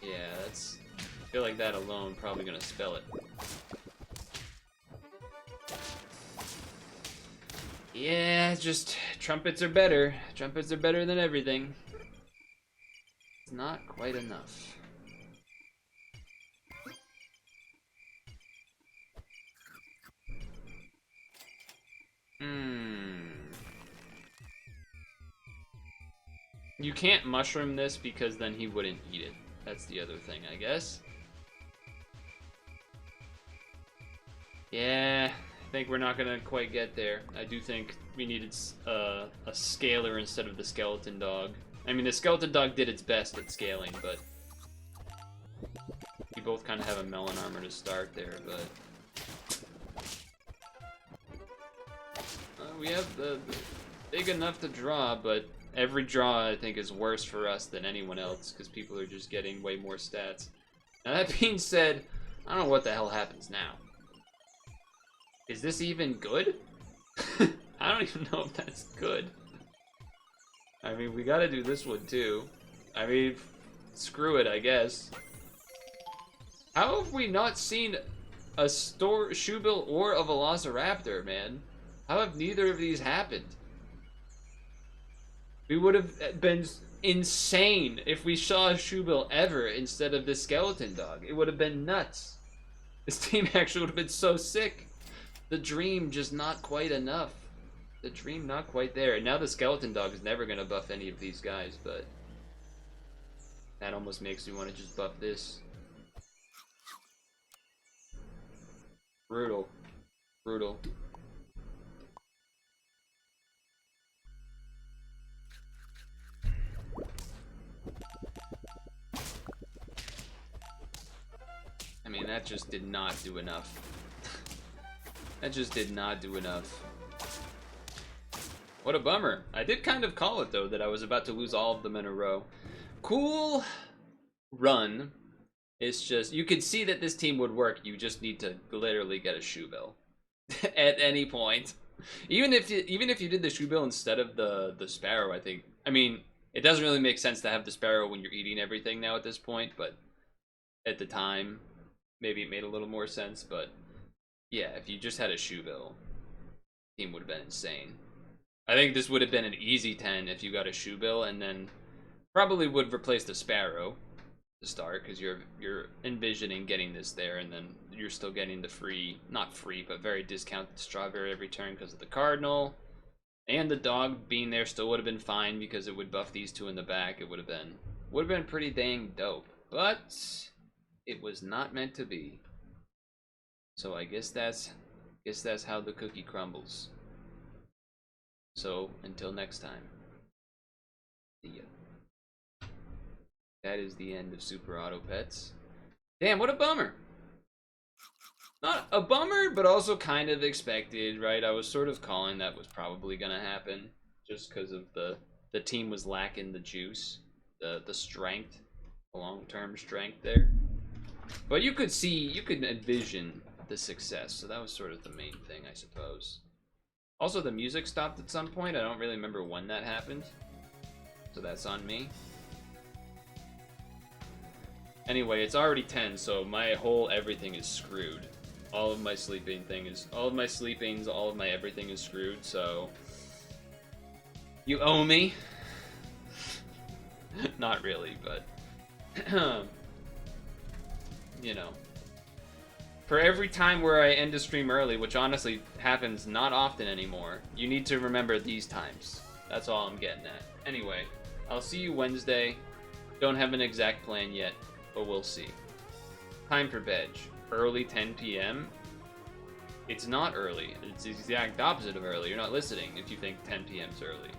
Yeah, that's... I feel like that alone probably gonna spell it. Yeah, just trumpets are better. Trumpets are better than everything. It's not quite enough. You can't mushroom this because then he wouldn't eat it. That's the other thing, I guess. Yeah, I think we're not gonna quite get there. I do think we needed a scaler instead of the skeleton dog. I mean, the skeleton dog did its best at scaling, but we both kind of have a melon armor to start there, but we have the big enough to draw, but Every draw, I think, is worse for us than anyone else, because people are just getting way more stats. Now, that being said, I don't know what the hell happens now. Is this even good? I don't even know if that's good. I mean, we gotta do this one, too. I mean, screw it, I guess. How have we not seen a Shoebill or a Velociraptor, man? How have neither of these happened? We would have been insane if we saw a Shoebill ever instead of this skeleton dog. It would have been nuts. This team actually would have been so sick. The dream just not quite enough. The dream not quite there. And now the skeleton dog is never going to buff any of these guys, but that almost makes me want to just buff this. Brutal. Brutal. I mean, that just did not do enough. That just did not do enough. What a bummer. I did kind of call it, though, that I was about to lose all of them in a row. Cool run. It's just, you could see that this team would work. You just need to literally get a Shoebill at any point. Even if you did the Shoebill instead of the Sparrow, I think. I mean, it doesn't really make sense to have the Sparrow when you're eating everything now at this point, but at the time, maybe it made a little more sense. But yeah, if you just had a Shoebill, team would have been insane. I think this would have been an easy 10 if you got a Shoebill, and then probably would replace the Sparrow to start, because you're envisioning getting this there, and then you're still getting the free, not free, but very discounted strawberry every turn because of the Cardinal. And the dog being there still would have been fine because it would buff these two in the back. It would have been pretty dang dope. But it was not meant to be. So I guess that's how the cookie crumbles. So until next time. See ya. That is the end of Super Auto Pets. Damn, what a bummer. Not a bummer, but also kind of expected, right? I was sort of calling that was probably gonna happen, just because of the team was lacking the juice, the strength, the long-term strength there. But you could envision the success, so that was sort of the main thing, I suppose. Also, the music stopped at some point. I don't really remember when that happened, so that's on me. Anyway, it's already 10, so my whole everything is screwed. All of my sleepings, all of my everything is screwed, so you owe me. Not really, but you know. For every time where I end a stream early, which honestly happens not often anymore, you need to remember these times. That's all I'm getting at. Anyway, I'll see you Wednesday. Don't have an exact plan yet, but we'll see. Time for bed. Early 10 p.m. It's not early. It's the exact opposite of early. You're not listening if you think 10 p.m. is early.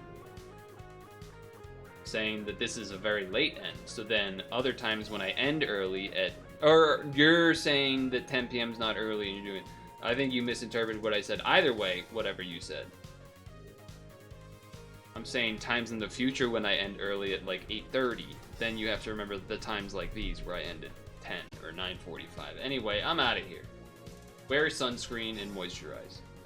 Saying that this is a very late end. So then other times when I end early at... Or you're saying that 10 p.m. is not early and you're doing... I think you misinterpreted what I said. Either way, whatever you said. I'm saying times in the future when I end early at like 8:30. Then you have to remember the times like these where I end at 10 or 9:45. Anyway, I'm out of here. Wear sunscreen and moisturize.